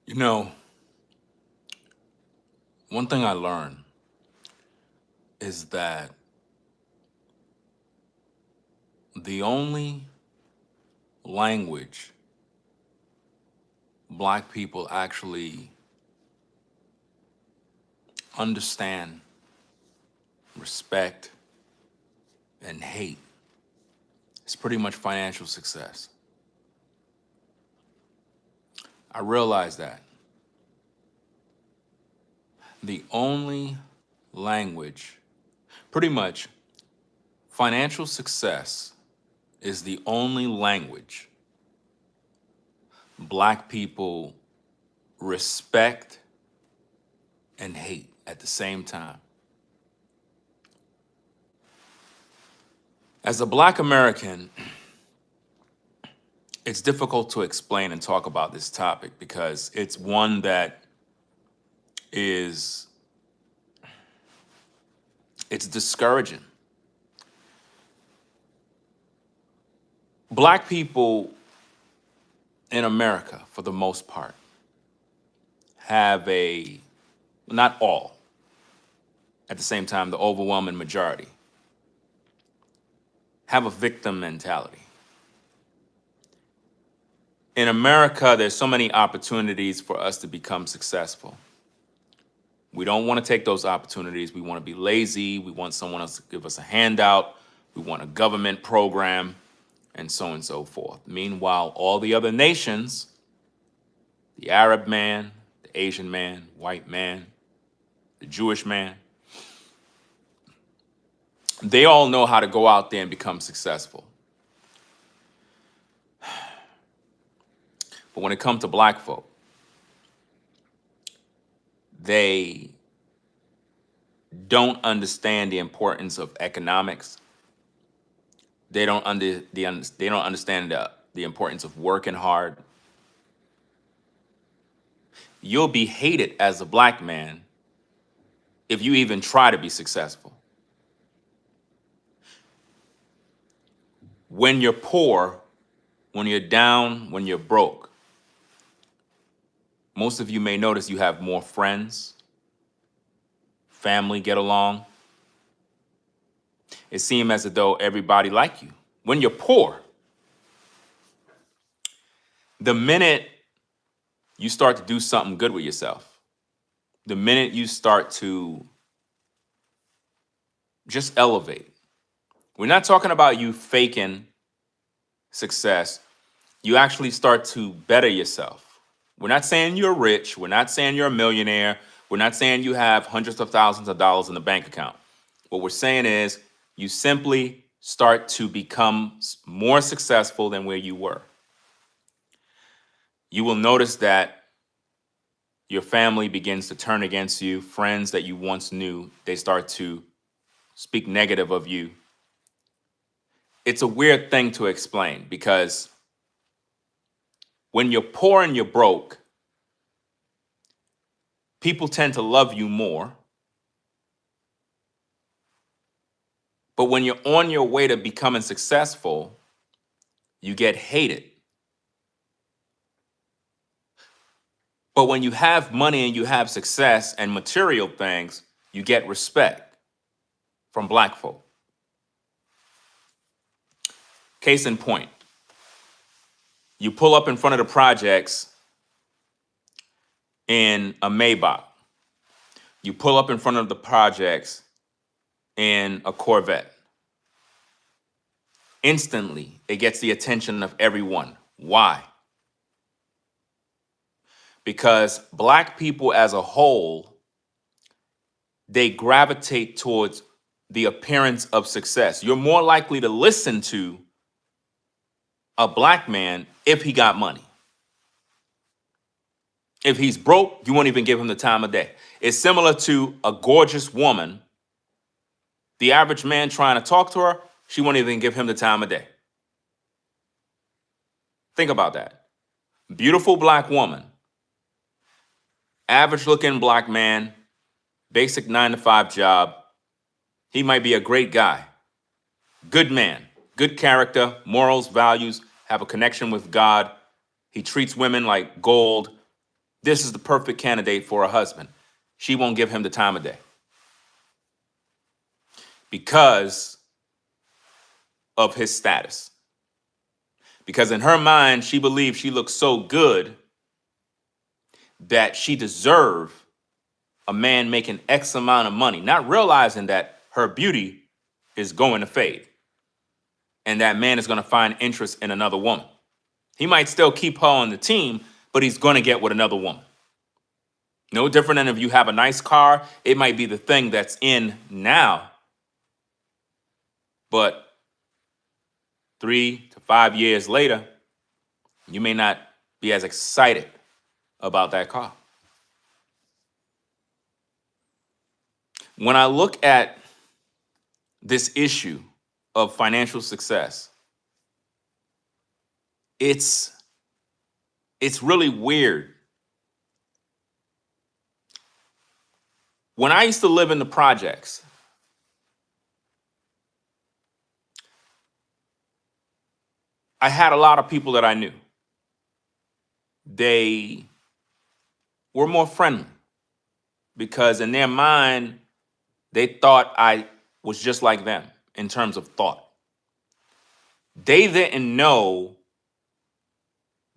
You know, one thing I learned is that the only language Black people actually understand, respect, and hate is pretty much financial success. I realized that the only language, pretty much financial success, is the only language Black people respect and hate at the same time. As a Black American, it's difficult to explain and talk about this topic because it's one that is it's discouraging. Black people in America, for the most part, have not all, at the same time, the overwhelming majority, have a victim mentality. In America, there's so many opportunities for us to become successful. We don't want to take those opportunities. We want to be lazy. We want someone else to give us a handout. We want a government program, and so on and so forth. Meanwhile, all the other nations, the Arab man, the Asian man, white man, the Jewish man, they all know how to go out there and become successful. But when it comes to Black folk, they don't understand the importance of economics. They don't understand the importance of working hard. You'll be hated as a Black man if you even try to be successful. When you're poor, when you're down, when you're broke, most of you may notice you have more friends, family get along. It seems as though everybody like you. When you're poor, the minute you start to do something good with yourself, the minute you start to just elevate, we're not talking about you faking success. You actually start to better yourself. We're not saying you're rich. We're not saying you're a millionaire. We're not saying you have hundreds of thousands of dollars in the bank account. What we're saying is you simply start to become more successful than where you were. You will notice that your family begins to turn against you. Friends that you once knew, they start to speak negative of you. It's a weird thing to explain because when you're poor and you're broke, people tend to love you more. But when you're on your way to becoming successful, you get hated. But when you have money and you have success and material things, you get respect from Black folk. Case in point, you pull up in front of the projects in a Maybach. You pull up in front of the projects in a Corvette. Instantly, it gets the attention of everyone. Why? Because Black people as a whole, they gravitate towards the appearance of success. You're more likely to listen to a Black man if he got money. If he's broke, you won't even give him the time of day. It's similar to a gorgeous woman. The average man trying to talk to her, she won't even give him the time of day. Think about that. Beautiful Black woman, average looking Black man, basic 9-to-5 job. He might be a great guy, good man, good character, morals, values, have a connection with God. He treats women like gold. this is the perfect candidate for a husband. She won't give him the time of day because of his status. Because in her mind, she believes she looks so good that she deserves a man making X amount of money, not realizing that her beauty is going to fade and that man is going to find interest in another woman. He might still keep her on the team, but he's going to get with another woman. No different than if you have a nice car, it might be the thing that's in now, but 3 to 5 years later, you may not be as excited about that car. When I look at this issue of financial success, it's really weird. When I used to live in the projects, I had a lot of people that I knew. They were more friendly because in their mind, they thought I was just like them in terms of thought. They didn't know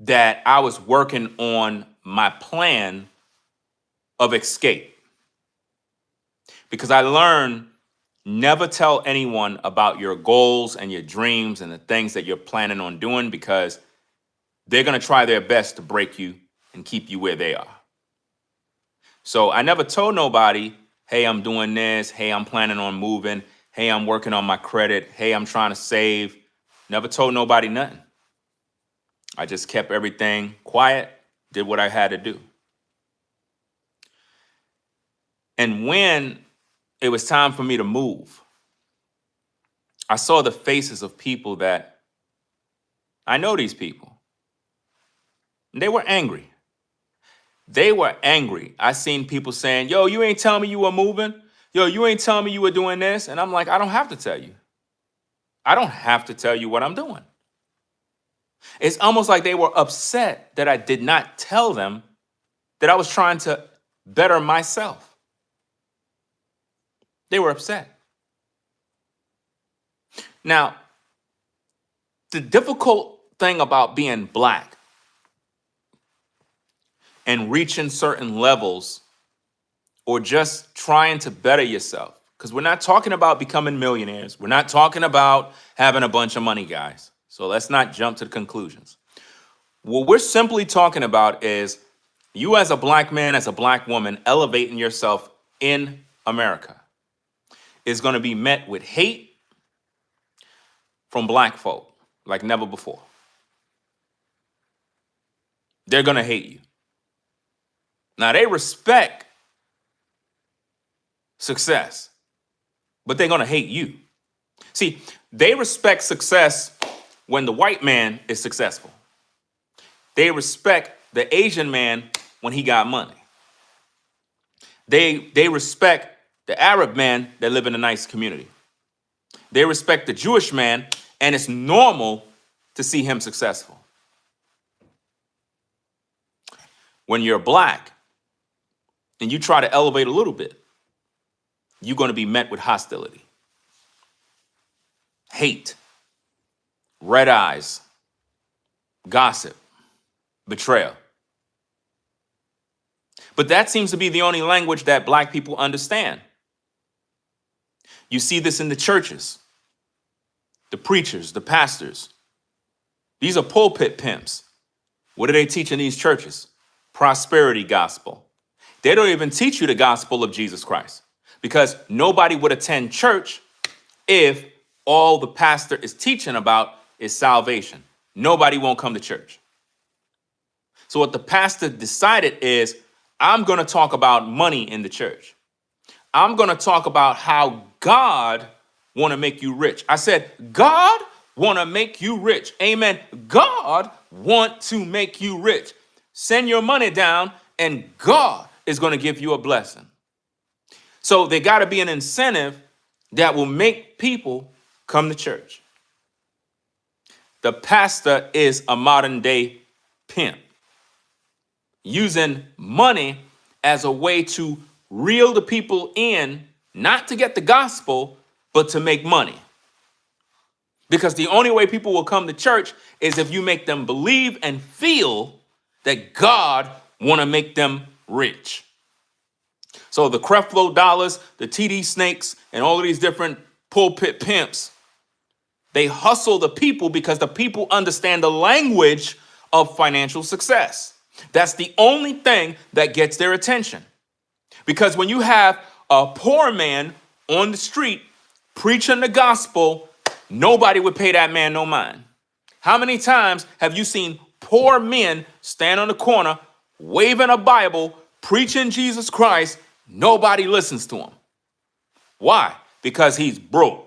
that I was working on my plan of escape. Because I learned never tell anyone about your goals and your dreams and the things that you're planning on doing because they're going to try their best to break you and keep you where they are. So I never told nobody, hey, I'm doing this. Hey, I'm planning on moving. Hey, I'm working on my credit. Hey, I'm trying to save. Never told nobody nothing. I just kept everything quiet, did what I had to do. And when it was time for me to move, I saw the faces of people that I know these people. And they were angry. They were angry. I seen people saying, yo, you ain't telling me you were moving. Yo, you ain't telling me you were doing this. And I'm like, I don't have to tell you. I don't have to tell you what I'm doing. It's almost like they were upset that I did not tell them that I was trying to better myself. They were upset. Now, the difficult thing about being Black and reaching certain levels or just trying to better yourself, because we're not talking about becoming millionaires. We're not talking about having a bunch of money, guys. So let's not jump to the conclusions. What we're simply talking about is you as a Black man, as a Black woman, elevating yourself in America is going to be met with hate from Black folk like never before. They're going to hate you. Now, they respect success, but they're going to hate you. See, they respect success when the white man is successful. They respect the Asian man when he got money. They respect the Arab man that live in a nice community. They respect the Jewish man, and it's normal to see him successful. When you're Black and you try to elevate a little bit, you're going to be met with hostility, hate, red eyes, gossip, betrayal. But that seems to be the only language that Black people understand. You see this in the churches, the preachers, the pastors. These are pulpit pimps. What do they teach in these churches? Prosperity gospel. They don't even teach you the gospel of Jesus Christ because nobody would attend church if all the pastor is teaching about is salvation. Nobody won't come to church. So what the pastor decided is, I'm going to talk about money in the church. I'm going to talk about how God want to make you rich. I said, God want to make you rich. Amen. God want to make you rich. Send your money down and God is going to give you a blessing. So there got to be an incentive that will make people come to church. The pastor is a modern day pimp. using money as a way to reel the people in, not to get the gospel, but to make money. Because the only way people will come to church is if you make them believe and feel that God want to make them rich. So the Creflo Dollars, the TD Snakes, and all of these different pulpit pimps, they hustle the people because the people understand the language of financial success. That's the only thing that gets their attention. Because when you have a poor man on the street preaching the gospel, nobody would pay that man no mind. How many times have you seen poor men stand on the corner, waving a Bible, preaching Jesus Christ? Nobody listens to him. Why? Because he's broke.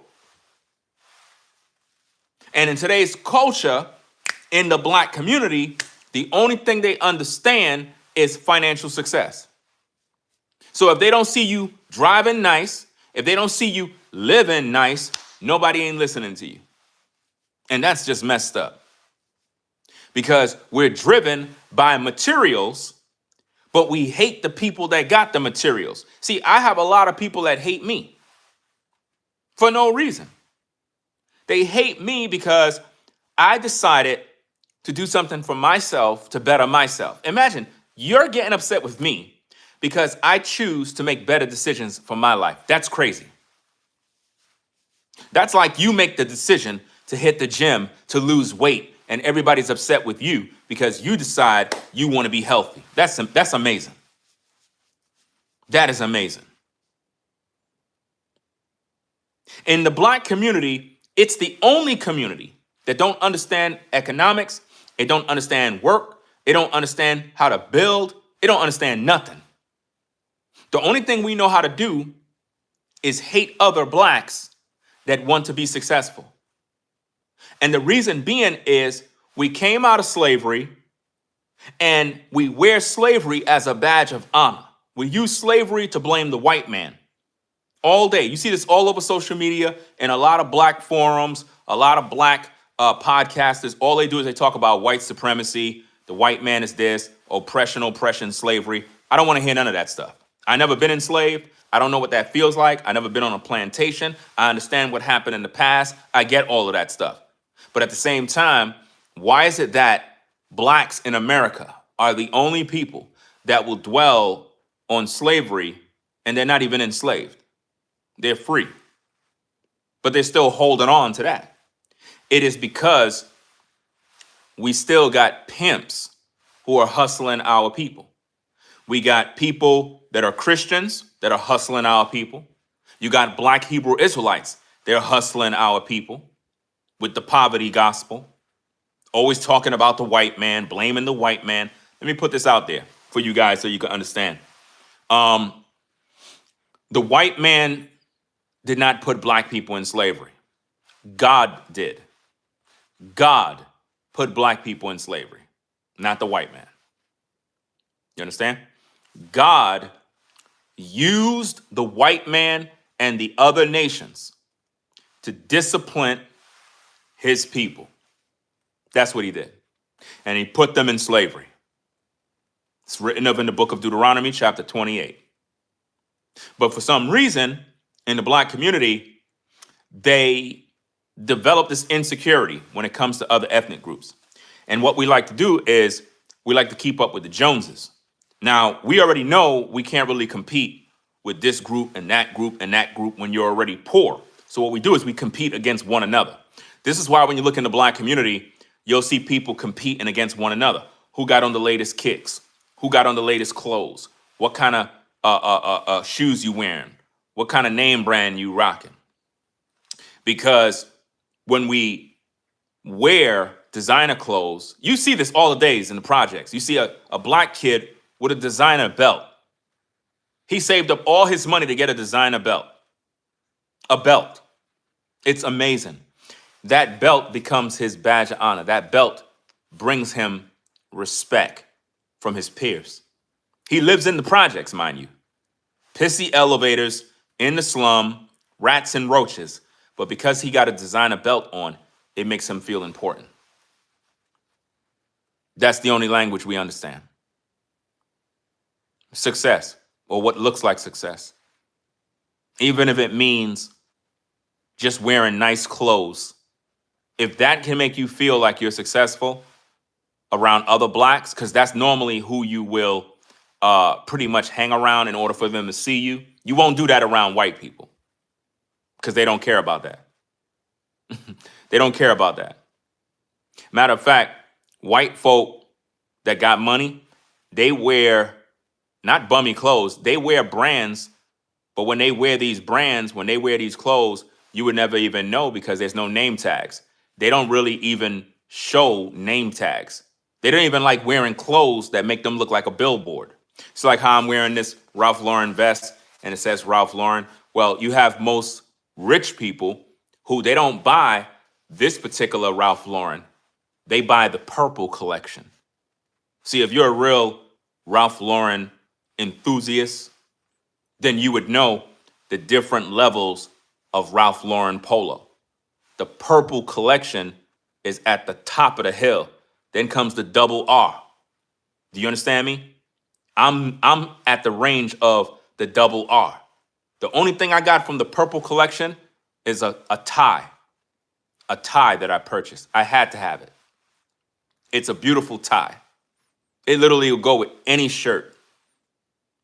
And in today's culture, in the black community, the only thing they understand is financial success. So if they don't see you driving nice, if they don't see you living nice, nobody ain't listening to you. And that's just messed up. Because we're driven by materials, but we hate the people that got the materials. See, I have a lot of people that hate me for no reason. They hate me because I decided to do something for myself to better myself. Imagine you're getting upset with me because I choose to make better decisions for my life. That's crazy. That's like you make the decision to hit the gym to lose weight and everybody's upset with you because you decide you want to be healthy. That's amazing. That is amazing. In the black community, it's the only community that don't understand economics. It don't understand work. It don't understand how to build. It don't understand nothing. The only thing we know how to do is hate other blacks that want to be successful. And the reason being is we came out of slavery and we wear slavery as a badge of honor. We use slavery to blame the white man all day. You see this all over social media and a lot of black forums, a lot of black podcasters. All they do is they talk about white supremacy. The white man is this, oppression, slavery. I don't want to hear none of that stuff. I never been enslaved. I don't know what that feels like. I never been on a plantation. I understand what happened in the past. I get all of that stuff. But at the same time, why is it that blacks in America are the only people that will dwell on slavery and they're not even enslaved? They're free. But they're still holding on to that. It is because we still got pimps who are hustling our people. We got people that are Christians that are hustling our people. You got black Hebrew Israelites. They're hustling our people with the poverty gospel. Always talking about the white man, blaming the white man. Let me put this out there for you guys so you can understand. The white man did not put black people in slavery. God did. God put black people in slavery, not the white man. You understand? God used the white man and the other nations to discipline his people. That's what he did. And he put them in slavery. It's written of in the book of Deuteronomy, chapter 28. But for some reason, in the black community, they develop this insecurity when it comes to other ethnic groups. And what we like to do is we like to keep up with the Joneses. Now, we already know we can't really compete with this group and that group and that group when you're already poor. So what we do is we compete against one another. This is why when you look in the black community, you'll see people competing against one another. Who got on the latest kicks? Who got on the latest clothes? What kind of shoes you wearing? What kind of name brand you rocking? Because when we wear designer clothes, you see this all the days in the projects. You see a black kid with a designer belt. He saved up all his money to get a designer belt. A belt. It's amazing. That belt becomes his badge of honor. That belt brings him respect from his peers. He lives in the projects, mind you. Pissy elevators, in the slum, rats and roaches. But because he got a designer belt on, it makes him feel important. That's the only language we understand. success or what looks like success. Even if it means just wearing nice clothes. If that can make you feel like you're successful around other blacks, because that's normally who you will pretty much hang around in order for them to see you. You won't do that around white people because they don't care about that. They don't care about that. Matter of fact, white folk that got money, they wear not bummy clothes, they wear brands. But when they wear these brands, when they wear these clothes, you would never even know because there's no name tags. They don't really even show name tags. They don't even like wearing clothes that make them look like a billboard. It's like how I'm wearing this Ralph Lauren vest and it says Ralph Lauren. Well, you have most rich people who they don't buy this particular Ralph Lauren. They buy the purple collection. See, if you're a real Ralph Lauren enthusiast, then you would know the different levels of Ralph Lauren polo. The purple collection is at the top of the hill. Then comes the double R. Do you understand me? I'm at the range of the double R. The only thing I got from the purple collection is a tie that I purchased. I had to have it. It's a beautiful tie. It literally will go with any shirt.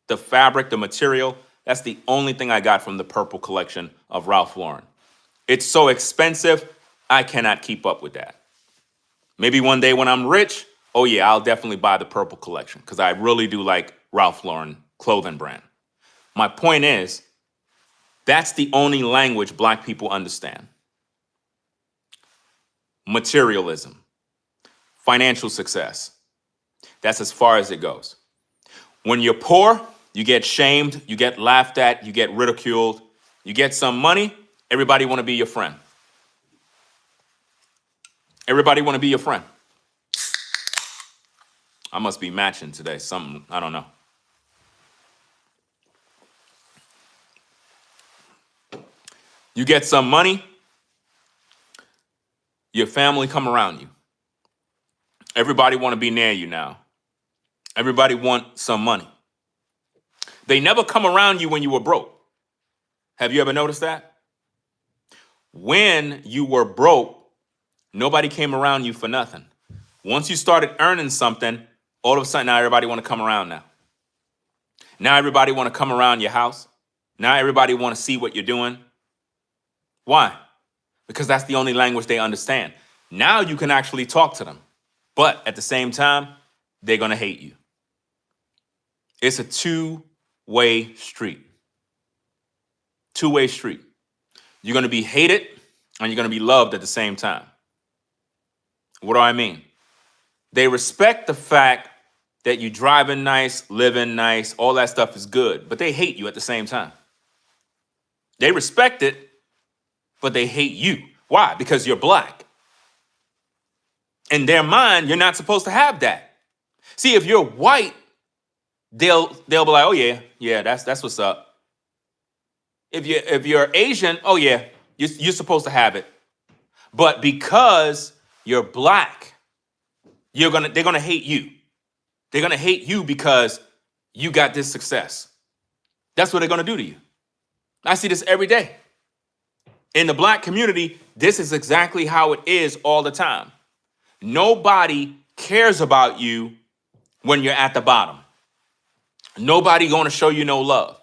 The fabric, the material, that's the only thing I got from the purple collection of Ralph Lauren. It's so expensive, I cannot keep up with that. Maybe one day when I'm rich, oh yeah, I'll definitely buy the purple collection because I really do like Ralph Lauren clothing brand. My point is, that's the only language black people understand. Materialism, financial success. That's as far as it goes. When you're poor, you get shamed, you get laughed at, you get ridiculed. You get some money, everybody want to be your friend. Everybody want to be your friend. I must be matching today. Something, I don't know. You get some money, your family come around you. Everybody want to be near you now. Everybody want some money. They never come around you when you were broke. Have you ever noticed that? When you were broke, nobody came around you for nothing. Once you started earning something, all of a sudden now everybody want to come around now. Now everybody want to come around your house. Now everybody want to see what you're doing. Why? Because that's the only language they understand. Now you can actually talk to them. But at the same time, they're going to hate you. It's a two-way street. Two-way street. You're going to be hated and you're going to be loved at the same time. What do I mean? They respect the fact that you driving nice, living nice, all that stuff is good, but they hate you at the same time. They respect it, but they hate you. Why? Because you're black. In their mind, you're not supposed to have that. See, if you're white, they'll be like, oh yeah, that's what's up. If you're Asian, oh yeah, you're supposed to have it. But because you're black, they're gonna hate you. They're gonna hate you because you got this success. That's what they're gonna do to you. I see this every day. In the black community, this is exactly how it is all the time. Nobody cares about you when you're at the bottom. Nobody gonna show you no love.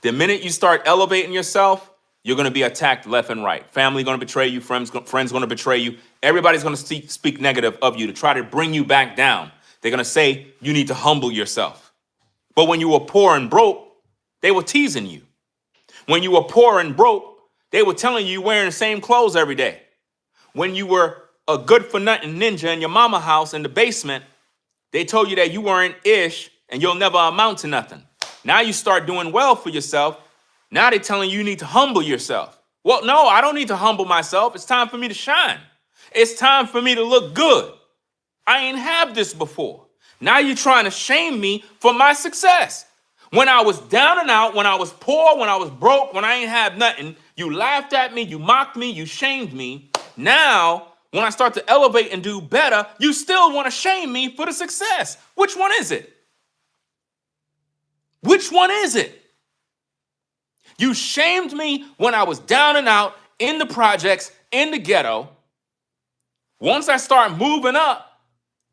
The minute you start elevating yourself, you're gonna be attacked left and right. Family gonna betray you, friends gonna betray you. Everybody's gonna speak negative of you to try to bring you back down. They're gonna say you need to humble yourself. But when you were poor and broke, they were teasing you. When you were poor and broke, they were telling you wearing the same clothes every day. When you were a good-for-nothing ninja in your mama house in the basement, they told you that you weren't ish and you'll never amount to nothing. Now you start doing well for yourself. Now they're telling you need to humble yourself. Well, no, I don't need to humble myself. It's time for me to shine. It's time for me to look good. I ain't have this before. Now you're trying to shame me for my success. When I was down and out, when I was poor, when I was broke, when I ain't have nothing, you laughed at me, you mocked me, you shamed me. Now, when I start to elevate and do better, you still want to shame me for the success. Which one is it? Which one is it? You shamed me when I was down and out in the projects, in the ghetto. Once I start moving up,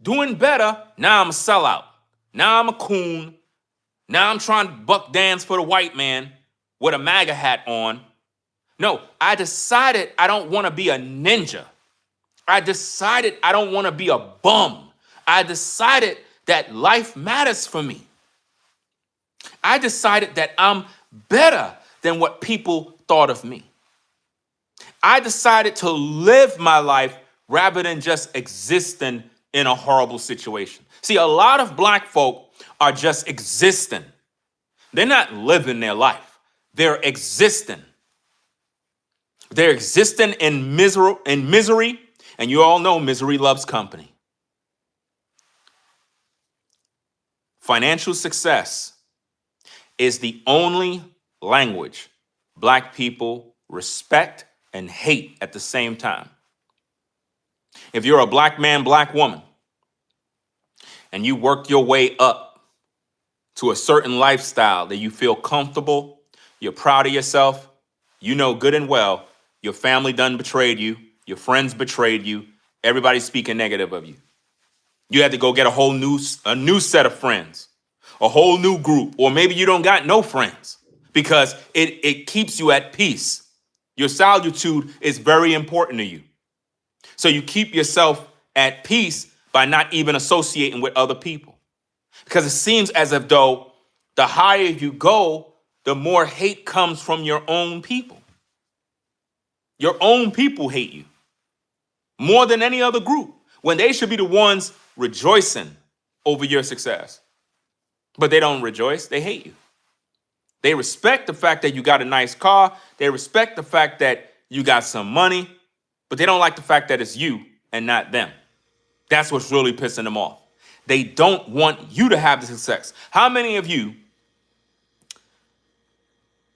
doing better, now I'm a sellout. Now I'm a coon. Now I'm trying to buck dance for the white man with a MAGA hat on. No, I decided I don't want to be a ninja. I decided I don't want to be a bum. I decided that life matters for me. I decided that I'm better than what people thought of me. I decided to live my life rather than just existing in a horrible situation. See, a lot of black folk are just existing. They're not living their life. They're existing. They're existing in misery, and you all know misery loves company. Financial success is the only language black people respect and hate at the same time. If you're a black man, black woman, and you work your way up to a certain lifestyle that you feel comfortable, you're proud of yourself, you know good and well your family done betrayed you, your friends betrayed you, everybody's speaking negative of you. You had to go get a new set of friends, a whole new group, or maybe you don't got no friends because it keeps you at peace. Your solitude is very important to you. So you keep yourself at peace by not even associating with other people. Because it seems as if though the higher you go, the more hate comes from your own people. Your own people hate you more than any other group when they should be the ones rejoicing over your success. But they don't rejoice, they hate you. They respect the fact that you got a nice car. They respect the fact that you got some money, but they don't like the fact that it's you and not them. That's what's really pissing them off. They don't want you to have the success. How many of you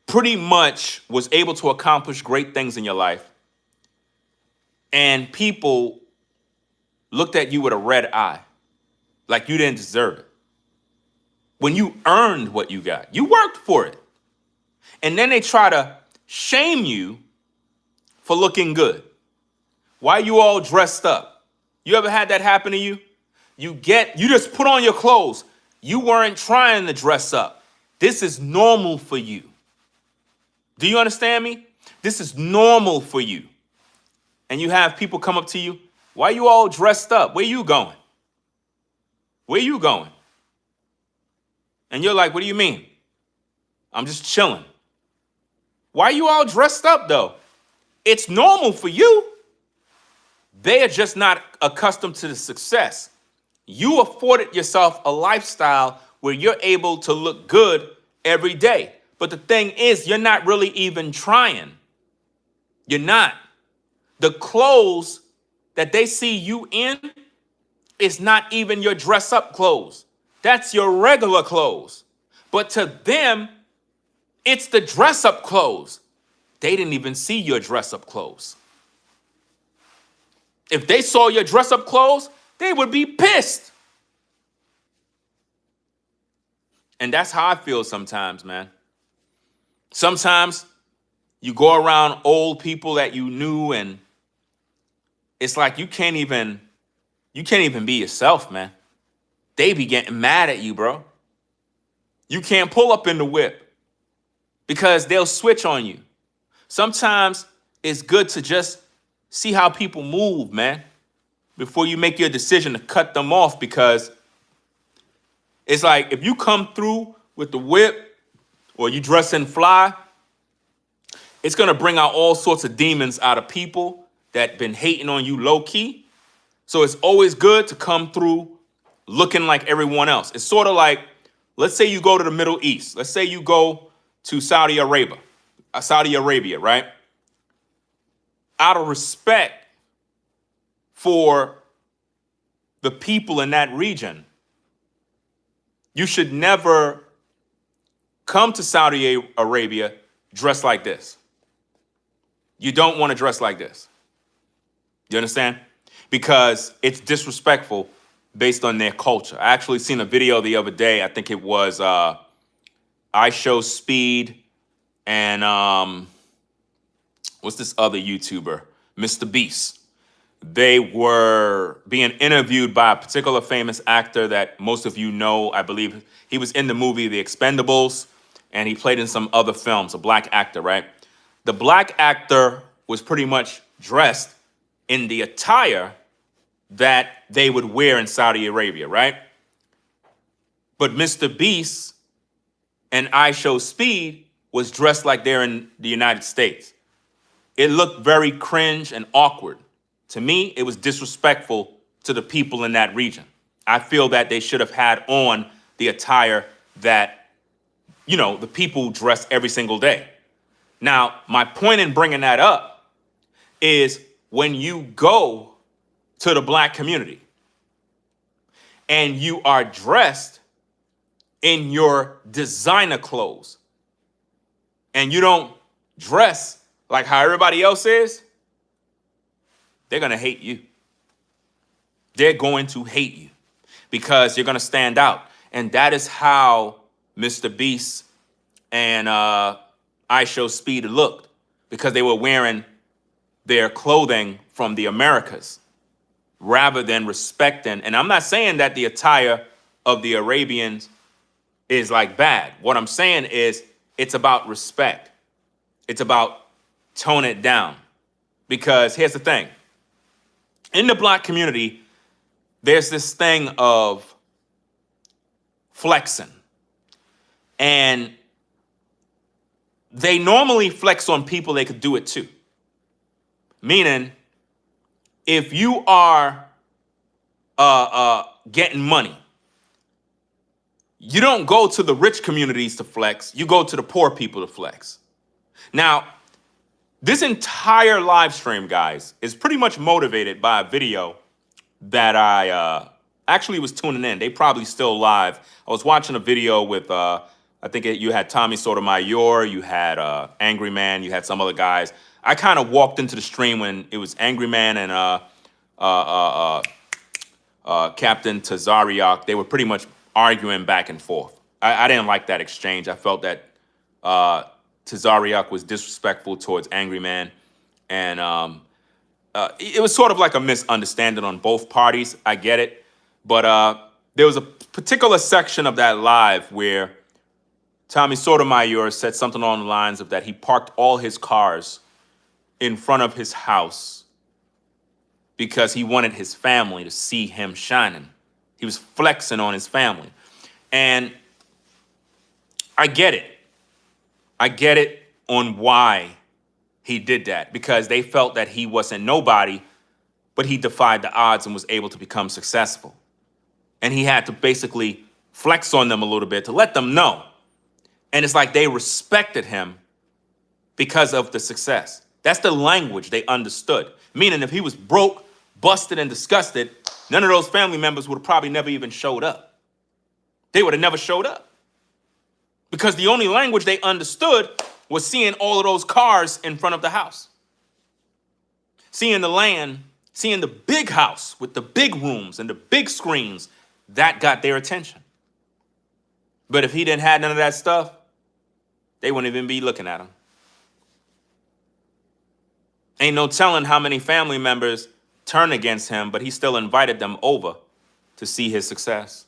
pretty much was able to accomplish great things in your life and people looked at you with a red eye, like you didn't deserve it? When you earned what you got, you worked for it. And then they try to shame you for looking good. Why you all dressed up? You ever had that happen to you? You just put on your clothes. You weren't trying to dress up. This is normal for you. Do you understand me? This is normal for you. And you have people come up to you. Why you all dressed up? Where you going? Where you going? And you're like, what do you mean? I'm just chilling. Why you all dressed up though? It's normal for you. They are just not accustomed to the success. You afforded yourself a lifestyle where you're able to look good every day. But the thing is, you're not really even trying. You're not. The clothes that they see you in is not even your dress up clothes. That's your regular clothes. But to them, it's the dress up clothes. They didn't even see your dress up clothes. If they saw your dress up clothes, they would be pissed. And that's how I feel sometimes, man. Sometimes you go around old people that you knew and it's like you can't even be yourself, man. They be getting mad at you, bro. You can't pull up in the whip because they'll switch on you. Sometimes it's good to just see how people move, man, before you make your decision to cut them off, because it's like if you come through with the whip or you dress in fly, it's going to bring out all sorts of demons out of people that been hating on you low key. So it's always good to come through looking like everyone else. It's sort of like, let's say you go to the Middle East. Let's say you go to Saudi Arabia, right? Out of respect for the people in that region, you should never come to Saudi Arabia dressed like this. You don't want to dress like this. You understand? Because it's disrespectful based on their culture. I actually seen a video the other day. I think it was I Show Speed, and what's this other YouTuber? Mr. Beast. They were being interviewed by a particular famous actor that most of you know. I believe he was in the movie The Expendables, and he played in some other films, a black actor, right? The black actor was pretty much dressed in the attire that they would wear in Saudi Arabia, right? But Mr. Beast and I Show Speed was dressed like they're in the United States. It looked very cringe and awkward. To me, it was disrespectful to the people in that region. I feel that they should have had on the attire that, the people dress every single day. Now, my point in bringing that up is when you go to the black community and you are dressed in your designer clothes and you don't dress like how everybody else is, they're going to hate you. They're going to hate you because you're going to stand out. And that is how Mr. Beast and I Show Speed looked, because they were wearing their clothing from the Americas rather than respecting. And I'm not saying that the attire of the Arabians is like bad. What I'm saying is it's about respect. It's about tone it down. Because here's the thing. In the black community, there's this thing of flexing. And they normally flex on people they could do it to. Meaning, if you are getting money, you don't go to the rich communities to flex. You go to the poor people to flex. Now, this entire live stream, guys, is pretty much motivated by a video that I actually was tuning in. They probably still live. I was watching a video with, I think you had Tommy Sotomayor, you had Angry Man, you had some other guys. I kind of walked into the stream when it was Angry Man and Captain Tazariak. They were pretty much arguing back and forth. I didn't like that exchange. I felt that Tazariak was disrespectful towards Angry Man. And it was sort of like a misunderstanding on both parties. I get it. But there was a particular section of that live where Tommy Sotomayor said something along the lines of that he parked all his cars in front of his house because he wanted his family to see him shining. He was flexing on his family. And I get it. I get it on why he did that, because they felt that he wasn't nobody, but he defied the odds and was able to become successful. And he had to basically flex on them a little bit to let them know. And it's like they respected him because of the success. That's the language they understood. Meaning if he was broke, busted, and disgusted, none of those family members would have probably never even showed up. They would have never showed up. Because the only language they understood was seeing all of those cars in front of the house. Seeing the land, seeing the big house with the big rooms and the big screens, that got their attention. But if he didn't have none of that stuff, they wouldn't even be looking at him. Ain't no telling how many family members turned against him, but he still invited them over to see his success.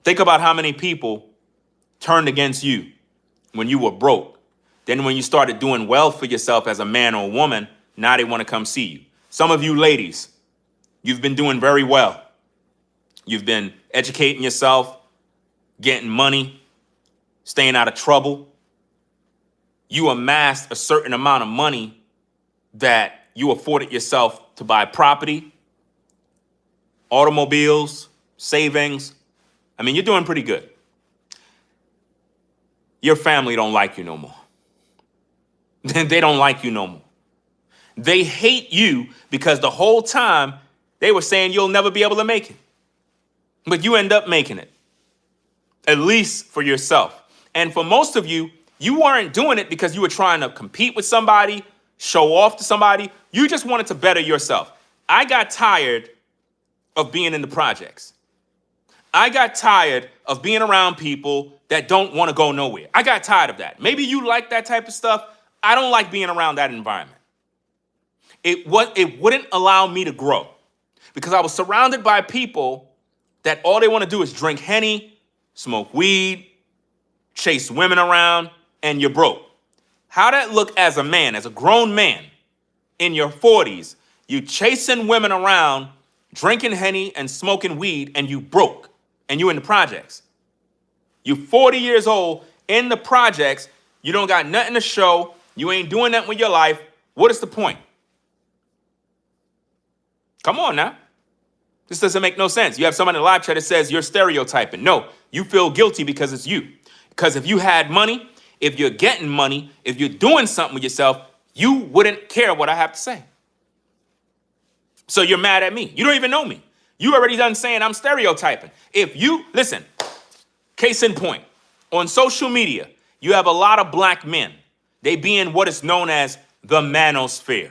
Think about how many people turned against you when you were broke. Then when you started doing well for yourself as a man or a woman, now they want to come see you. Some of you ladies, you've been doing very well. You've been educating yourself, getting money, staying out of trouble. You amassed a certain amount of money that you afforded yourself to buy property, automobiles, savings. I mean, you're doing pretty good. Your family don't like you no more. They don't like you no more. They hate you because the whole time they were saying you'll never be able to make it. But you end up making it, at least for yourself. And for most of you, you weren't doing it because you were trying to compete with somebody, show off to somebody. You just wanted to better yourself. I got tired of being in the projects. I got tired of being around people that don't want to go nowhere. I got tired of that. Maybe you like that type of stuff. I don't like being around that environment. It wouldn't allow me to grow because I was surrounded by people that all they want to do is drink Henny, smoke weed, chase women around, and you're broke. How that look as a man, as a grown man in your 40s, you chasing women around, drinking Henny and smoking weed, and you broke, and you in the projects. You 40 years old in the projects, you don't got nothing to show, you ain't doing nothing with your life. What is the point? Come on now. This doesn't make no sense. You have somebody in the live chat that says you're stereotyping. No, you feel guilty because it's you. Because if you had money, if you're getting money, if you're doing something with yourself, you wouldn't care what I have to say. So you're mad at me. You don't even know me. You already done saying I'm stereotyping. If you, listen, case in point, on social media, you have a lot of black men. They be in what is known as the manosphere.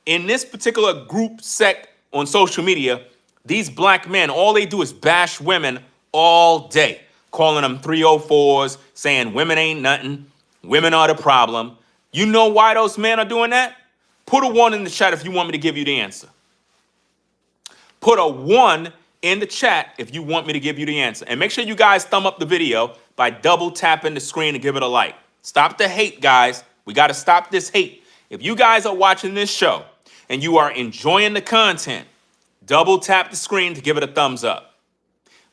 In this particular group sect on social media, these black men, all they do is bash women all day, calling them 304s, saying women ain't nothing, women are the problem. You know why those men are doing that? Put a 1 in the chat if you want me to give you the answer. Put a 1 in the chat if you want me to give you the answer. And make sure you guys thumb up the video by double tapping the screen and give it a like. Stop the hate, guys. We got to stop this hate. If you guys are watching this show and you are enjoying the content, double tap the screen to give it a thumbs up.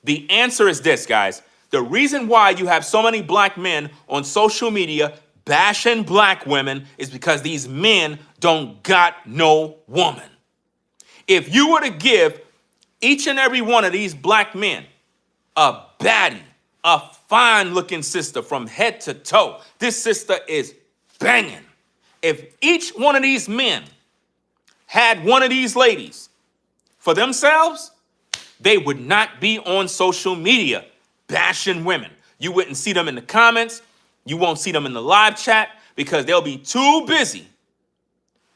The answer is this, guys. The reason why you have so many black men on social media bashing black women is because these men don't got no woman. If you were to give each and every one of these black men a baddie, a fine-looking sister from head to toe, this sister is banging. If each one of these men had one of these ladies for themselves, they would not be on social media bashing women. You wouldn't see them in the comments. You won't see them in the live chat because they'll be too busy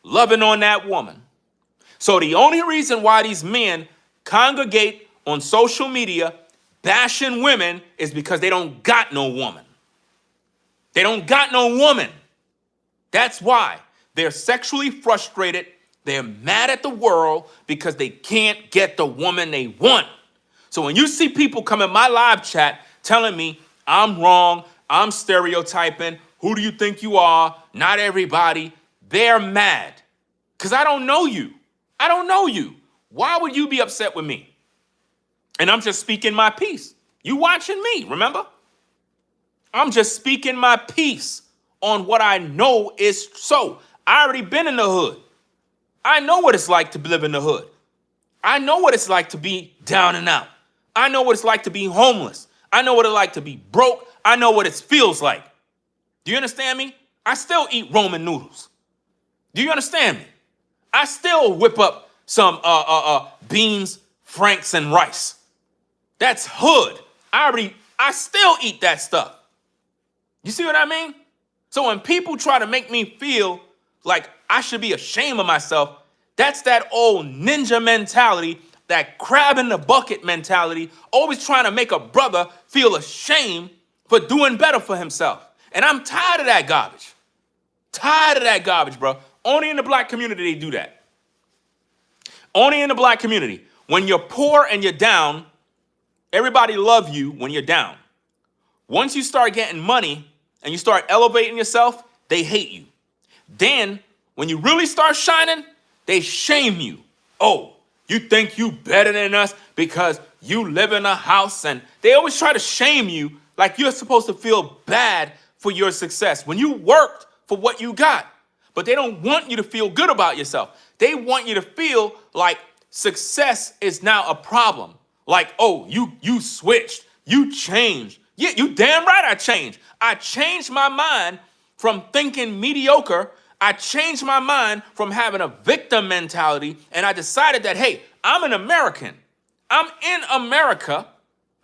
loving on that woman. So the only reason why these men congregate on social media bashing women is because they don't got no woman. They don't got no woman. That's why they're sexually frustrated. They're mad at the world because they can't get the woman they want. So when you see people come in my live chat telling me I'm wrong, I'm stereotyping, who do you think you are? Not everybody. They're mad because I don't know you. I don't know you. Why would you be upset with me? And I'm just speaking my piece. You watching me, remember? I'm just speaking my piece on what I know is so. I already been in the hood. I know what it's like to live in the hood. I know what it's like to be down and out. I know what it's like to be homeless. I know what it's like to be broke. I know what it feels like. Do you understand me? I still eat Roman noodles. Do you understand me? I still whip up some beans, franks, and rice. That's hood. I still eat that stuff. You see what I mean? So when people try to make me feel like I should be ashamed of myself, that's that old ninja mentality, that crab in the bucket mentality, always trying to make a brother feel ashamed for doing better for himself. And I'm tired of that garbage. Tired of that garbage, bro. Only in the black community they do that. Only in the black community. When you're poor and you're down, everybody love you when you're down. Once you start getting money and you start elevating yourself, they hate you. Then, when you really start shining, they shame you. Oh, you think you better than us because you live in a house, and they always try to shame you like you're supposed to feel bad for your success when you worked for what you got. But they don't want you to feel good about yourself. They want you to feel like success is now a problem. Like, oh, you switched, you changed. Yeah, you damn right I changed. I changed my mind from thinking mediocre. I changed my mind from having a victim mentality, and I decided that, hey, I'm an American. I'm in America.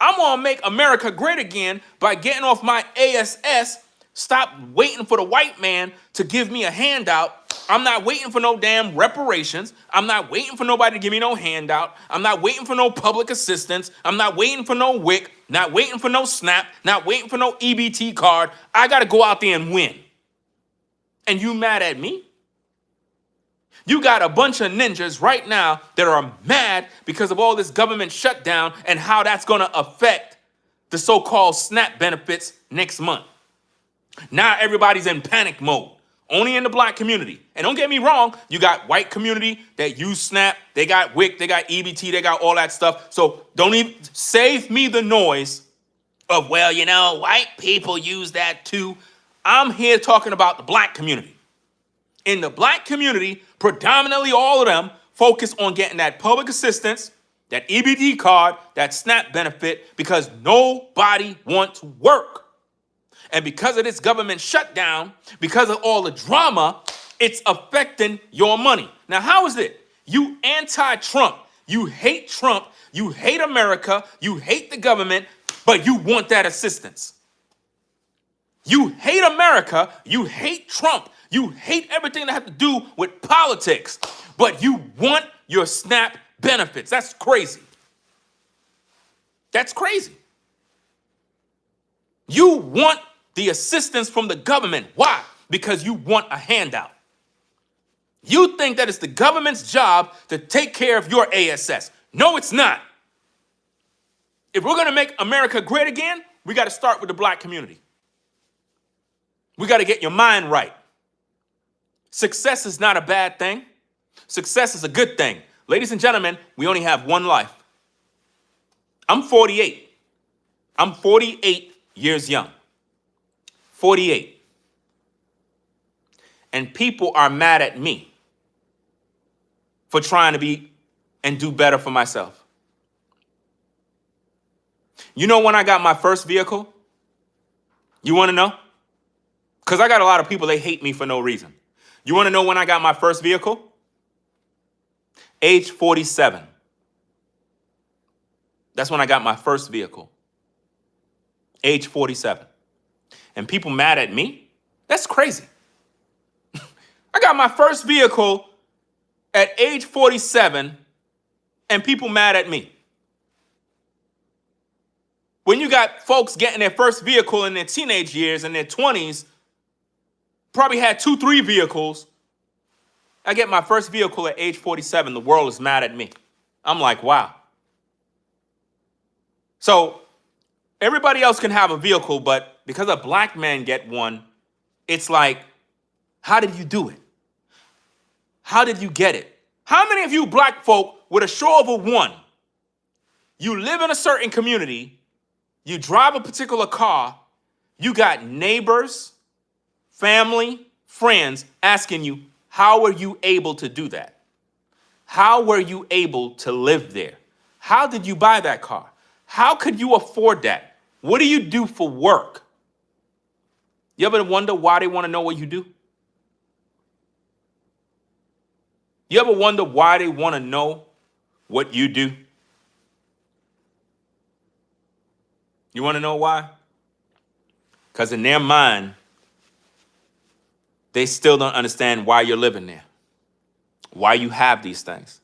I'm going to make America great again by getting off my ASS, Stop waiting for the white man to give me a handout. I'm not waiting for no damn reparations. I'm not waiting for nobody to give me no handout. I'm not waiting for no public assistance. I'm not waiting for no WIC, not waiting for no SNAP, not waiting for no EBT card. I got to go out there and win. And you mad at me? You got a bunch of ninjas right now that are mad because of all this government shutdown and how that's going to affect the so-called SNAP benefits next month. Now everybody's in panic mode, only in the black community. And don't get me wrong, you got white community that use SNAP, they got WIC, they got EBT, they got all that stuff. So don't even save me the noise of, well, you know, white people use that too. I'm here talking about the black community. In the black community, predominantly all of them focus on getting that public assistance, that EBT card, that SNAP benefit, because nobody wants to work. And because of this government shutdown, because of all the drama, it's affecting your money. Now, how is it? You anti-Trump, you hate Trump, you hate America, you hate the government, but you want that assistance. You hate America, you hate Trump, you hate everything that has to do with politics, but you want your SNAP benefits. That's crazy. That's crazy. You want the assistance from the government. Why? Because you want a handout. You think that it's the government's job to take care of your ASS. No, it's not. If we're going to make America great again, we got to start with the black community. We got to get your mind right. Success is not a bad thing. Success is a good thing. Ladies and gentlemen, we only have one life. I'm 48. I'm 48 years young. 48. And people are mad at me for trying to be and do better for myself. You know when I got my first vehicle? You want to know? Because I got a lot of people, they hate me for no reason. You want to know when I got my first vehicle? Age 47. That's when I got my first vehicle. Age 47. And people mad at me? That's crazy. I got my first vehicle at age 47 and people mad at me. When you got folks getting their first vehicle in their teenage years, in their 20s, probably had 2-3 vehicles. I get my first vehicle at age 47, the world is mad at me. I'm like, wow. So everybody else can have a vehicle, but because a black man get one, it's like, how did you do it? How did you get it? How many of you black folk, with a show of a one, you live in a certain community, you drive a particular car, you got neighbors, family, friends asking you, how were you able to do that? How were you able to live there? How did you buy that car? How could you afford that? What do you do for work? You ever wonder why they want to know what you do? You ever wonder why they want to know what you do? You want to know why? Because in their mind, they still don't understand why you're living there, why you have these things.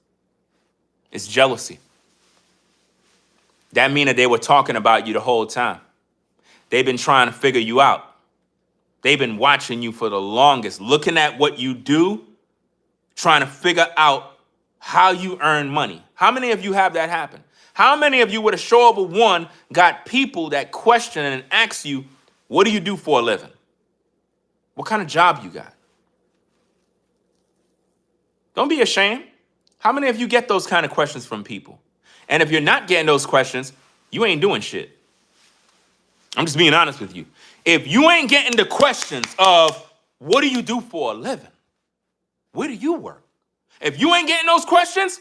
It's jealousy. That means that they were talking about you the whole time. They've been trying to figure you out. They've been watching you for the longest, looking at what you do, trying to figure out how you earn money. How many of you have that happen? How many of you with a show of a one got people that question and ask you, what do you do for a living? What kind of job you got? Don't be ashamed. How many of you get those kind of questions from people? And if you're not getting those questions, you ain't doing shit. I'm just being honest with you. If you ain't getting the questions of what do you do for a living? Where do you work? If you ain't getting those questions,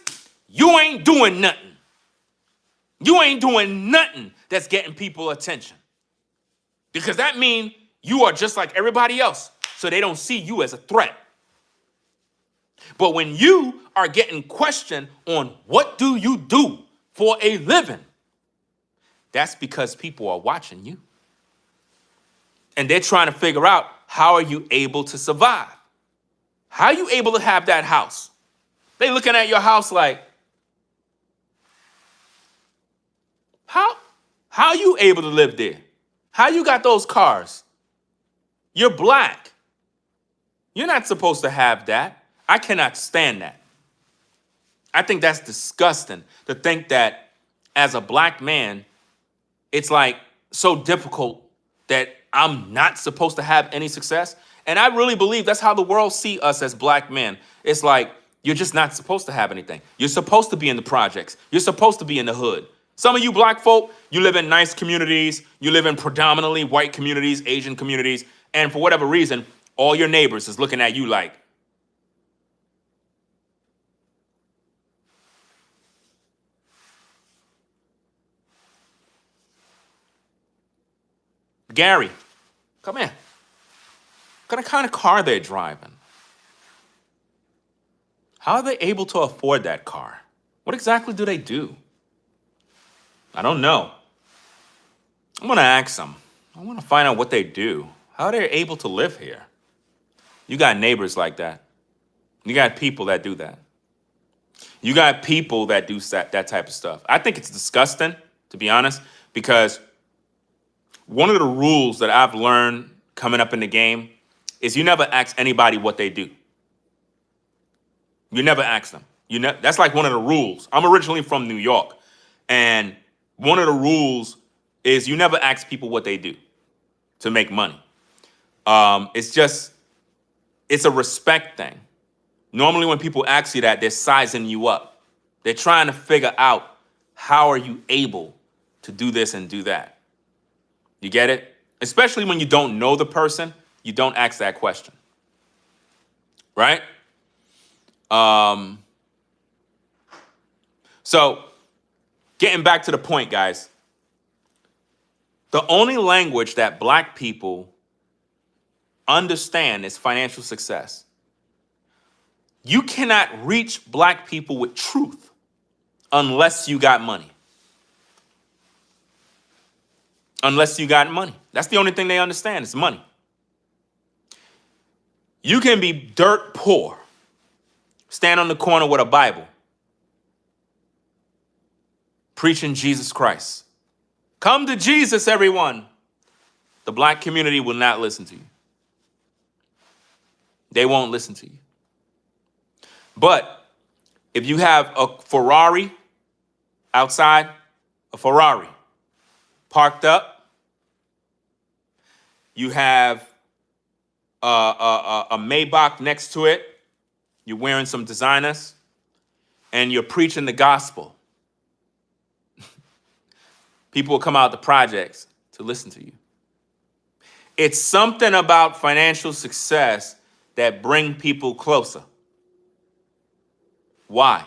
you ain't doing nothing. You ain't doing nothing that's getting people attention. Because that means you are just like everybody else, so they don't see you as a threat. But when you are getting questioned on what do you do for a living, that's because people are watching you. And they're trying to figure out, how are you able to survive? How are you able to have that house? They looking at your house like, how are you able to live there? How you got those cars? You're black. You're not supposed to have that. I cannot stand that. I think that's disgusting to think that as a black man, it's like so difficult that I'm not supposed to have any success. And I really believe that's how the world see us as black men. It's like, you're just not supposed to have anything. You're supposed to be in the projects. You're supposed to be in the hood. Some of you black folk, you live in nice communities. You live in predominantly white communities, Asian communities. And for whatever reason, all your neighbors is looking at you like, Gary, come here. What kind of car they're driving? How are they able to afford that car? What exactly do they do? I don't know. I'm going to ask them. I want to find out what they do. How they're able to live here. You got neighbors like that. You got people that do that. You got people that do that type of stuff. I think it's disgusting, to be honest, because one of the rules that I've learned coming up in the game is you never ask anybody what they do. You never ask them. That's like one of the rules. I'm originally from New York, and one of the rules is you never ask people what they do to make money. It's a respect thing. Normally when people ask you that, they're sizing you up. They're trying to figure out, how are you able to do this and do that? You get it? Especially when you don't know the person, you don't ask that question. Right? So getting back to the point, guys, the only language that black people understand is financial success. You cannot reach black people with truth unless you got money. Unless you got money. That's the only thing they understand is money. You can be dirt poor, stand on the corner with a Bible, preaching Jesus Christ. Come to Jesus, everyone. The black community will not listen to you. They won't listen to you. But if you have a Ferrari outside, a Ferrari parked up, you have a Maybach next to it, you're wearing some designers, and you're preaching the gospel, people will come out the projects to listen to you. It's something about financial success that bring people closer. Why?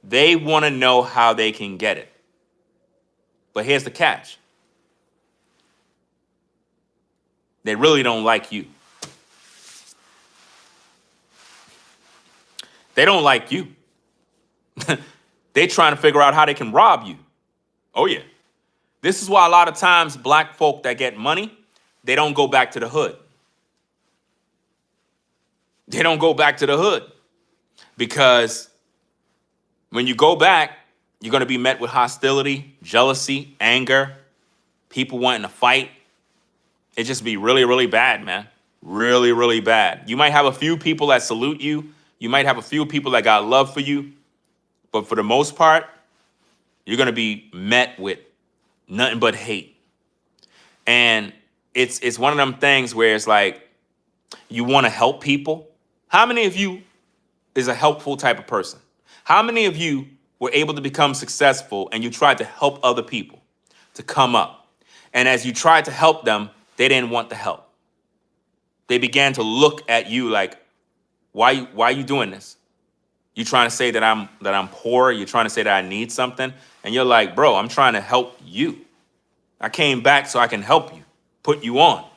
They want to know how they can get it. But here's the catch. They really don't like you. They don't like you. They're trying to figure out how they can rob you. Oh, yeah. This is why a lot of times black folk that get money, they don't go back to the hood. They don't go back to the hood because when you go back, you're going to be met with hostility, jealousy, anger, people wanting to fight. It just be really, really bad, man. Really, really bad. You might have a few people that salute you. You might have a few people that got love for you. But for the most part, you're going to be met with nothing but hate. And it's one of them things where it's like, you want to help people. How many of you is a helpful type of person? How many of you were able to become successful and you tried to help other people to come up? And as you tried to help them, they didn't want the help. They began to look at you like, why are you doing this? You trying to say that I'm poor? You're trying to say that I need something? And you're like, bro, I'm trying to help you. I came back so I can help you, put you on.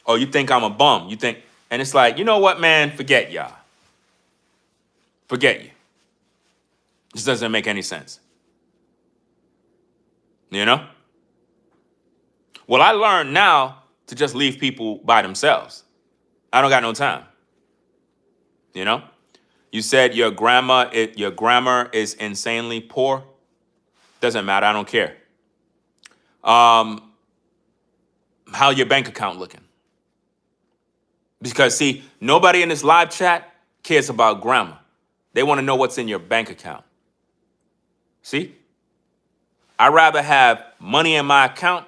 Oh, you think I'm a bum? You think, and it's like, you know what, man? Forget y'all. Forget you. This doesn't make any sense. You know? Well, I learned now to just leave people by themselves. I don't got no time. You know? You said your grammar is insanely poor. Doesn't matter. I don't care. How your bank account looking? Because see, nobody in this live chat cares about grammar. They want to know what's in your bank account. See? I'd rather have money in my account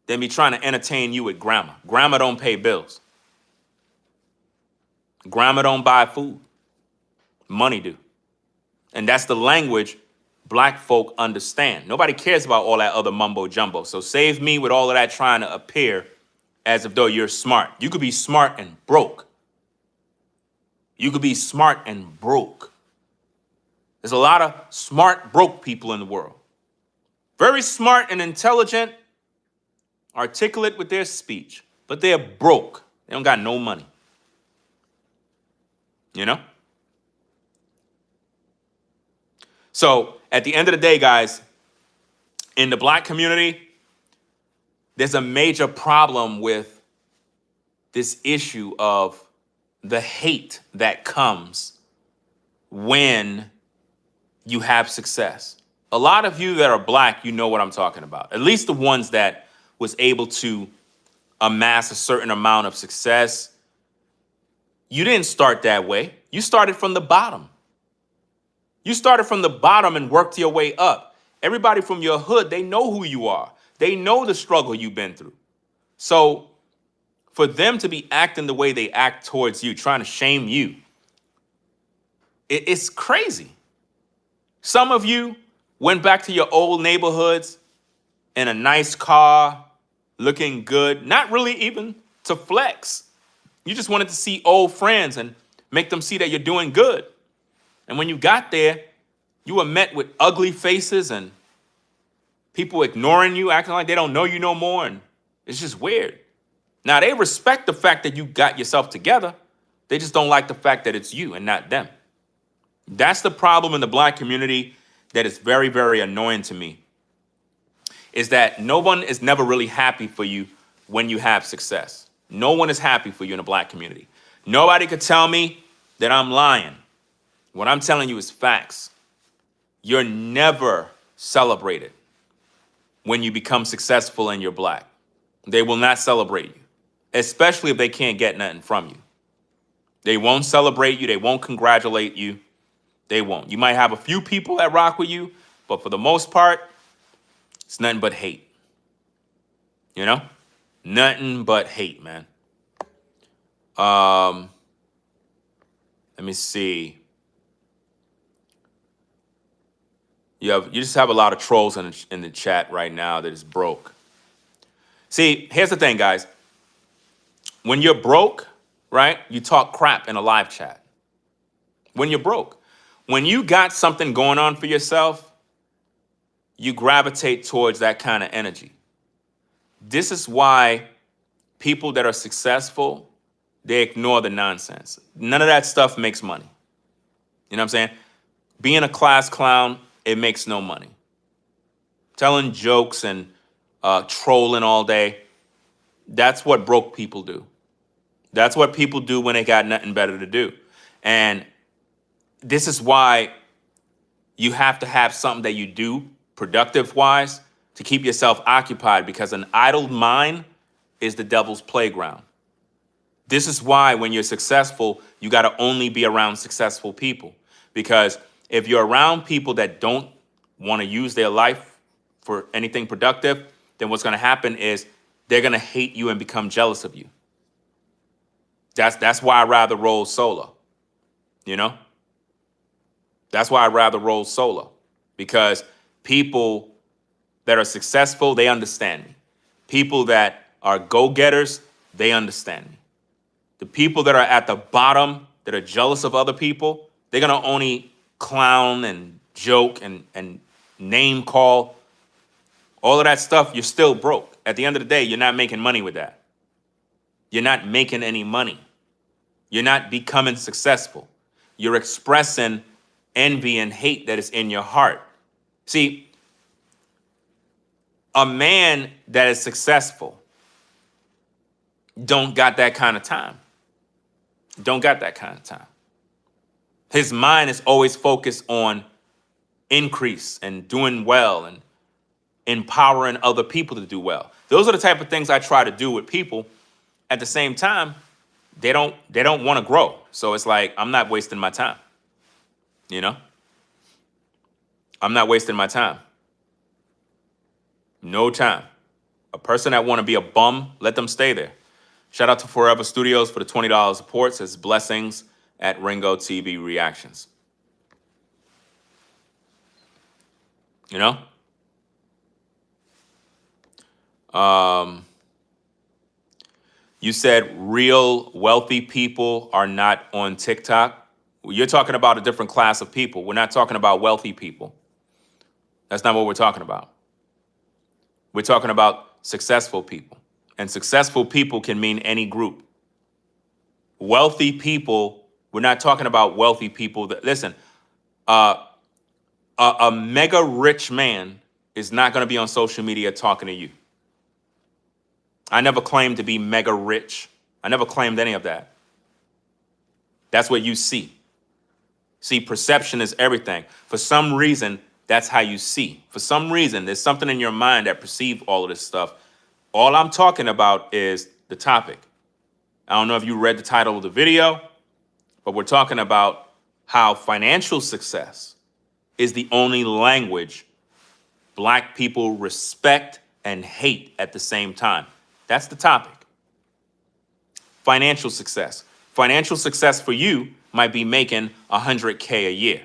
than be trying to entertain you with grammar. Grammar don't pay bills. Grammar don't buy food. Money do. And that's the language black folk understand. Nobody cares about all that other mumbo jumbo. So save me with all of that trying to appear as if though you're smart. You could be smart and broke. You could be smart and broke. There's a lot of smart, broke people in the world. Very smart and intelligent, articulate with their speech, but they're broke. They don't got no money. You know? So at the end of the day, guys, in the black community, there's a major problem with this issue of the hate that comes when you have success. A lot of you that are black, you know what I'm talking about. At least the ones that was able to amass a certain amount of success. You didn't start that way. You started from the bottom. You started from the bottom and worked your way up. Everybody from your hood, they know who you are. They know the struggle you've been through. So for them to be acting the way they act towards you, trying to shame you, it's crazy. Some of you went back to your old neighborhoods in a nice car, looking good, not really even to flex. You just wanted to see old friends and make them see that you're doing good. And when you got there, you were met with ugly faces and people ignoring you, acting like they don't know you no more. And it's just weird. Now, they respect the fact that you got yourself together. They just don't like the fact that it's you and not them. That's the problem in the black community that is very, very annoying to me, is that no one is never really happy for you when you have success. No one is happy for you in the black community. Nobody could tell me that I'm lying. What I'm telling you is facts. You're never celebrated when you become successful and you're black. They will not celebrate you, especially if they can't get nothing from you. They won't celebrate you. They won't congratulate you. They won't. You might have a few people that rock with you, but for the most part, it's nothing but hate. You know? Nothing but hate, man. Let me see. You just have a lot of trolls in the chat right now that is broke. See, here's the thing, guys. When you're broke, right, you talk crap in a live chat. When you're broke. When you got something going on for yourself, you gravitate towards that kind of energy. This is why people that are successful, they ignore the nonsense. None of that stuff makes money. You know what I'm saying? Being a class clown, it makes no money. Telling jokes and trolling all day, that's what broke people do. That's what people do when they got nothing better to do. And this is why you have to have something that you do productive-wise to keep yourself occupied, because an idle mind is the devil's playground. This is why when you're successful, you got to only be around successful people. Because if you're around people that don't want to use their life for anything productive, then what's going to happen is they're going to hate you and become jealous of you. That's why I'd rather roll solo, you know? That's why I'd rather roll solo, because people that are successful, they understand me. People that are go-getters, they understand me. The people that are at the bottom, that are jealous of other people, they're going to only clown and joke and name call. All of that stuff, you're still broke. At the end of the day, you're not making money with that. You're not making any money. You're not becoming successful. You're expressing envy and hate that is in your heart. See, a man that is successful, don't got that kind of time. Don't got that kind of time. His mind is always focused on increase and doing well and empowering other people to do well. Those are the type of things I try to do with people. At the same time, they don't want to grow. So it's like, I'm not wasting my time. You know? I'm not wasting my time. No time. A person that want to be a bum, let them stay there. Shout out to Forever Studios for the $20 support. Says blessings at Ringo TV Reactions. You know? You said real wealthy people are not on TikTok. You're talking about a different class of people. We're not talking about wealthy people. That's not what we're talking about. We're talking about successful people. And successful people can mean any group. Wealthy people, we're not talking about wealthy people. Listen, a mega rich man is not going to be on social media talking to you. I never claimed to be mega rich. I never claimed any of that. That's what you see. See, perception is everything. For some reason, that's how you see. For some reason, there's something in your mind that perceives all of this stuff. All I'm talking about is the topic. I don't know if you read the title of the video, but we're talking about how financial success is the only language Black people respect and hate at the same time. That's the topic. Financial success. Financial success for you might be making $100K a year.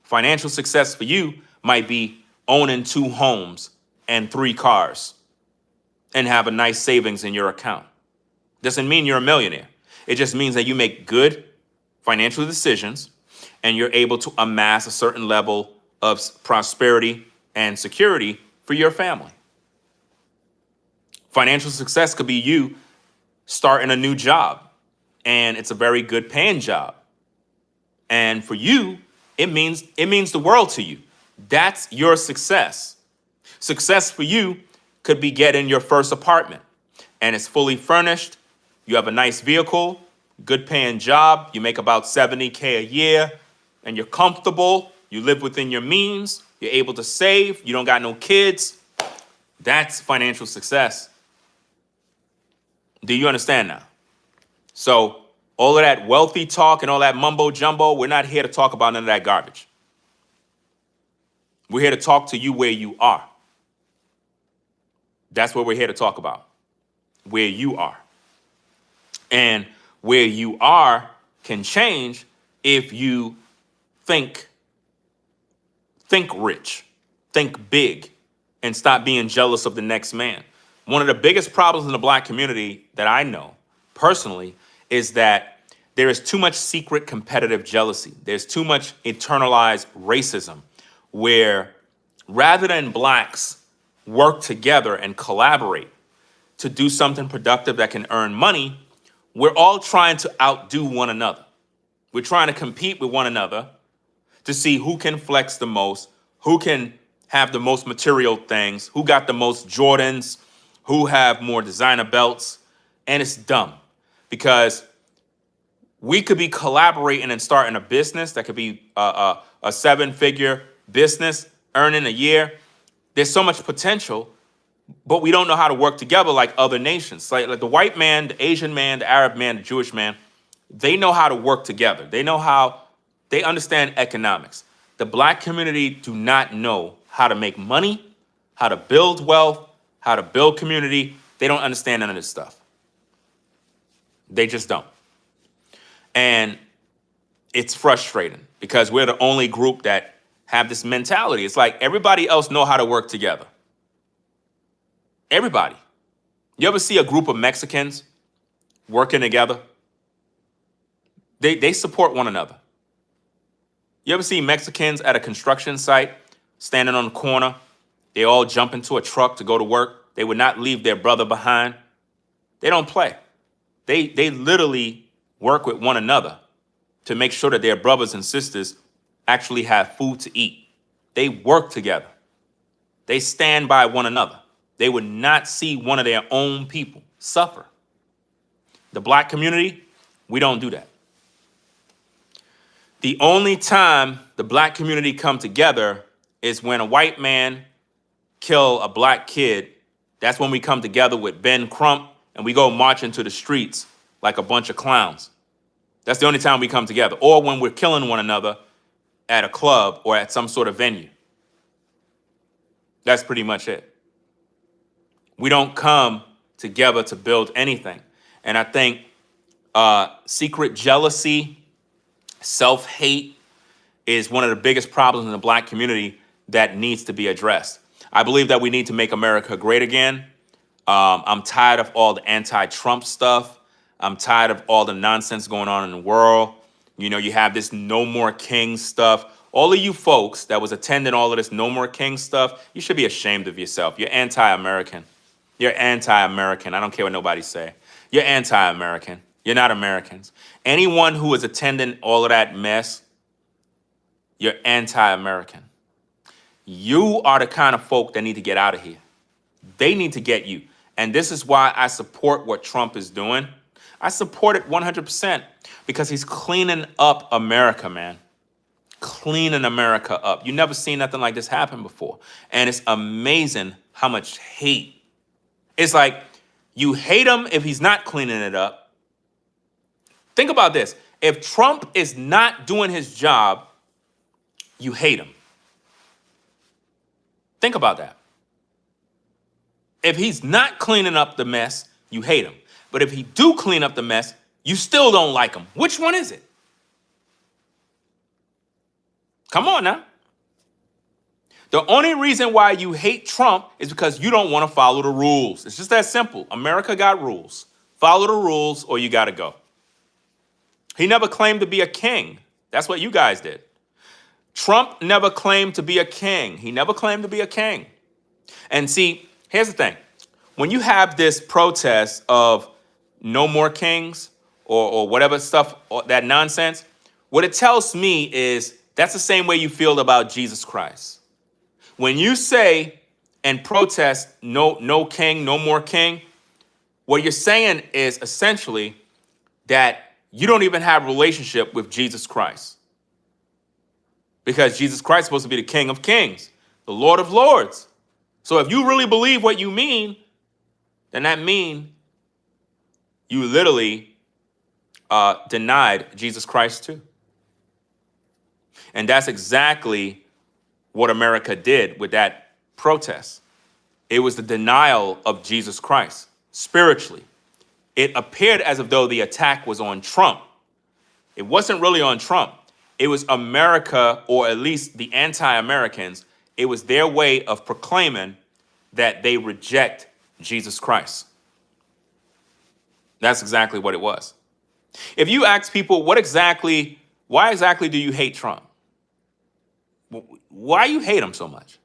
Financial success for you might be owning 2 homes and 3 cars and have a nice savings in your account. Doesn't mean you're a millionaire. It just means that you make good financial decisions and you're able to amass a certain level of prosperity and security for your family. Financial success could be you starting a new job, and it's a very good paying job. And for you, it means the world to you. That's your success. Success for you could be getting your first apartment, and it's fully furnished. You have a nice vehicle, good paying job. You make about $70K a year, and you're comfortable. You live within your means. You're able to save. You don't got no kids. That's financial success. Do you understand now? So all of that wealthy talk and all that mumbo jumbo, we're not here to talk about none of that garbage. We're here to talk to you where you are. That's what we're here to talk about. Where you are. And where you are can change if you think rich, think big, and stop being jealous of the next man. One of the biggest problems in the Black community that I know personally is that there is too much secret competitive jealousy. There's too much internalized racism where rather than Blacks work together and collaborate to do something productive that can earn money, we're all trying to outdo one another. We're trying to compete with one another to see who can flex the most, who can have the most material things, who got the most Jordans, who have more designer belts. And it's dumb because we could be collaborating and starting a business that could be a 7-figure business earning a year. There's so much potential, but we don't know how to work together like other nations. Like the white man, the Asian man, the Arab man, the Jewish man, they know how to work together. They understand economics. The Black community do not know how to make money, how to build wealth, how to build community. They don't understand none of this stuff. They just don't. And it's frustrating because we're the only group that have this mentality. It's like everybody else know how to work together. Everybody. You ever see a group of Mexicans working together? They support one another. You ever see Mexicans at a construction site standing on the corner? They all jump into a truck to go to work. They would not leave their brother behind. They don't play. They literally work with one another to make sure that their brothers and sisters actually have food to eat. They work together. They stand by one another. They would not see one of their own people suffer. the black community, we don't do that. The only time the black community come together is when a white man kill a black kid. That's when we come together with Ben Crump and we go march into the streets like a bunch of clowns. That's the only time we come together. Or when we're killing one another at a club or at some sort of venue. That's pretty much it. We don't come together to build anything. And I think secret jealousy, self-hate is one of the biggest problems in the black community that needs to be addressed. I believe that we need to make America great again. I'm tired of all the anti-Trump stuff. I'm tired of all the nonsense going on in the world. You know, you have this no more king stuff. All of you folks that was attending all of this no more king stuff, you should be ashamed of yourself. You're anti-American. You're anti-American. I don't care what nobody say. You're anti-American. You're not Americans. Anyone who is attending all of that mess, you're anti-American. You are the kind of folk that need to get out of here. They need to get you. And this is why I support what Trump is doing. I support it 100% because he's cleaning up America, man. Cleaning America up. You never seen nothing like this happen before. And it's amazing how much hate. It's like you hate him if he's not cleaning it up. Think about this. If Trump is not doing his job, you hate him. Think about that. If he's not cleaning up the mess, you hate him. But if he do clean up the mess, you still don't like him. Which one is it? Come on now. The only reason why you hate Trump is because you don't want to follow the rules. It's just that simple. America got rules. Follow the rules or you got to go. He never claimed to be a king. That's what you guys did. Trump never claimed to be a king. He never claimed to be a king. And see, here's the thing. When you have this protest of no more kings or whatever stuff, or that nonsense, what it tells me is that's the same way you feel about Jesus Christ. When you say and protest no king, no more king, what you're saying is essentially that you don't even have a relationship with Jesus Christ. Because Jesus Christ is supposed to be the King of Kings, the Lord of Lords. So if you really believe what you mean, then that means you literally denied Jesus Christ too. And that's exactly what America did with that protest. It was the denial of Jesus Christ spiritually. It appeared as if though the attack was on Trump. It wasn't really on Trump. It was America, or at least the anti-Americans. It was their way of proclaiming that they reject Jesus Christ. That's exactly what it was. If you ask people, why exactly do you hate Trump? Why you hate him so much?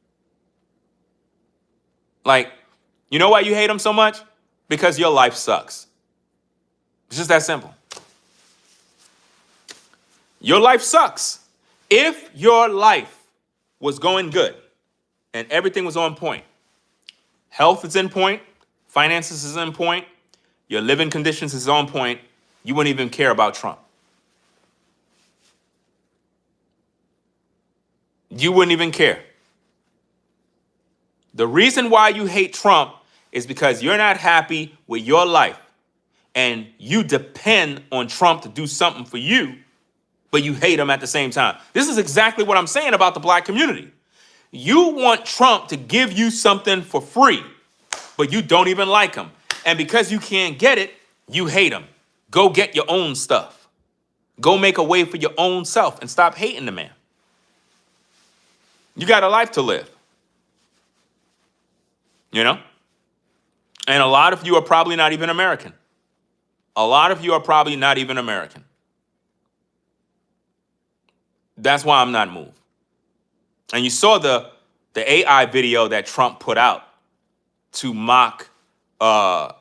Like, you know why you hate him so much? Because your life sucks. It's just that simple. Your life sucks. If your life was going good and everything was on point, health is in point, finances is in point, your living conditions is on point, you wouldn't even care about Trump. You wouldn't even care. The reason why you hate Trump is because you're not happy with your life and you depend on Trump to do something for you, but you hate him at the same time. This is exactly what I'm saying about the black community. You want Trump to give you something for free, but you don't even like him. And because you can't get it, you hate him. Go get your own stuff. Go make a way for your own self and stop hating the man. You got a life to live. You know? And a lot of you are probably not even American. A lot of you are probably not even American. That's why I'm not moved. And you saw the AI video that Trump put out to mock the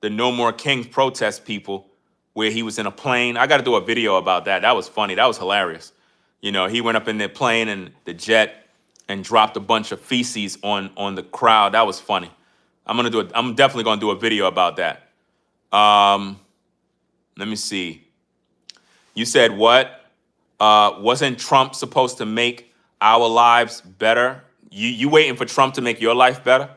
No More Kings protest people, where he was in a plane. I got to do a video about that. That was funny. That was hilarious. You know, he went up in the plane and the jet and dropped a bunch of feces on the crowd. That was funny. I'm definitely gonna do a video about that. Let me see. You said what? Wasn't Trump supposed to make our lives better? You waiting for Trump to make your life better?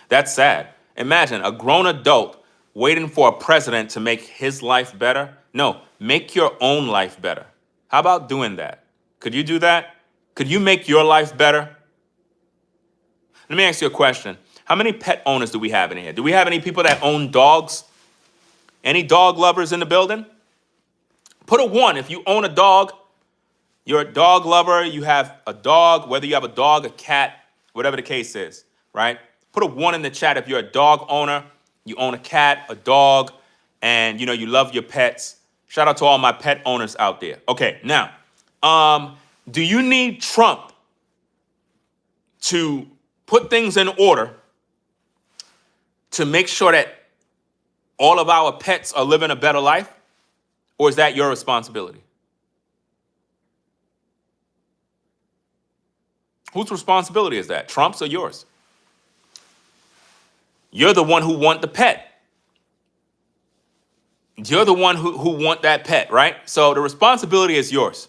That's sad. Imagine a grown adult waiting for a president to make his life better. No, make your own life better. How about doing that? Could you do that? Could you make your life better? Let me ask you a question. How many pet owners do we have in here? Do we have any people that own dogs? Any dog lovers in the building? Put a 1 if you own a dog. You're a dog lover. You have a dog, whether you have a dog, a cat, whatever the case is, right? Put a 1 in the chat if you're a dog owner, you own a cat, a dog, and you love your pets. Shout out to all my pet owners out there. Okay, now, do you need Trump to put things in order to make sure that all of our pets are living a better life? Or is that your responsibility? Whose responsibility is that? Trump's or yours? You're the one who want the pet. You're the one who want that pet, right? So the responsibility is yours.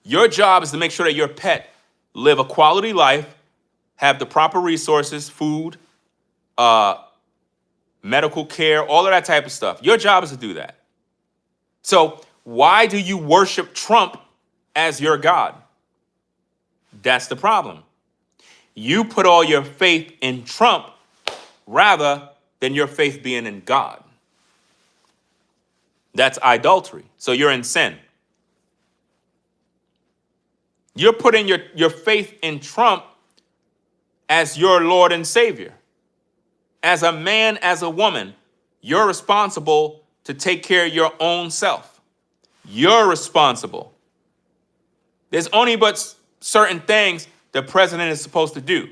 Your job is to make sure that your pet live a quality life, have the proper resources, food, medical care, all of that type of stuff. Your job is to do that. So why do you worship Trump as your God? That's the problem. You put all your faith in Trump rather than your faith being in God. That's idolatry. So you're in sin. You're putting your faith in Trump as your Lord and Savior. As a man, as a woman, you're responsible to take care of your own self. You're responsible. There's only but certain things the president is supposed to do.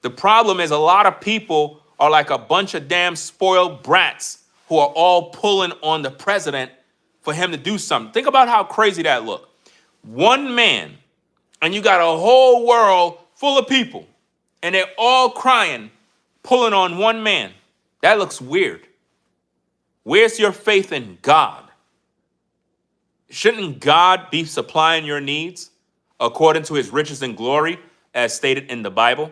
The problem is a lot of people are like a bunch of damn spoiled brats who are all pulling on the president for him to do something. Think about how crazy that look. One man, and you got a whole world full of people, and they're all crying, pulling on one man. That looks weird. Where's your faith in God? Shouldn't God be supplying your needs according to his riches and glory, as stated in the Bible?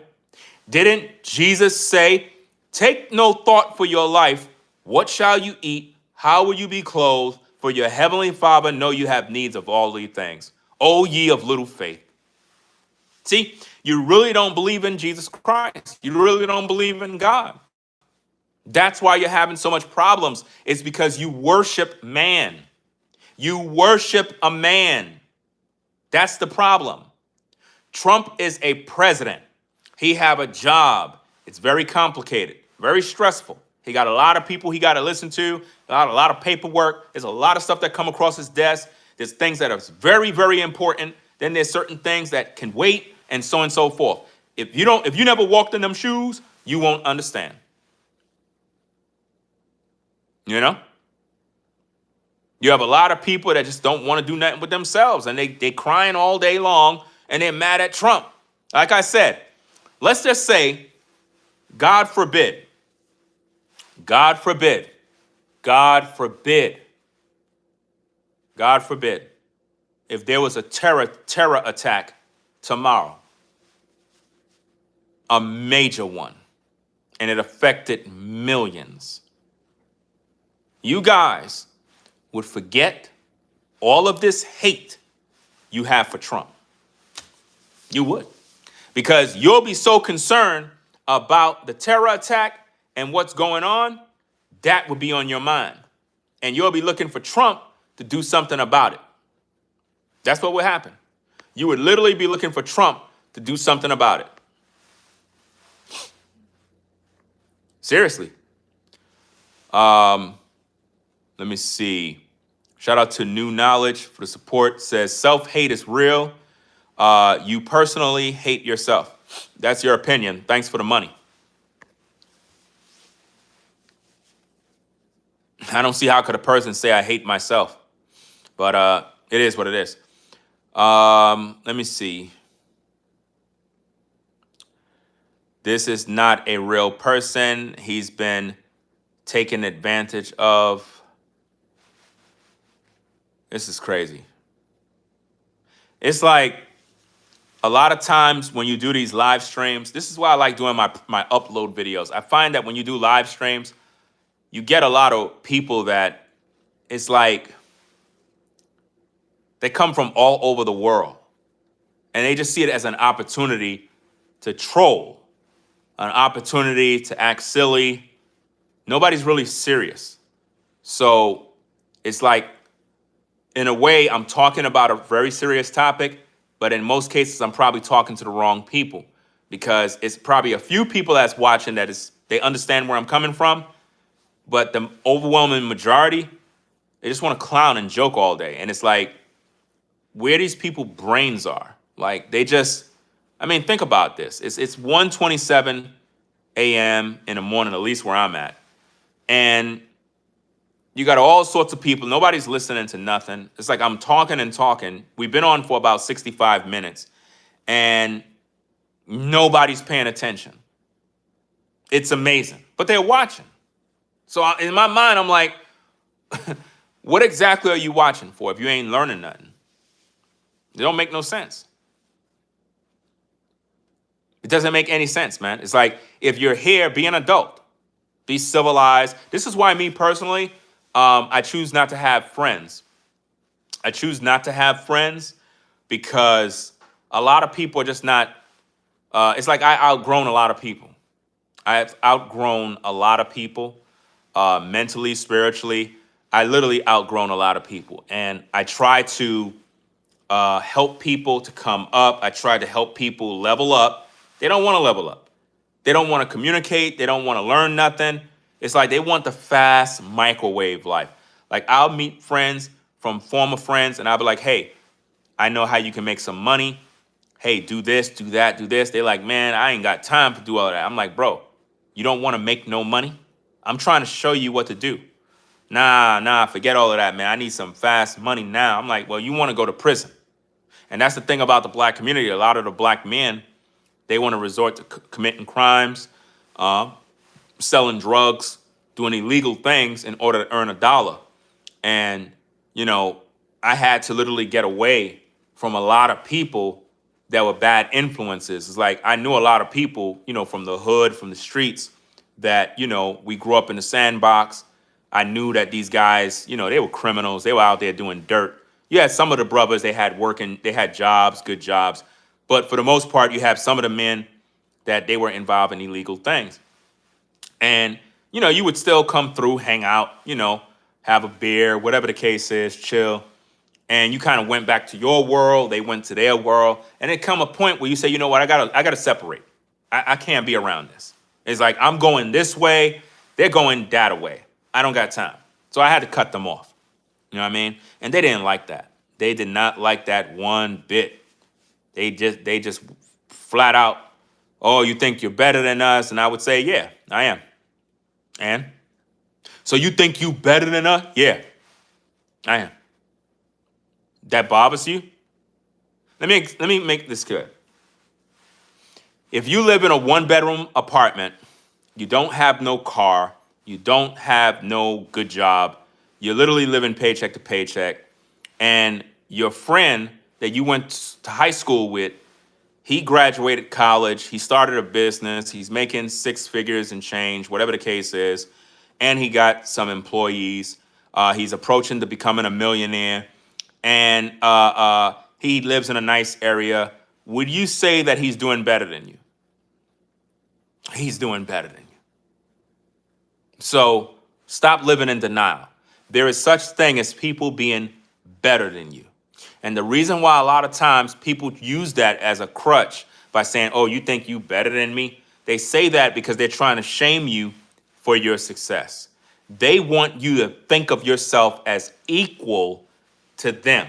Didn't Jesus say, take no thought for your life. What shall you eat? How will you be clothed? For your heavenly Father know you have needs of all these things. O ye of little faith. See, you really don't believe in Jesus Christ. You really don't believe in God. That's why you're having so much problems. It's because you worship man. You worship a man. That's the problem. Trump is a president. He have a job. It's very complicated, very stressful. He got a lot of people he got to listen to, a lot of paperwork. There's a lot of stuff that come across his desk. There's things that are very, very important. Then there's certain things that can wait, and so forth. If you never walked in them shoes, you won't understand. You know? You have a lot of people that just don't want to do nothing with themselves, and they crying all day long, and they're mad at Trump. Like I said, let's just say, God forbid, God forbid, God forbid, God forbid, if there was a terror attack tomorrow, a major one, and it affected millions, you guys would forget all of this hate you have for Trump. You would. Because you'll be so concerned about the terror attack and what's going on, that would be on your mind. And you'll be looking for Trump to do something about it. That's what would happen. You would literally be looking for Trump to do something about it. Seriously. Let me see. Shout out to New Knowledge for the support. Says self-hate is real. You personally hate yourself. That's your opinion. Thanks for the money. I don't see how could a person say I hate myself. But it is what it is. Let me see. This is not a real person. He's been taken advantage of. This is crazy. It's like a lot of times when you do these live streams, this is why I like doing my upload videos. I find that when you do live streams, you get a lot of people that it's like they come from all over the world and they just see it as an opportunity to troll, an opportunity to act silly. Nobody's really serious. So it's like, in a way, I'm talking about a very serious topic, but in most cases, I'm probably talking to the wrong people because it's probably a few people that's watching they understand where I'm coming from, but the overwhelming majority, they just want to clown and joke all day. And it's like, where these people brains are. Like think about this. It's 1:27 a.m. in the morning, at least where I'm at. And you got all sorts of people. Nobody's listening to nothing. It's like I'm talking and talking. We've been on for about 65 minutes and nobody's paying attention. It's amazing, but they're watching. So in my mind, I'm like, what exactly are you watching for if you ain't learning nothing? It don't make no sense. It doesn't make any sense, man. It's like, if you're here, be an adult, be civilized. This is why me personally, I choose not to have friends. I choose not to have friends because a lot of people are just not, it's like I outgrown a lot of people. I've outgrown a lot of people mentally, spiritually. I literally outgrown a lot of people. And I try to help people to come up. I try to help people level up. They don't want to level up. They don't want to communicate. They don't want to learn nothing. It's like they want the fast microwave life. Like I'll meet friends from former friends and I'll be like, hey, I know how you can make some money. Hey, do this, do that, do this. They're like, man, I ain't got time to do all that. I'm like, bro, you don't want to make no money? I'm trying to show you what to do. Nah, forget all of that, man. I need some fast money now. I'm like, well, you want to go to prison. And that's the thing about the black community. A lot of the black men, they want to resort to committing crimes, selling drugs, doing illegal things in order to earn a dollar. And, I had to literally get away from a lot of people that were bad influences. It's like I knew a lot of people, from the hood, from the streets that, we grew up in the sandbox. I knew that these guys, they were criminals. They were out there doing dirt. You had some of the brothers, they had jobs, good jobs. But for the most part, you have some of the men that they were involved in illegal things. And, you would still come through, hang out, have a beer, whatever the case is, chill. And you kind of went back to your world. They went to their world. And it come a point where you say, you know what, I gotta separate. I can't be around this. It's like I'm going this way. They're going that way. I don't got time. So I had to cut them off. You know what I mean? And they didn't like that. They did not like that one bit. They just flat out, oh, you think you're better than us? And I would say, yeah, I am. And so you think you better than us? Yeah, I am. That bothers you? Let me make this clear. If you live in a one-bedroom apartment, you don't have no car, you don't have no good job, you're literally living paycheck to paycheck, and your friend that you went to high school with, he graduated college, he started a business, he's making six figures and change, whatever the case is, and he got some employees. He's approaching to becoming a millionaire, and he lives in a nice area. Would you say that he's doing better than you? He's doing better than you. So stop living in denial. There is such thing as people being better than you. And the reason why a lot of times people use that as a crutch by saying, oh, you think you better than me? They say that because they're trying to shame you for your success. They want you to think of yourself as equal to them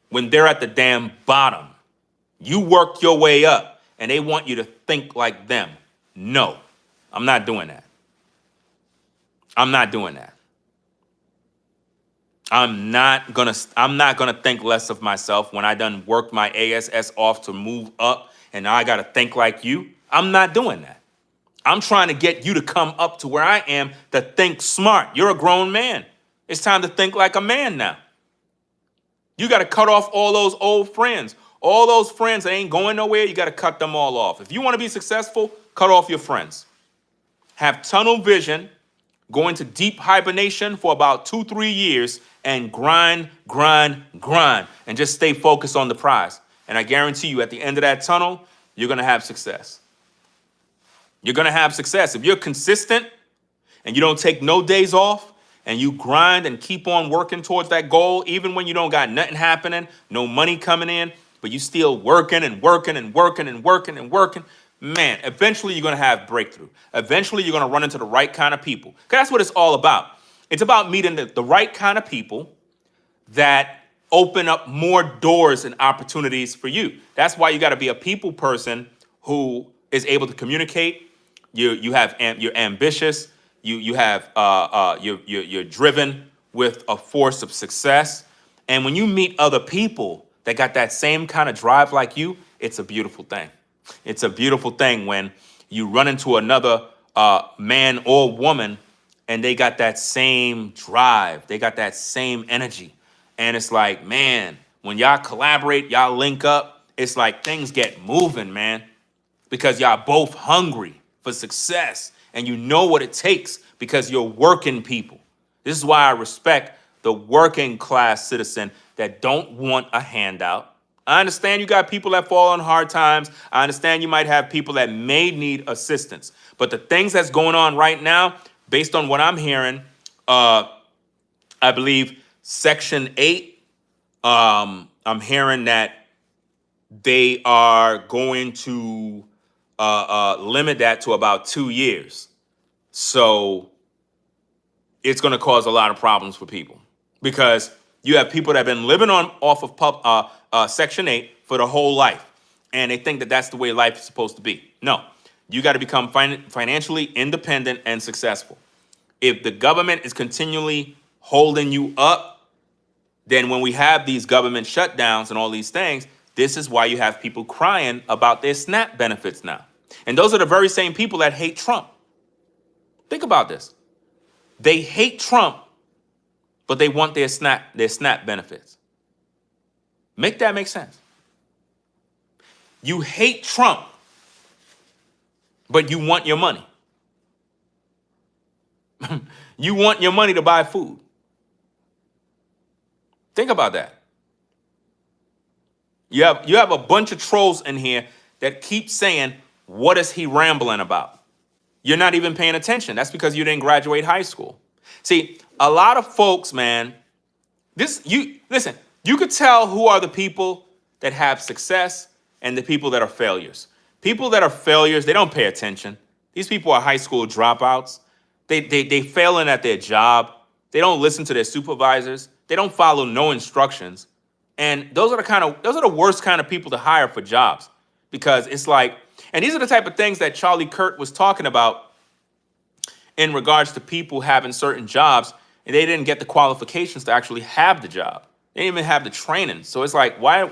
when they're at the damn bottom. You work your way up and they want you to think like them. No, I'm not doing that. I'm not doing that. I'm not gonna think less of myself when I done worked my ASS off to move up and now I gotta think like you. I'm not doing that. I'm trying to get you to come up to where I am to think smart. You're a grown man. It's time to think like a man now. You got to cut off all those old friends. All those friends that ain't going nowhere, you got to cut them all off. If you want to be successful, cut off your friends. Have tunnel vision, go into deep hibernation for about 2-3 years and grind, and just stay focused on the prize. And I guarantee you, at the end of that tunnel, you're going to have success. You're going to have success. If you're consistent and you don't take no days off and you grind and keep on working towards that goal, even when you don't got nothing happening, no money coming in, but you still working, man, eventually you're going to have breakthrough. Eventually you're going to run into the right kind of people. Because that's what it's all about. It's about meeting the right kind of people that open up more doors and opportunities for you. That's why you got to be a people person who is able to communicate. You're ambitious. You're driven with a force of success. And when you meet other people that got that same kind of drive like you, it's a beautiful thing. It's a beautiful thing when you run into another man or woman and they got that same drive. They got that same energy. And it's like, man, when y'all collaborate, y'all link up, it's like things get moving, man, because y'all both hungry for success and you know what it takes because you're working people. This is why I respect the working class citizen that don't want a handout. I understand you got people that fall on hard times. I understand you might have people that may need assistance. But the things that's going on right now, based on what I'm hearing, I believe Section 8, I'm hearing that they are going to limit that to about 2 years. So it's going to cause a lot of problems for people because you have people that have been living off of Section 8 for their whole life, and they think that that's the way life is supposed to be. No, you got to become financially independent and successful. If the government is continually holding you up, then when we have these government shutdowns and all these things, this is why you have people crying about their SNAP benefits now. And those are the very same people that hate Trump. Think about this. They hate Trump, but they want their SNAP benefits. Make that make sense. You hate Trump, but you want your money. You want your money to buy food. Think about that. You have a bunch of trolls in here that keep saying, what is he rambling about? You're not even paying attention. That's because you didn't graduate high school. See, a lot of folks, man, listen, you could tell who are the people that have success and the people that are failures. People that are failures, they don't pay attention. These people are high school dropouts. They failing at their job. They don't listen to their supervisors. They don't follow no instructions. And those are the worst kind of people to hire for jobs, because it's like, and these are the type of things that Charlie Kirk was talking about in regards to people having certain jobs and they didn't get the qualifications to actually have the job. They didn't even have the training. So it's like, why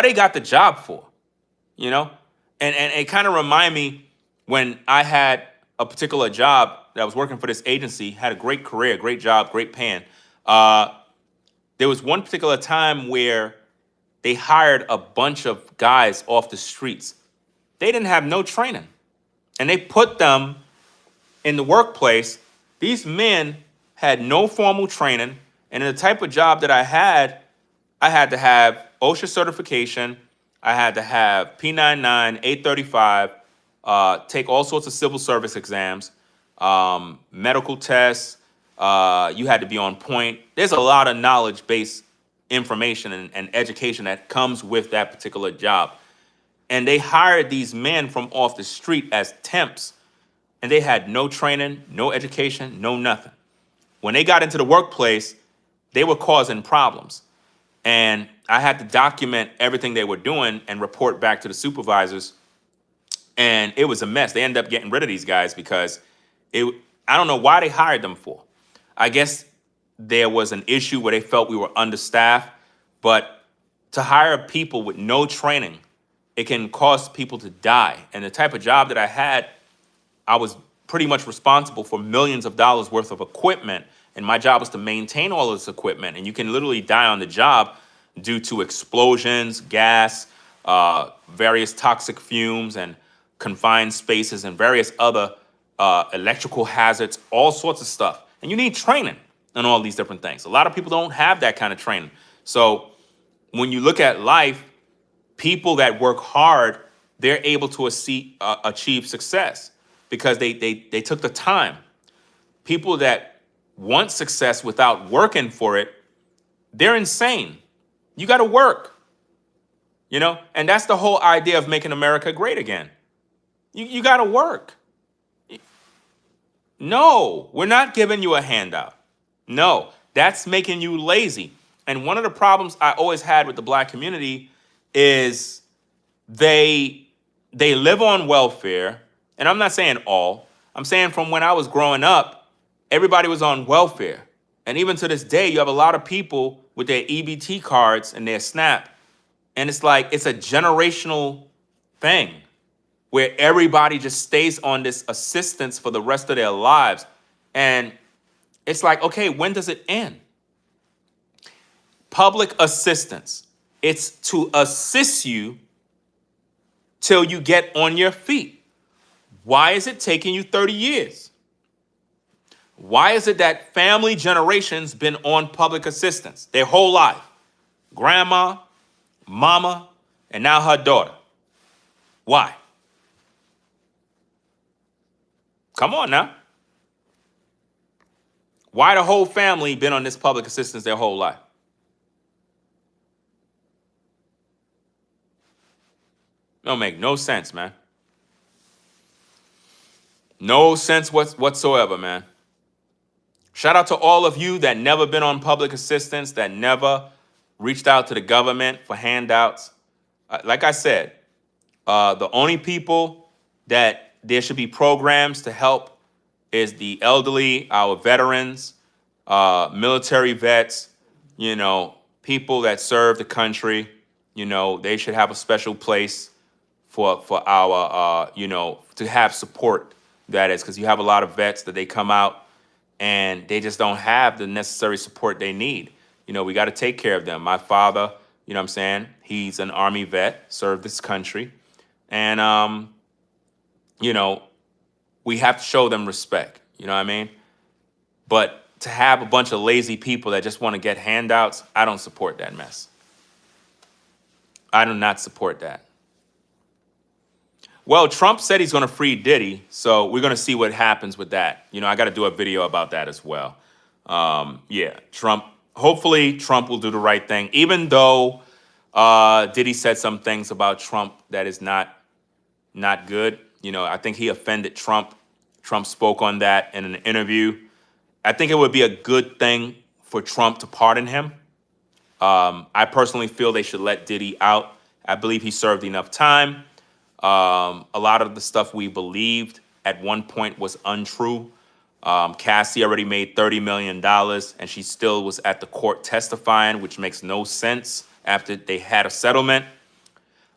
they got the job for, you know? And it kind of remind me when I had a particular job that I was working for this agency, had a great career, great job, great paying. There was one particular time where they hired a bunch of guys off the streets. They didn't have no training. And they put them in the workplace. These men had no formal training. And in the type of job that I had to have OSHA certification. I had to have P99, 835, take all sorts of civil service exams, medical tests. You had to be on point. There's a lot of knowledge-based information and education that comes with that particular job. And they hired these men from off the street as temps, and they had no training, no education, no nothing. When they got into the workplace, they were causing problems. And I had to document everything they were doing and report back to the supervisors. And it was a mess. They ended up getting rid of these guys because I don't know why they hired them for. I guess there was an issue where they felt we were understaffed, but to hire people with no training, it can cause people to die. And the type of job that I had, I was pretty much responsible for millions of dollars worth of equipment. And my job was to maintain all of this equipment. And you can literally die on the job. due to explosions, gas, various toxic fumes, and confined spaces, and various other electrical hazards, all sorts of stuff. And you need training on all these different things. A lot of people don't have that kind of training. So when you look at life, people that work hard, they're able to achieve success because they took the time. People that want success without working for it, they're insane. You got to work, and that's the whole idea of making America great again. You got to work. No, we're not giving you a handout. No, that's making you lazy. And one of the problems I always had with the black community is they live on welfare. And I'm not saying all. I'm saying from when I was growing up, everybody was on welfare. And even to this day, you have a lot of people with their EBT cards and their SNAP. And it's like, it's a generational thing where everybody just stays on this assistance for the rest of their lives. And it's like, okay, when does it end? Public assistance. It's to assist you till you get on your feet. Why is it taking you 30 years? Why is it that family generations been on public assistance their whole life? Grandma, mama, and now her daughter. Why? Come on now. Why the whole family been on this public assistance their whole life? Don't make no sense, man. No sense whatsoever, man. Shout out to all of you that never been on public assistance, that never reached out to the government for handouts. Like I said, the only people that there should be programs to help is the elderly, our veterans, military vets, people that serve the country. They should have a special place for our, to have support. That is, because you have a lot of vets that they come out and they just don't have the necessary support they need. We got to take care of them. My father, what I'm saying, he's an Army vet, served this country. And, we have to show them respect. You know what I mean? But to have a bunch of lazy people that just want to get handouts, I don't support that mess. I do not support that. Well, Trump said he's going to free Diddy, so we're going to see what happens with that. I got to do a video about that as well. Hopefully Trump will do the right thing, even though Diddy said some things about Trump that is not good. I think he offended Trump. Trump spoke on that in an interview. I think it would be a good thing for Trump to pardon him. I personally feel they should let Diddy out. I believe he served enough time. A lot of the stuff we believed at one point was untrue. Cassie already made $30 million and she still was at the court testifying, which makes no sense after they had a settlement.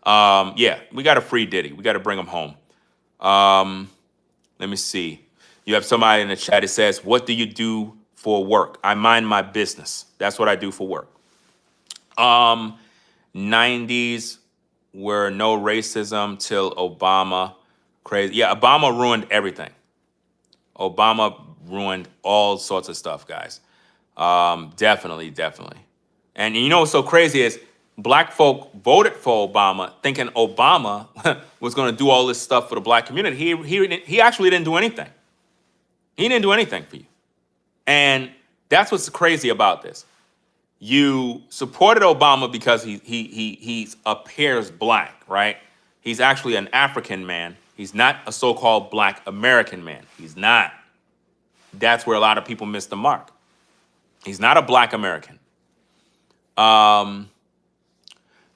We got to free Diddy. We got to bring him home. Let me see. You have somebody in the chat that says, what do you do for work? I mind my business. That's what I do for work. 90s were no racism till Obama. Crazy. Yeah, Obama ruined everything. Obama ruined all sorts of stuff, guys. Definitely. And what's so crazy is black folk voted for Obama thinking Obama was going to do all this stuff for the black community. He actually didn't do anything. He didn't do anything for you. And that's what's crazy about this. You supported Obama because he appears black, right? He's actually an African man. He's not a so-called black American man. He's not. That's where a lot of people miss the mark. He's not a black American.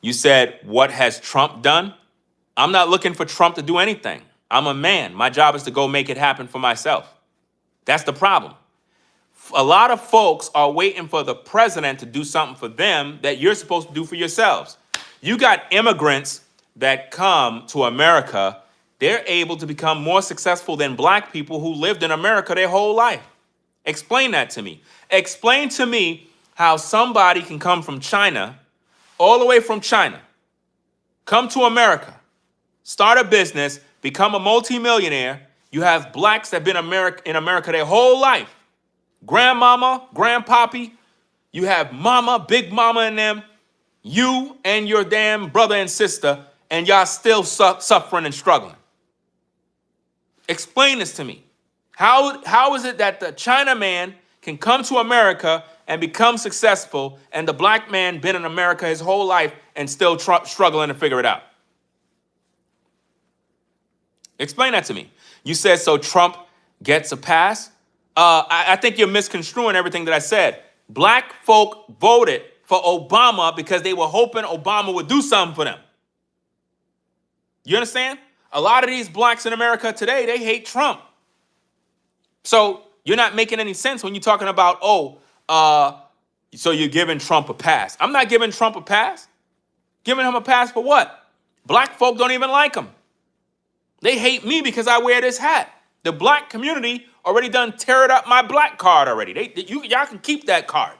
You said, what has Trump done? I'm not looking for Trump to do anything. I'm a man. My job is to go make it happen for myself. That's the problem. A lot of folks are waiting for the president to do something for them that you're supposed to do for yourselves. You got immigrants that come to America. They're able to become more successful than black people who lived in America their whole life. Explain that to me. Explain to me how somebody can come from China, all the way from China, come to America, start a business, become a multimillionaire. You have blacks that have been in America their whole life. Grandmama, grandpappy, you have mama, big mama in them, you and your damn brother and sister, and y'all still suffering and struggling. Explain this to me. How is it that the China man can come to America and become successful, and the black man been in America his whole life and still struggling to figure it out? Explain that to me. You said so Trump gets a pass? I think you're misconstruing everything that I said. Black folk voted for Obama because they were hoping Obama would do something for them. You understand? A lot of these blacks in America today, they hate Trump. So you're not making any sense when you're talking about, so you're giving Trump a pass. I'm not giving Trump a pass. Giving him a pass for what? Black folk don't even like him. They hate me because I wear this hat. The black community already done teared up my black card already. Y'all can keep that card.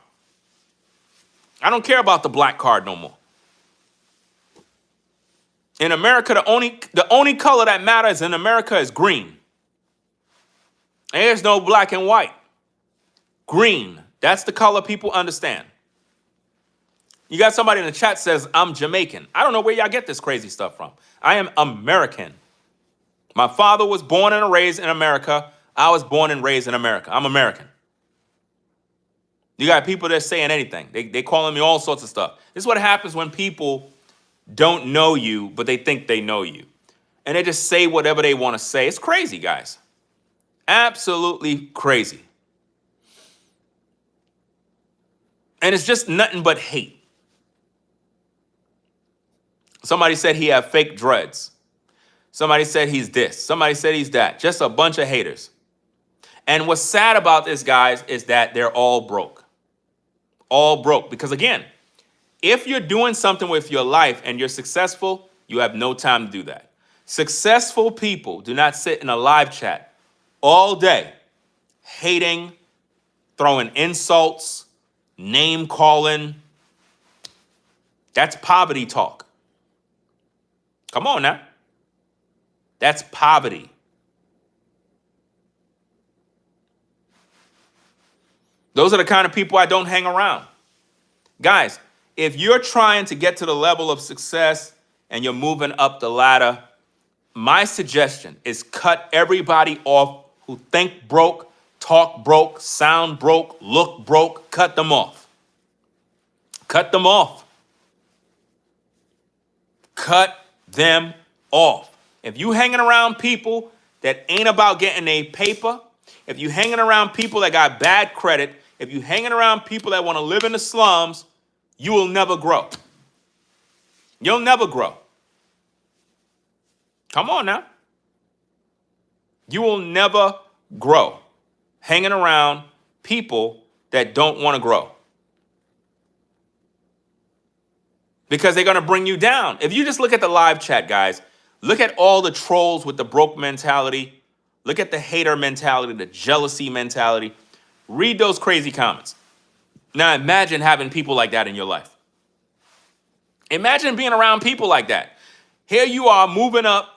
I don't care about the black card no more. In America, the only color that matters in America is green. There's no black and white. Green. That's the color people understand. You got somebody in the chat says, I'm Jamaican. I don't know where y'all get this crazy stuff from. I am American. My father was born and raised in America. I was born and raised in America. I'm American. You got people that saying anything. They calling me all sorts of stuff. This is what happens when people don't know you, but they think they know you. And they just say whatever they want to say. It's crazy, guys. Absolutely crazy. And it's just nothing but hate. Somebody said he had fake dreads. Somebody said he's this. Somebody said he's that. Just a bunch of haters. And what's sad about this, guys, is that they're all broke. All broke. Because again, if you're doing something with your life and you're successful, you have no time to do that. Successful people do not sit in a live chat all day hating, throwing insults, name calling. That's poverty talk. Come on now. That's poverty. Those are the kind of people I don't hang around. Guys, if you're trying to get to the level of success and you're moving up the ladder, my suggestion is cut everybody off who think broke, talk broke, sound broke, look broke. Cut them off. Cut them off. Cut them off. If you hanging around people that ain't about getting a paper, if you hanging around people that got bad credit, if you hanging around people that want to live in the slums, you will never grow. You'll never grow. Come on now. You will never grow hanging around people that don't want to grow. Because they're going to bring you down. If you just look at the live chat, guys, look at all the trolls with the broke mentality. Look at the hater mentality, the jealousy mentality. Read those crazy comments. Now imagine having people like that in your life. Imagine being around people like that. Here you are moving up,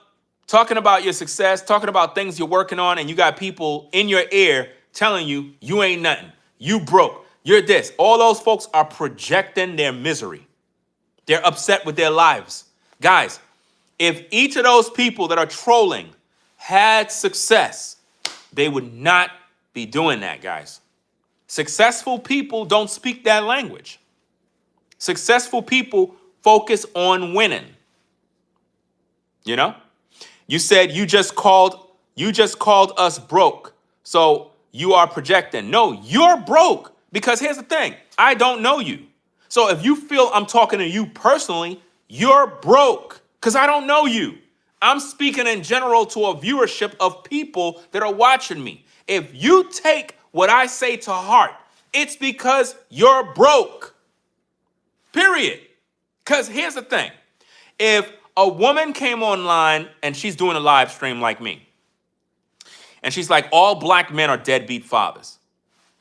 talking about your success, talking about things you're working on, and you got people in your ear telling you, you ain't nothing. You broke. You're this. All those folks are projecting their misery. They're upset with their lives. Guys, if each of those people that are trolling had success, they would not be doing that, guys. Successful people don't speak that language. Successful people focus on winning. You know? You said you just called us broke. So you are projecting. No, you're broke. Because here's the thing. I don't know you. So if you feel I'm talking to you personally, you're broke. Because I don't know you. I'm speaking in general to a viewership of people that are watching me. If you take what I say to heart, it's because you're broke. Period. Because here's the thing. If a woman came online and she's doing a live stream like me, and she's like, all black men are deadbeat fathers.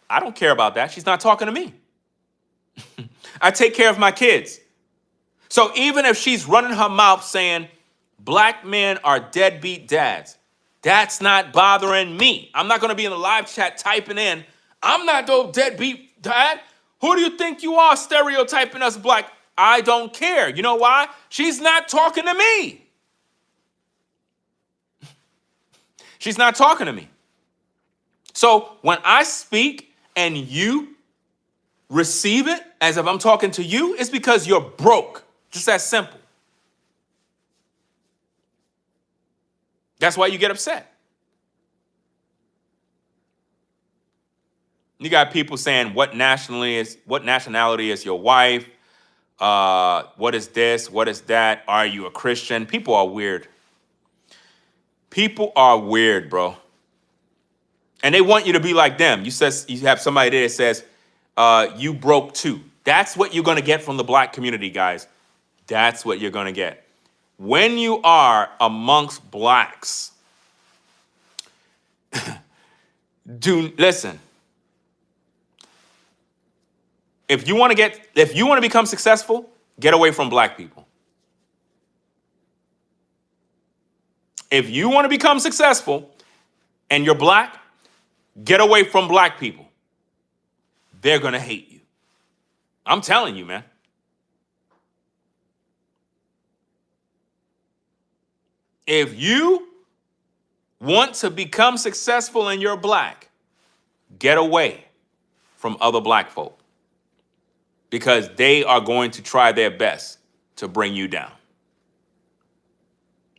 I don't care about that. She's not talking to me. I take care of my kids. So even if she's running her mouth saying black men are deadbeat dads, that's not bothering me. I'm not going to be in the live chat typing in, I'm not no deadbeat dad. Who do you think you are stereotyping us black? I don't care. You know why? She's not talking to me. She's not talking to me. So when I speak and you receive it as if I'm talking to you, it's because you're broke. Just that simple. That's why you get upset. You got people saying, what nationality is your wife? What is this? What is that? Are you a Christian? People are weird. People are weird, bro. And they want you to be like them. You have somebody there that says, you broke too. That's what you're going to get from the black community, guys. That's what you're going to get. When you are amongst blacks, listen. If you want to become successful, get away from black people. If you want to become successful and you're black, get away from black people. They're going to hate you. I'm telling you, man. If you want to become successful and you're black, get away from other black folk, because they are going to try their best to bring you down.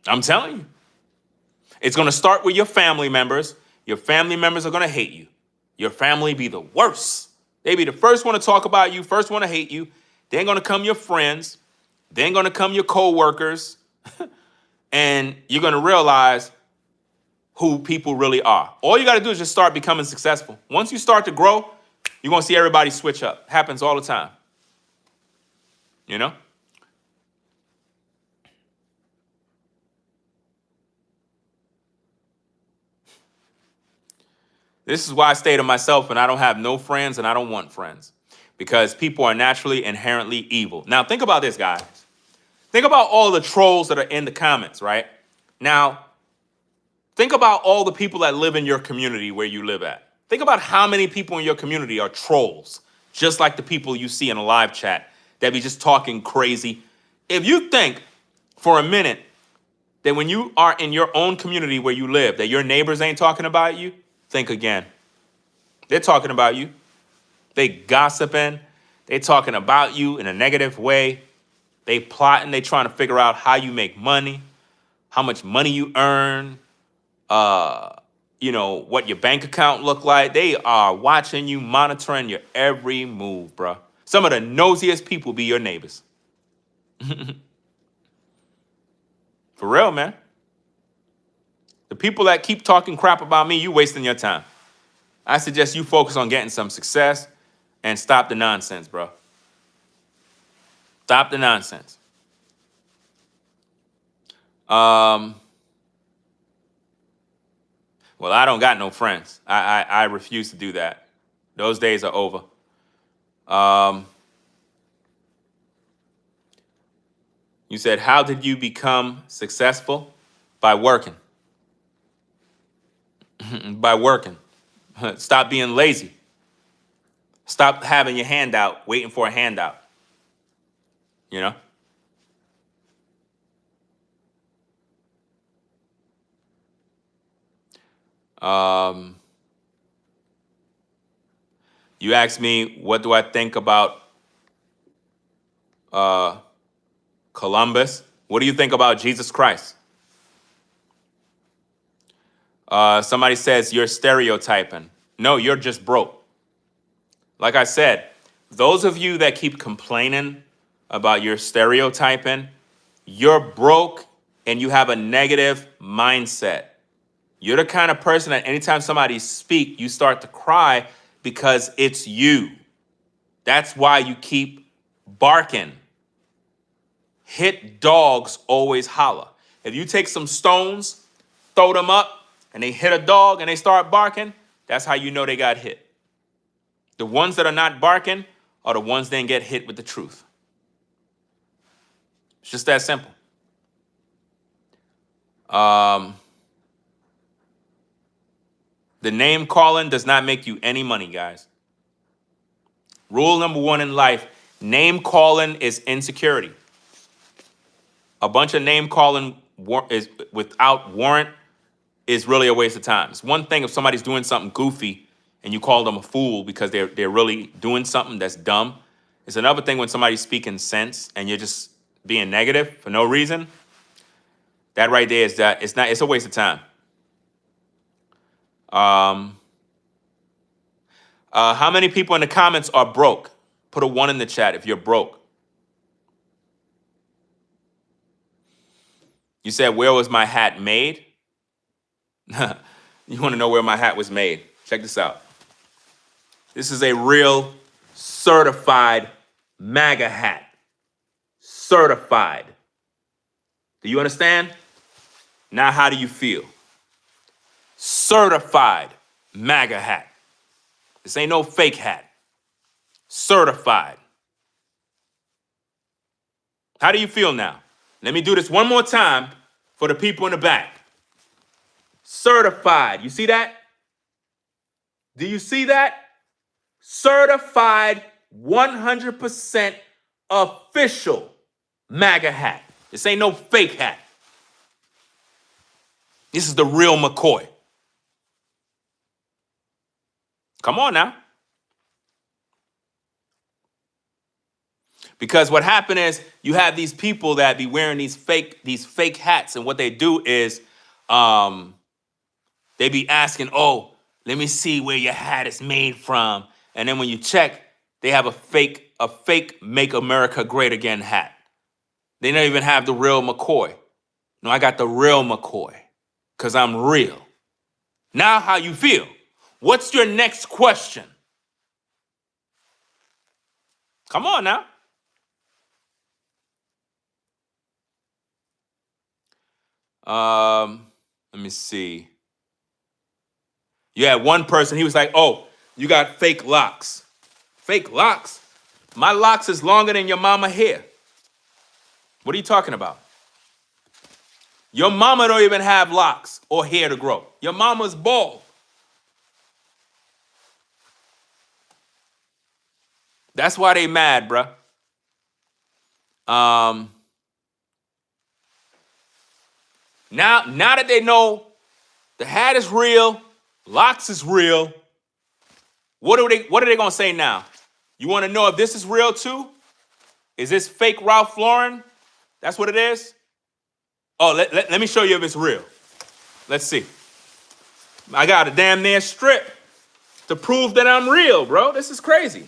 I'm telling you. It's going to start with your family members. Your family members are going to hate you. Your family be the worst. They be the first one to talk about you, first one to hate you. Then going to come your friends. Then going to come your co-workers. And you're going to realize who people really are. All you got to do is just start becoming successful. Once you start to grow, you're going to see everybody switch up. Happens all the time. You know? This is why I stay to myself and I don't have no friends and I don't want friends. Because people are naturally inherently evil. Now, think about this, guys. Think about all the trolls that are in the comments, right? Now, think about all the people that live in your community where you live at. Think about how many people in your community are trolls, just like the people you see in a live chat that be just talking crazy. If you think for a minute that when you are in your own community where you live, that your neighbors ain't talking about you, think again. They're talking about you. They gossiping. They talking about you in a negative way. They plotting. They trying to figure out how you make money, how much money you earn, what your bank account look like. They are watching you, monitoring your every move, bro. Some of the nosiest people be your neighbors. For real, man. The people that keep talking crap about me, you wasting your time. I suggest you focus on getting some success and stop the nonsense, bro. Stop the nonsense. Well, I don't got no friends. I refuse to do that. Those days are over. You said, how did you become successful? By working. By working. Stop being lazy. Stop having your hand out, waiting for a handout. You know? You asked me, what do I think about Columbus? What do you think about Jesus Christ? Somebody says you're stereotyping. No, you're just broke. Like I said, those of you that keep complaining about your stereotyping, you're broke and you have a negative mindset. You're the kind of person that anytime somebody speaks, you start to cry because it's you. That's why you keep barking. Hit dogs always holler. If you take some stones, throw them up, and they hit a dog and they start barking, that's how you know they got hit. The ones that are not barking are the ones that get hit with the truth. It's just that simple. The name calling does not make you any money, guys. Rule number one in life, name calling is insecurity. A bunch of name calling is without warrant is really a waste of time. It's one thing if somebody's doing something goofy and you call them a fool because they're really doing something that's dumb. It's another thing when somebody's speaking sense and you're just being negative for no reason. That right there is that it's a waste of time. How many people in the comments are broke? Put a 1 in the chat if you're broke. You said, where was my hat made? You want to know where my hat was made? Check this out. This is a real certified MAGA hat. Certified. Do you understand? Now, how do you feel? Certified MAGA hat. This ain't no fake hat. Certified. How do you feel now? Let me do this one more time for the people in the back. Certified. You see that? Do you see that? Certified 100% official MAGA hat. This ain't no fake hat. This is the real McCoy. Come on now. Because what happened is you have these people that be wearing these fake hats, and what they do is they be asking, oh, let me see where your hat is made from. And then when you check, they have a fake Make America Great Again hat. They don't even have the real McCoy. No, I got the real McCoy because I'm real. Now how you feel? What's your next question? Come on now. Let me see. You had one person, he was like, oh, you got fake locks. Fake locks? My locks is longer than your mama hair. What are you talking about? Your mama don't even have locks or hair to grow. Your mama's bald. That's why they mad, bruh. Now that they know the hat is real, locks is real, what are they gonna say now? You want to know if this is real too? Is this fake Ralph Lauren? That's what it is? Oh, let me show you if it's real. Let's see. I got a damn near strip to prove that I'm real, bro. This is crazy.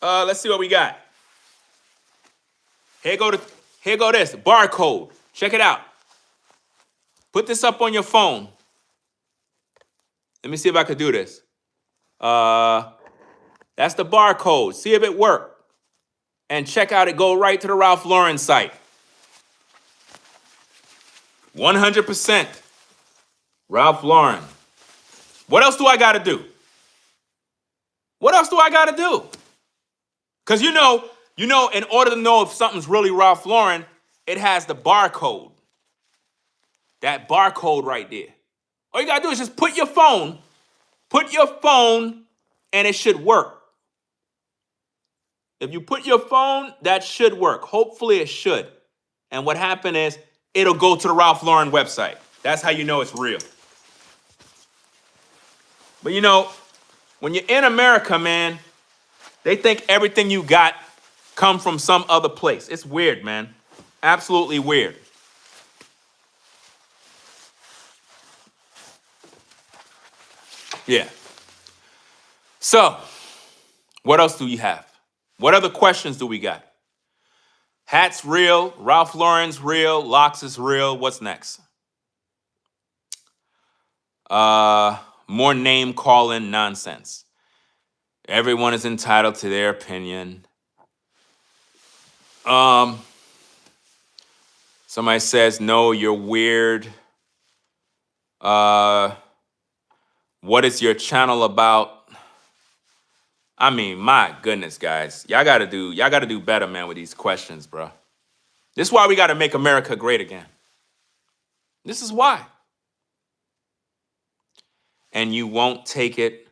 Let's see what we got. Here go this barcode. Check it out. Put this up on your phone. Let me see if I could do this. That's the barcode. See if it worked. And check out it go right to the Ralph Lauren site. 100% Ralph Lauren. What else do I got to do? What else do I got to do? Because you know, in order to know if something's really Ralph Lauren, it has the barcode. That barcode right there. All you got to do is just put your phone, and it should work. If you put your phone, that should work. Hopefully it should. And what happened is, it'll go to the Ralph Lauren website. That's how you know it's real. But you know, when you're in America, man, they think everything you got come from some other place. It's weird, man. Absolutely weird. Yeah. So, what else do you have? What other questions do we got? Hat's real, Ralph Lauren's real, locks is real. What's next? More name calling nonsense. Everyone is entitled to their opinion. Somebody says, no, you're weird. What is your channel about? I mean, my goodness, guys. Y'all gotta do better, man, with these questions, bro. This is why we got to make America great again. This is why. And you won't take it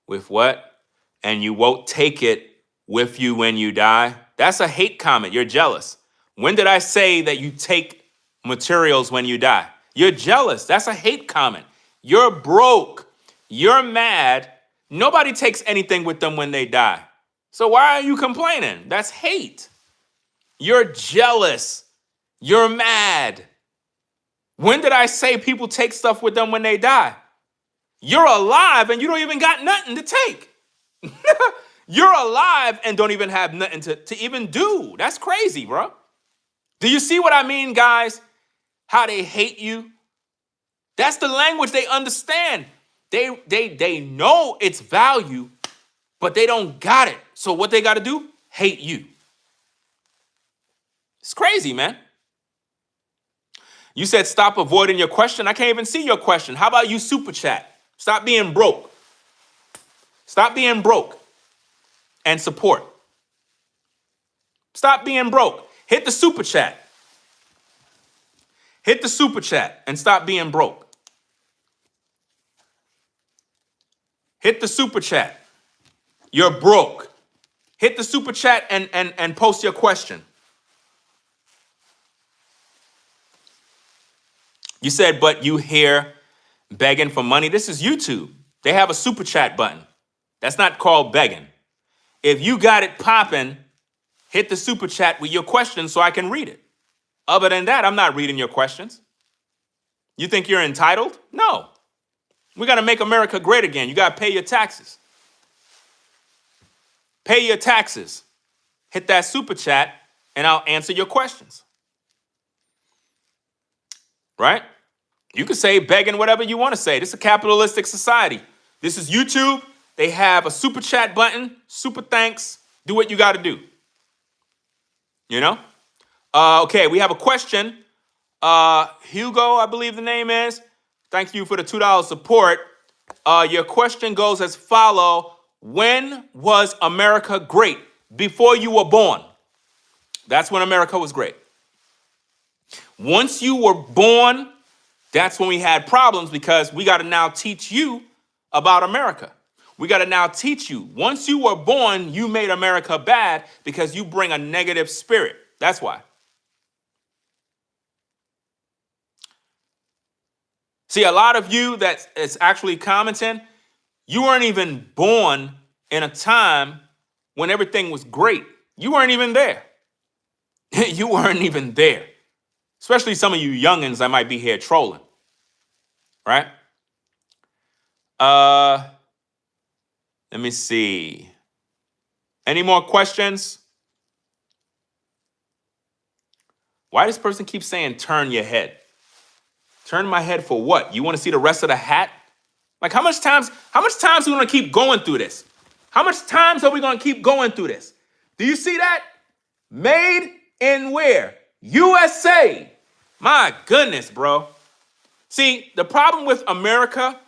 with what? And you won't take it with you when you die. That's a hate comment. You're jealous. When did I say that you take materials when you die? You're jealous. That's a hate comment. You're broke. You're mad. Nobody takes anything with them when they die. So why are you complaining? That's hate. You're jealous. You're mad. When did I say people take stuff with them when they die? You're alive and you don't even got nothing to take. You're alive and don't even have nothing to even do. That's crazy, bro. Do you see what I mean, guys? How they hate you? That's the language they understand. They know its value, but they don't got it. So what they got to do? Hate you. It's crazy, man. You said stop avoiding your question. I can't even see your question. How about you super chat? Stop being broke. Stop being broke and support. Stop being broke. Hit the super chat. Hit the super chat and stop being broke. Hit the super chat. You're broke. Hit the super chat and post your question. You said, but you hear begging for money. This is YouTube. They have a super chat button. That's not called begging. If you got it popping, hit the super chat with your question so I can read it. Other than that, I'm not reading your questions. You think you're entitled? No. We got to make America great again. You got to pay your taxes. Pay your taxes. Hit that super chat and I'll answer your questions. Right? You can say begging whatever you want to say. This is a capitalistic society. This is YouTube. They have a super chat button. Super thanks. Do what you got to do. You know? Okay, we have a question. Hugo, I believe the name is. Thank you for the $2 support. Your question goes as follow. When was America great? Before you were born. That's when America was great. Once you were born, that's when we had problems because we got to now teach you about America. We got to now teach you. Once you were born, you made America bad because you bring a negative spirit. That's why. See, a lot of you that's actually commenting, you weren't even born in a time when everything was great. You weren't even there. You weren't even there. Especially some of you youngins that might be here trolling. Right? Let me see. Any more questions? Why does this person keep saying turn your head? Turn my head for what? You want to see the rest of the hat? Like how much times are we going to keep going through this? How much times are we going to keep going through this? Do you see that? Made in where? USA. My goodness, bro. See, the problem with America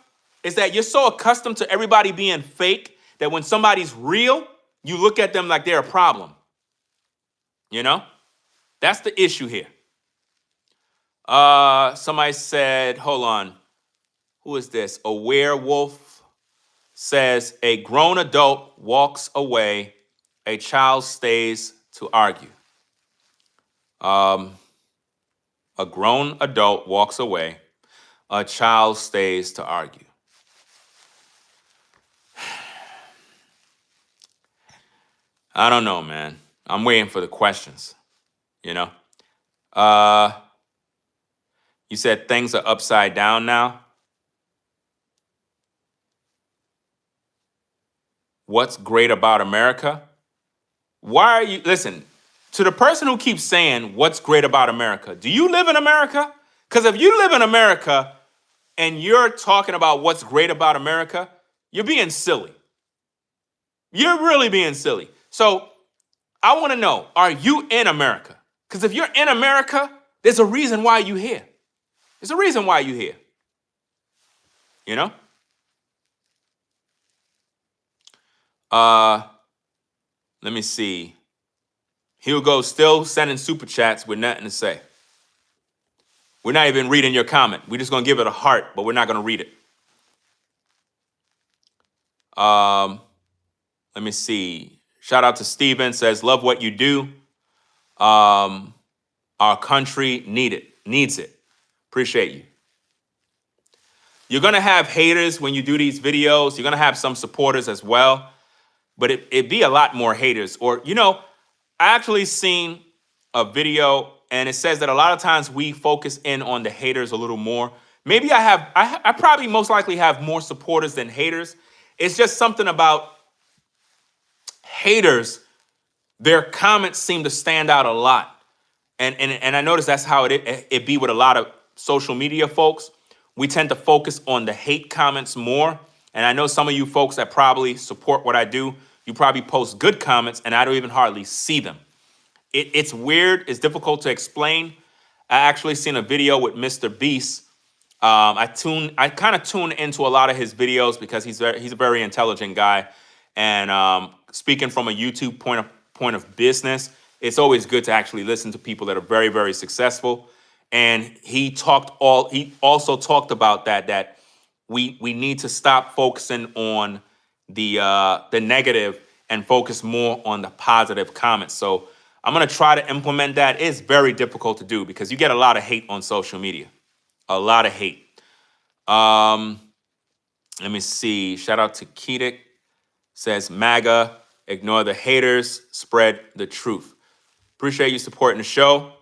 is that you're so accustomed to everybody being fake that when somebody's real, you look at them like they're a problem. You know? That's the issue here. Somebody said, hold on. Who is this? A werewolf says a grown adult walks away, a child stays to argue. A grown adult walks away, a child stays to argue. I don't know, man. I'm waiting for the questions, you know? You said things are upside down now. What's great about America? Why are you, listen, to the person who keeps saying what's great about America, do you live in America? Because if you live in America and you're talking about what's great about America, you're being silly. You're really being silly. So I want to know, are you in America? Because if you're in America, there's a reason why you're here. There's a reason why you're here. You know? Let me see. Hugo still sending super chats with nothing to say. We're not even reading your comment. We're just going to give it a heart, but we're not going to read it. Let me see. Shout out to Steven, says, love what you do. Our country needs it. Appreciate you. You're going to have haters when you do these videos. You're going to have some supporters as well. But it'd be a lot more haters. Or, I actually seen a video, and it says that a lot of times we focus in on the haters a little more. Maybe I probably most likely have more supporters than haters. It's just something about haters. Their comments seem to stand out a lot. And I notice that's how it be with a lot of social media folks. We tend to focus on the hate comments more. And I know some of you folks that probably support what I do, you probably post good comments and I don't even hardly see them. It's weird. It's difficult to explain. I actually seen a video with Mr. Beast. I kind of tune into a lot of his videos because he's a very intelligent guy. And speaking from a YouTube point of business, it's always good to actually listen to people that are very, very successful. And he also talked about that we need to stop focusing on the negative and focus more on the positive comments. So I'm going to try to implement that. It's very difficult to do because you get a lot of hate on social media. A lot of hate. Let me see. Shout out to Kedic. Says MAGA, ignore the haters, spread the truth. Appreciate you supporting the show.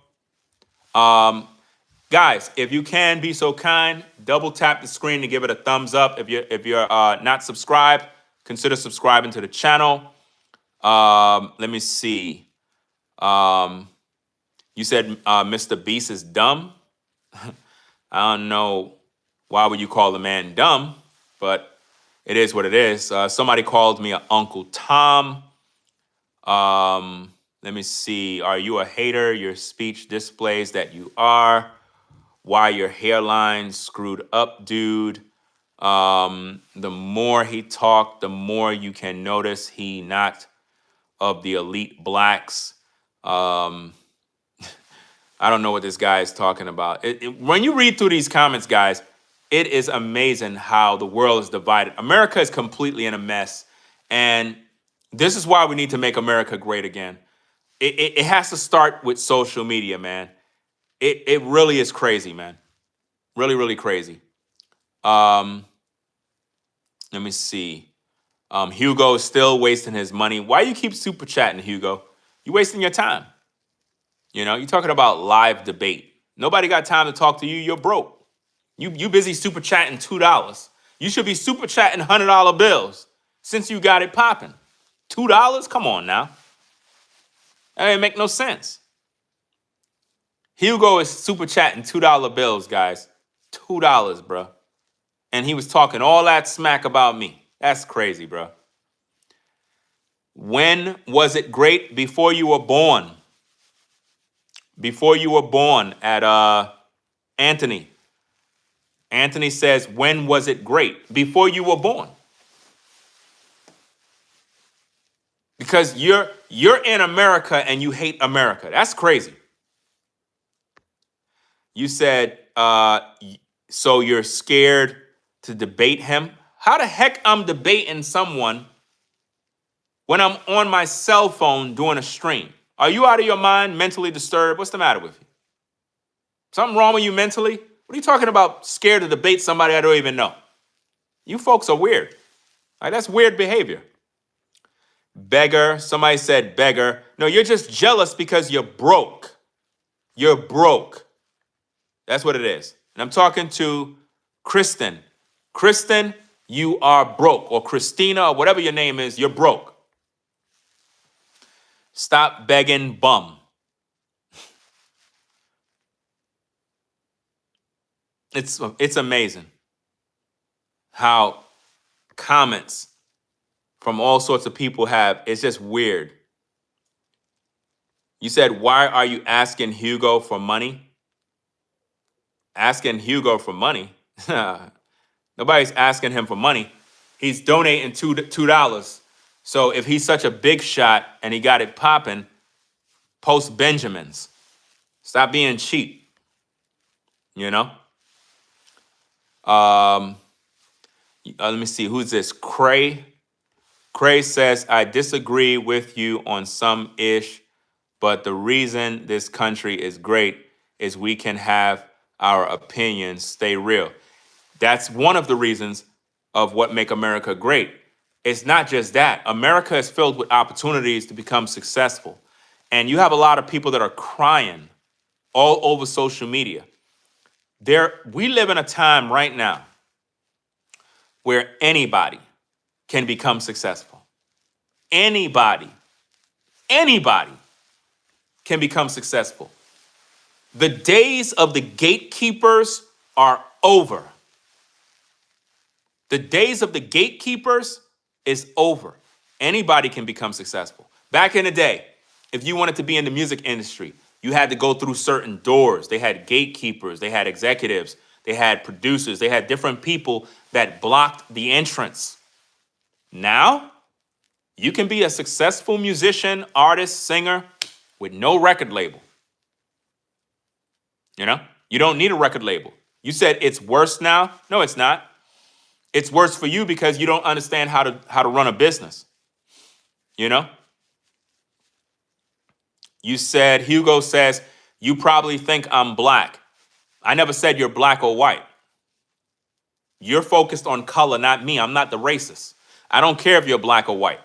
Guys, if you can be so kind, double tap the screen to give it a thumbs up. If you're not subscribed, consider subscribing to the channel. Let me see. You said Mr. Beast is dumb. I don't know why would you call the man dumb, but it is what it is. Somebody called me Uncle Tom. Let me see. Are you a hater? Your speech displays that you are. Why your hairline screwed up, dude. The more he talked, the more you can notice he not of the elite blacks. I don't know what this guy is talking about. When you read through these comments, guys, it is amazing how the world is divided. America is completely in a mess. And this is why we need to make America great again. It has to start with social media, man. It really is crazy, man. Really, really crazy. Let me see. Hugo is still wasting his money. Why you keep super chatting, Hugo? You wasting your time. You're talking about live debate. Nobody got time to talk to you. You're broke. You busy super chatting $2. You should be super chatting $100 bills since you got it popping. $2? Come on now. That ain't make no sense. Hugo is super chatting $2 bills, guys. $2, bro. And he was talking all that smack about me. That's crazy, bro. When was it great? Before you were born. Before you were born at Anthony. Anthony says, when was it great? Before you were born. Because you're in America and you hate America. That's crazy. You said, so you're scared to debate him? How the heck I'm debating someone when I'm on my cell phone doing a stream? Are you out of your mind, mentally disturbed? What's the matter with you? Something wrong with you mentally? What are you talking about scared to debate somebody I don't even know? You folks are weird. Like, that's weird behavior. Beggar. Somebody said beggar. No, you're just jealous because you're broke. You're broke. That's what it is. And I'm talking to Kristen. Kristen, you are broke. Or Christina, or whatever your name is, you're broke. Stop begging, bum. It's amazing how comments from all sorts of people it's just weird. You said, why are you asking Hugo for money? Asking Hugo for money? Nobody's asking him for money. He's donating $2. So if he's such a big shot and he got it popping, Post Benjamins. Stop being cheap. You know? Let me see. Who's this? Cray. Cray says, I disagree with you on some ish, but the reason this country is great is we can have our opinions stay real. That's one of the reasons of what make America great. It's not just that. America is filled with opportunities to become successful. And you have a lot of people that are crying all over social media. We live in a time right now where anybody can become successful. Anybody can become successful. The days of the gatekeepers are over. The days of the gatekeepers is over. Anybody can become successful. Back in the day, if you wanted to be in the music industry, you had to go through certain doors. They had gatekeepers, they had executives, they had producers, they had different people that blocked the entrance. Now, you can be a successful musician, artist, singer with no record label. You know, you don't need a record label. You said it's worse now. No, it's not. It's worse for you because you don't understand how to run a business. You know? You said, Hugo says, you probably think I'm black. I never said you're black or white. You're focused on color, not me. I'm not the racist. I don't care if you're black or white.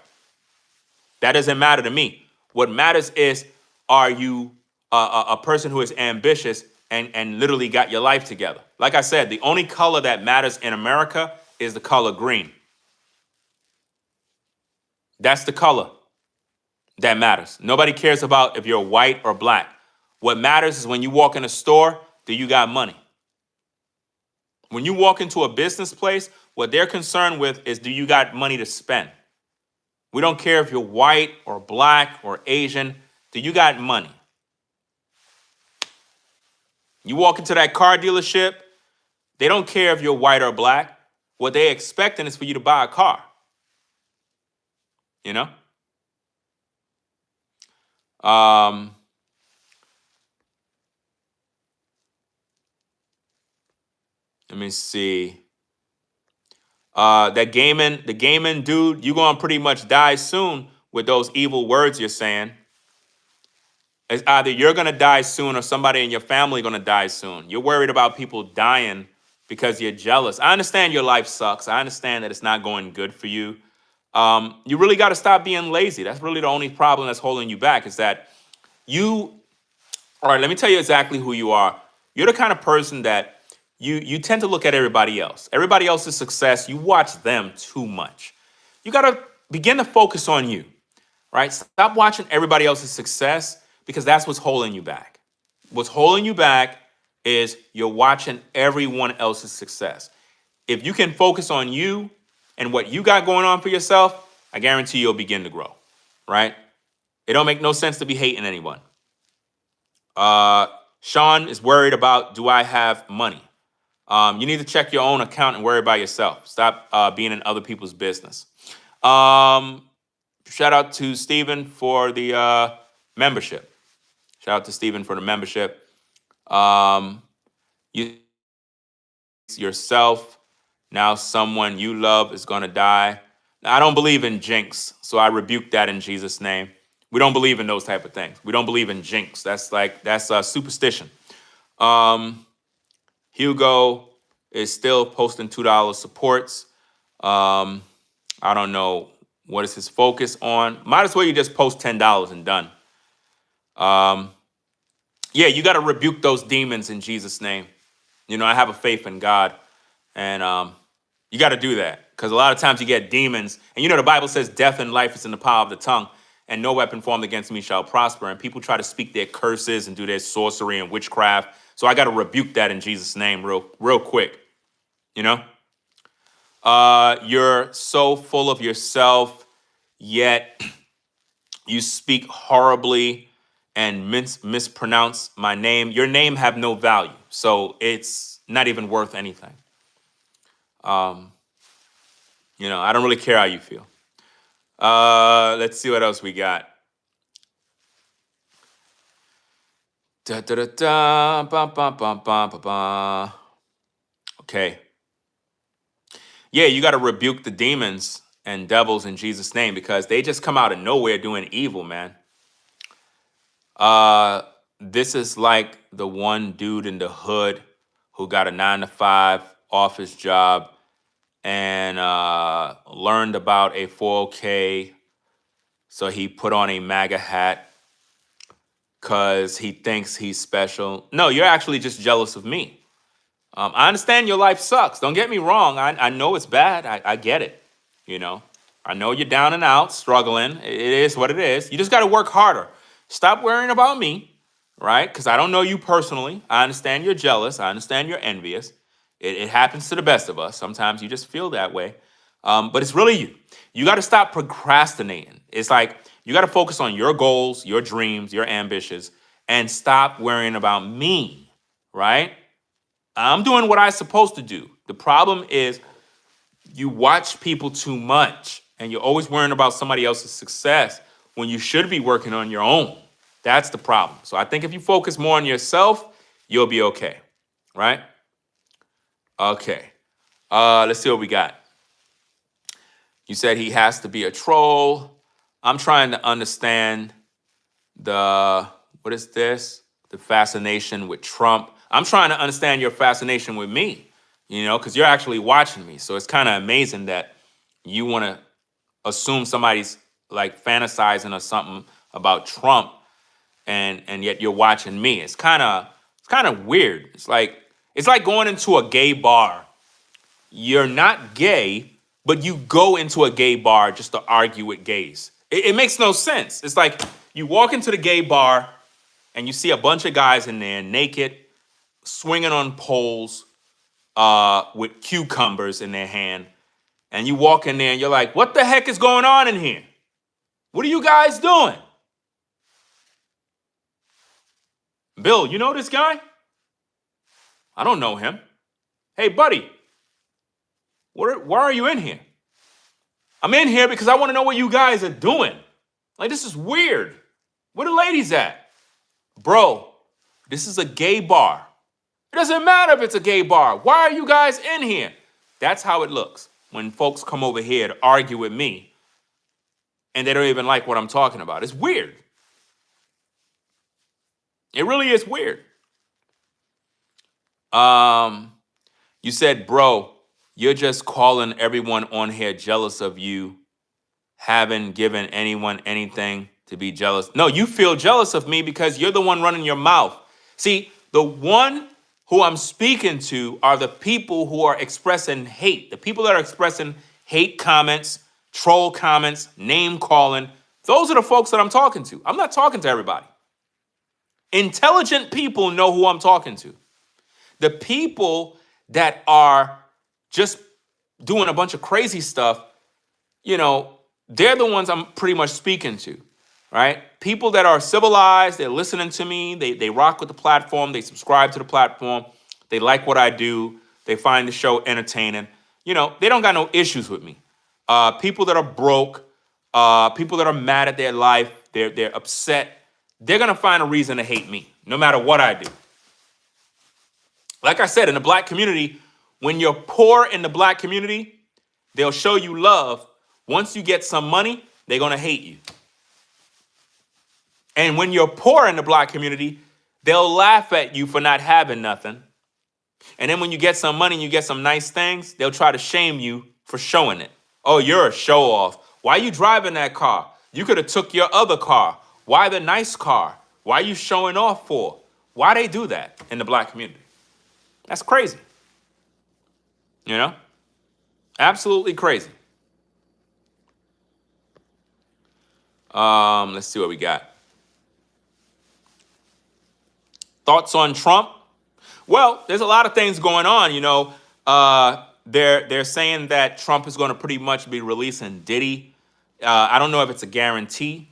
That doesn't matter to me. What matters is, are you a person who is ambitious and literally got your life together? Like I said, the only color that matters in America is the color green. That's the color that matters. Nobody cares about if you're white or black. What matters is when you walk in a store, do you got money? When you walk into a business place, what they're concerned with is, do you got money to spend? We don't care if you're white or black or Asian. Do you got money? You walk into that car dealership, they don't care if you're white or black. What they expecting is for you to buy a car. You know? Let me see. The gaming dude, you're gonna pretty much die soon with those evil words you're saying. It's either you're gonna die soon or somebody in your family gonna die soon. You're worried about people dying because you're jealous. I understand your life sucks. I understand that it's not going good for you. You really got to stop being lazy. That's really the only problem that's holding you back, is that all right, let me tell you exactly who you are. You're the kind of person that you tend to look at everybody else. Everybody else's success, you watch them too much. You got to begin to focus on you, right? Stop watching everybody else's success, because that's what's holding you back. What's holding you back is you're watching everyone else's success. If you can focus on you and what you got going on for yourself, I guarantee you'll begin to grow, right? It don't make no sense to be hating anyone. Sean is worried about, do I have money? You need to check your own account and worry about yourself. Stop being in other people's business. Shout out to Stephen for the membership. Shout out to Stephen for the membership. You yourself, now someone you love is going to die. Now, I don't believe in jinx, so I rebuke that in Jesus' name. We don't believe in those type of things. We don't believe in jinx. That's superstition. Hugo is still posting $2 supports. I don't know what is his focus on. Might as well you just post $10 and done. Yeah, you got to rebuke those demons in Jesus' name. You know, I have a faith in God, and you got to do that, because a lot of times you get demons, and you know the Bible says death and life is in the power of the tongue, and no weapon formed against me shall prosper. And people try to speak their curses and do their sorcery and witchcraft. So I got to rebuke that in Jesus' name real quick. You know, you're so full of yourself, yet you speak horribly and mispronounce my name. Your name have no value, so it's not even worth anything. You know, I don't really care how you feel. Let's see what else we got. Da da da da. Ba ba ba ba ba ba. Okay. Yeah, you got to rebuke the demons and devils in Jesus' name because they just come out of nowhere doing evil, man. Uh, this is like the one dude in the hood who got a 9 to 5 office job and learned about a 401k. So he put on a MAGA hat because he thinks he's special. No, you're actually just jealous of me. I understand your life sucks. Don't get me wrong. I know it's bad. I get it. You know, I know you're down and out, struggling. It is what it is. You just got to work harder. Stop worrying about me, right? Because I don't know you personally. I understand you're jealous. I understand you're envious. It happens to the best of us. Sometimes you just feel that way. But it's really you. You got to stop procrastinating. It's like you got to focus on your goals, your dreams, your ambitions, and stop worrying about me, right? I'm doing what I'm supposed to do. The problem is you watch people too much and you're always worrying about somebody else's success when you should be working on your own. That's the problem. So I think if you focus more on yourself, you'll be okay, right? Okay. Let's see what we got. You said he has to be a troll. I'm trying to understand what is this? The fascination with Trump. I'm trying to understand your fascination with me, because you're actually watching me. So it's kind of amazing that you want to assume somebody's like fantasizing or something about Trump and yet you're watching me. It's kind of weird. It's like going into a gay bar. You're not gay, but you go into a gay bar just to argue with gays. It makes no sense. It's like you walk into the gay bar and you see a bunch of guys in there naked, swinging on poles with cucumbers in their hand. And you walk in there and you're like, what the heck is going on in here? What are you guys doing? Bill, you know this guy? I don't know him. Hey, buddy, why are you in here? I'm in here because I want to know what you guys are doing. Like, this is weird. Where the ladies at? Bro, this is a gay bar. It doesn't matter if it's a gay bar. Why are you guys in here? That's how it looks when folks come over here to argue with me and they don't even like what I'm talking about. It's weird. It really is weird. You said, bro, you're just calling everyone on here jealous of you, haven't given anyone anything to be jealous. No, you feel jealous of me because you're the one running your mouth. See, the one who I'm speaking to are the people who are expressing hate. The people that are expressing hate comments, troll comments, name calling. Those are the folks that I'm talking to. I'm not talking to everybody. Intelligent people know who I'm talking to. The people that are just doing a bunch of crazy stuff, they're the ones I'm pretty much speaking to, right? People that are civilized, they're listening to me, they rock with the platform, they subscribe to the platform, they like what I do, they find the show entertaining. They don't got no issues with me. People that are broke, people that are mad at their life, they're upset, they're gonna find a reason to hate me, no matter what I do. Like I said, in the black community, when you're poor in the black community, they'll show you love. Once you get some money, they're going to hate you. And when you're poor in the black community, they'll laugh at you for not having nothing. And then when you get some money and you get some nice things, they'll try to shame you for showing it. Oh, you're a show off. Why are you driving that car? You could have took your other car. Why the nice car? Why are you showing off for? Why they do that in the black community? That's crazy. Absolutely crazy. Let's see what we got. Thoughts on Trump? Well, there's a lot of things going on. They're saying that Trump is going to pretty much be releasing Diddy. I don't know if it's a guarantee.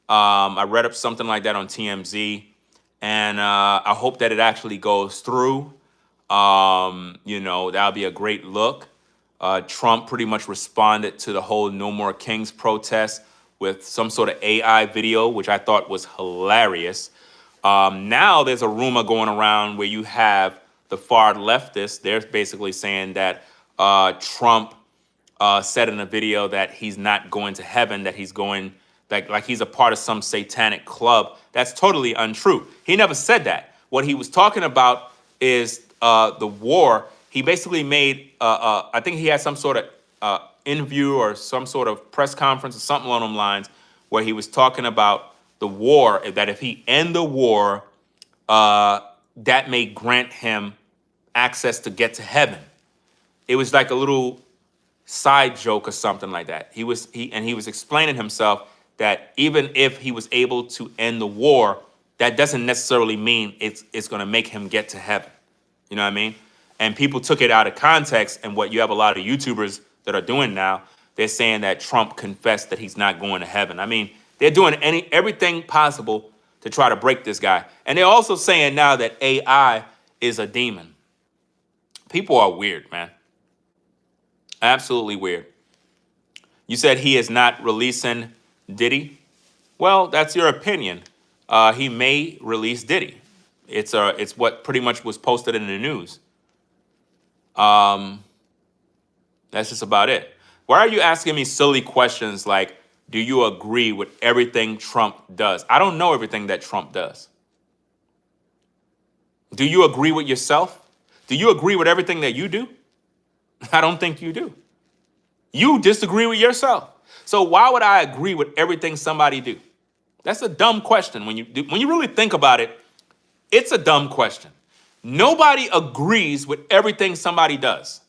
I read up something like that on TMZ, and I hope that it actually goes through. That'll be a great look. Trump pretty much responded to the whole No More Kings protest with some sort of AI video, which I thought was hilarious. Now there's a rumor going around where you have the far leftists. They're basically saying that Trump said in a video that he's not going to heaven, that he's going like he's a part of some satanic club. That's totally untrue. He never said that. What he was talking about is the war. He basically made, I think he had some sort of interview or some sort of press conference or something along those lines where he was talking about the war, that if he end the war, that may grant him access to get to heaven. It was like a little side joke or something like that. He was explaining himself that even if he was able to end the war, that doesn't necessarily mean it's going to make him get to heaven. You know what I mean? And people took it out of context. And what you have a lot of YouTubers that are doing now, they're saying that Trump confessed that he's not going to heaven. I mean, they're doing everything possible to try to break this guy. And they're also saying now that AI is a demon. People are weird, man. Absolutely weird. You said he is not releasing Diddy. Well, that's your opinion. He may release Diddy. It's what pretty much was posted in the news. That's just about it. Why are you asking me silly questions like, do you agree with everything Trump does? I don't know everything that Trump does. Do you agree with yourself? Do you agree with everything that you do? I don't think you do. You disagree with yourself. So why would I agree with everything somebody do? That's a dumb question. When you really think about it, it's a dumb question. Nobody agrees with everything somebody does.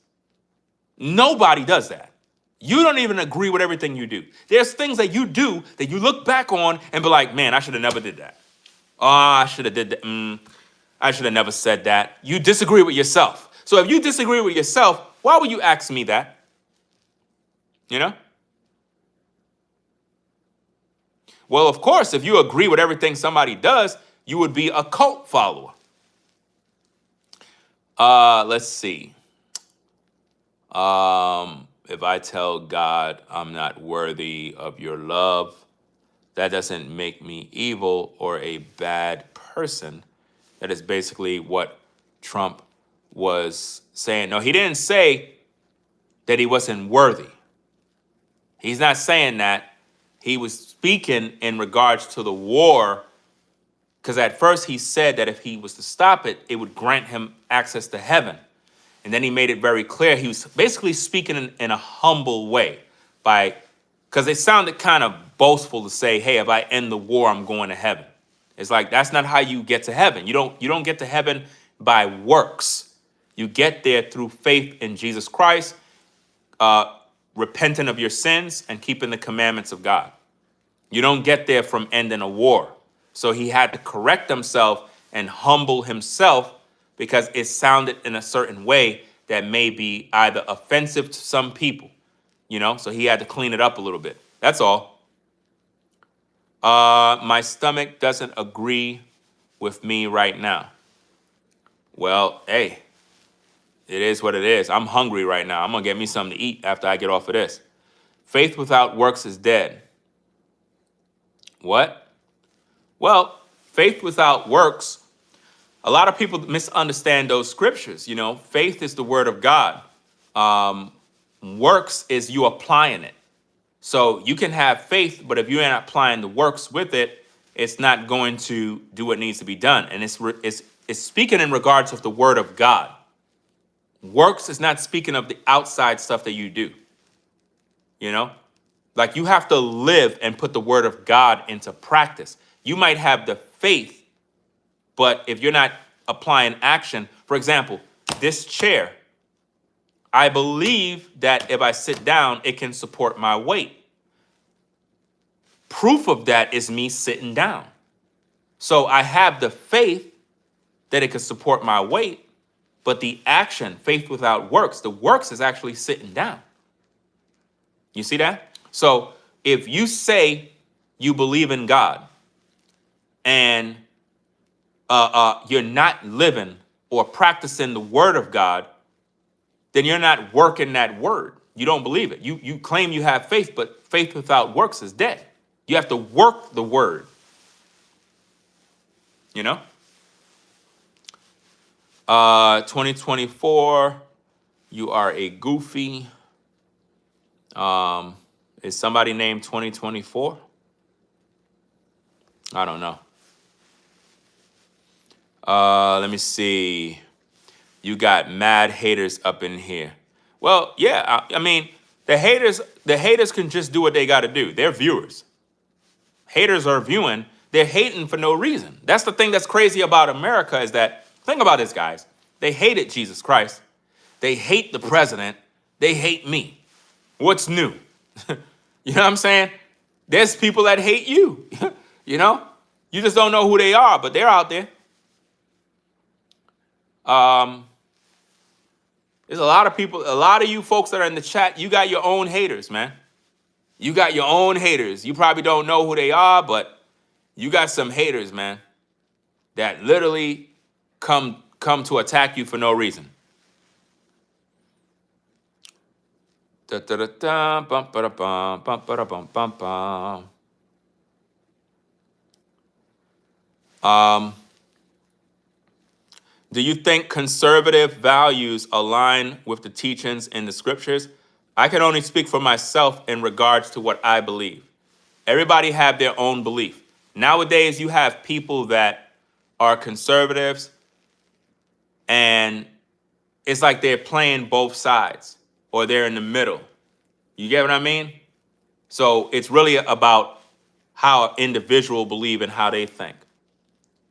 Nobody does that. You don't even agree with everything you do. There's things that you do that you look back on and be like, man, I should have never did that. Oh, I should have did that. I should have never said that. You disagree with yourself. So if you disagree with yourself, why would you ask me that? You know? Well, of course, if you agree with everything somebody does, you would be a cult follower. Let's see. If I tell God I'm not worthy of your love, that doesn't make me evil or a bad person. That is basically what Trump was saying. No, he didn't say that he wasn't worthy. He's not saying that. He was speaking in regards to the war, because at first he said that if he was to stop it, it would grant him access to heaven. And then he made it very clear. He was basically speaking in a humble way, because it sounded kind of boastful to say, hey, if I end the war, I'm going to heaven. It's like, that's not how you get to heaven. You don't get to heaven by works. You get there through faith in Jesus Christ, repenting of your sins and keeping the commandments of God. You don't get there from ending a war. So he had to correct himself and humble himself, because it sounded in a certain way that may be either offensive to some people, you know? So he had to clean it up a little bit. That's all. My stomach doesn't agree with me right now. Well, hey, it is what it is. I'm hungry right now. I'm going to get me something to eat after I get off of this. Faith without works is dead. What? Well, faith without works, a lot of people misunderstand those scriptures. You know, faith is the word of God. Works is you applying it. So you can have faith, but if you're not applying the works with it, it's not going to do what needs to be done. And it's speaking in regards of the word of God. Works is not speaking of the outside stuff that you do. You know, like you have to live and put the word of God into practice. You might have the faith, but if you're not applying action, for example, this chair, I believe that if I sit down, it can support my weight. Proof of that is me sitting down. So I have the faith that it could support my weight, but the action, faith without works, the works is actually sitting down. You see that? So if you say you believe in God and you're not living or practicing the word of God, then you're not working that word. You don't believe it. You claim you have faith, but faith without works is dead. You have to work the word. you know? 2024, you are a goofy. Is somebody named 2024? I don't know. Let me see. You got mad haters up in here. Well, yeah, I mean, the haters can just do what they got to do. They're viewers. Haters are viewing. They're hating for no reason. That's the thing that's crazy about America is that, think about this, guys. They hated Jesus Christ. They hate the president. They hate me. What's new? You know what I'm saying? There's people that hate you. You know? You just don't know who they are, but they're out there. There's a lot of people, a lot of you folks that are in the chat, you got your own haters, man. You got your own haters. You probably don't know who they are, but you got some haters, man, that literally come to attack you for no reason. Da, da, da, da, bum, ba, da, bum, bum, ba, da, bum, bum, bum. Do you think conservative values align with the teachings in the scriptures? I can only speak for myself in regards to what I believe. Everybody have their own belief. Nowadays, you have people that are conservatives, and it's like they're playing both sides, or they're in the middle. You get what I mean? So it's really about how an individual believe and how they think.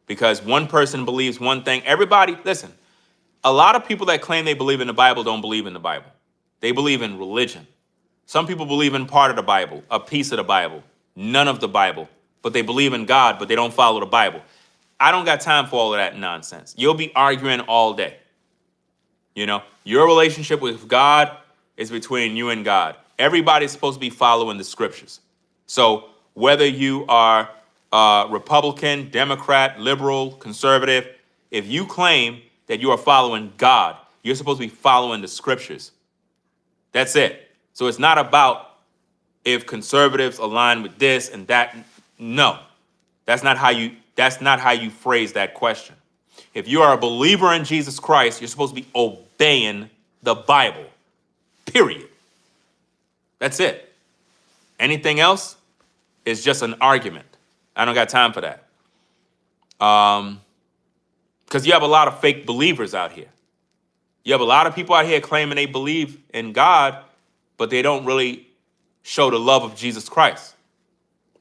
Because one person believes one thing. Everybody, listen, a lot of people that claim they believe in the Bible don't believe in the Bible. They believe in religion. Some people believe in part of the Bible, a piece of the Bible, none of the Bible, but they believe in God, but they don't follow the Bible. I don't got time for all of that nonsense. You'll be arguing all day. You know, your relationship with God is between you and God. Everybody's supposed to be following the scriptures. So whether you are Republican, Democrat, liberal, conservative, if you claim that you are following God, you're supposed to be following the scriptures. That's it. So it's not about if conservatives align with this and that. No, that's not how you phrase that question. If you are a believer in Jesus Christ, you're supposed to be obeying the Bible. Period. That's it. Anything else is just an argument. I don't got time for that. Because you have a lot of fake believers out here. You have a lot of people out here claiming they believe in God, but they don't really show the love of Jesus Christ.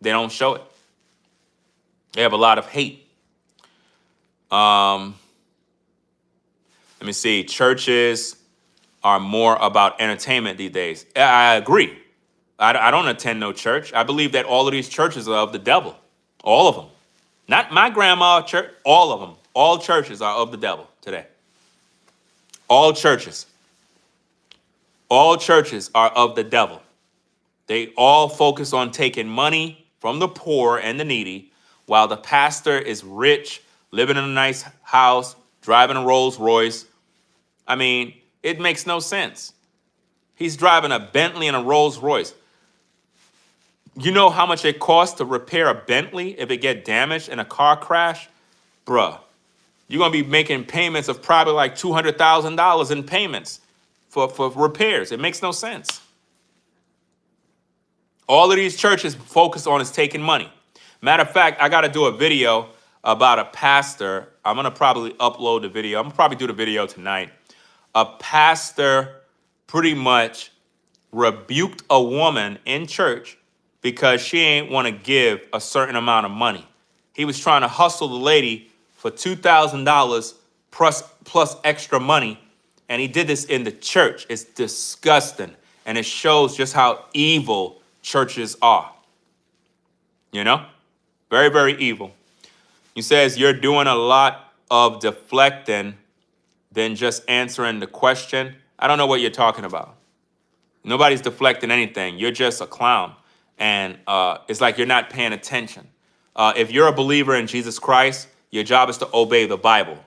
They don't show it. They have a lot of hate. Let me see. Churches are more about entertainment these days. I agree. I don't attend no church. I believe that all of these churches are of the devil. All of them. Not my grandma church. All of them. All churches are of the devil today. All churches. All churches are of the devil. They all focus on taking money from the poor and the needy, while the pastor is rich, living in a nice house, driving a Rolls Royce. I mean, it makes no sense. He's driving a Bentley and a Rolls Royce. You know how much it costs to repair a Bentley if it get damaged in a car crash? Bruh, you're going to be making payments of probably like $200,000 in payments for repairs. It makes no sense. All of these churches focus on is taking money. Matter of fact, I got to do a video about a pastor. I'm going to probably upload the video. I'm going to probably do the video tonight. A pastor pretty much rebuked a woman in church because she ain't want to give a certain amount of money. He was trying to hustle the lady for $2,000 plus extra money, and he did this in the church. It's disgusting, and it shows just how evil churches are. You know? Very, very evil. He says you're doing a lot of deflecting than just answering the question. I don't know what you're talking about. Nobody's deflecting anything. You're just a clown. And it's like you're not paying attention. If you're a believer in Jesus Christ, your job is to obey the Bible.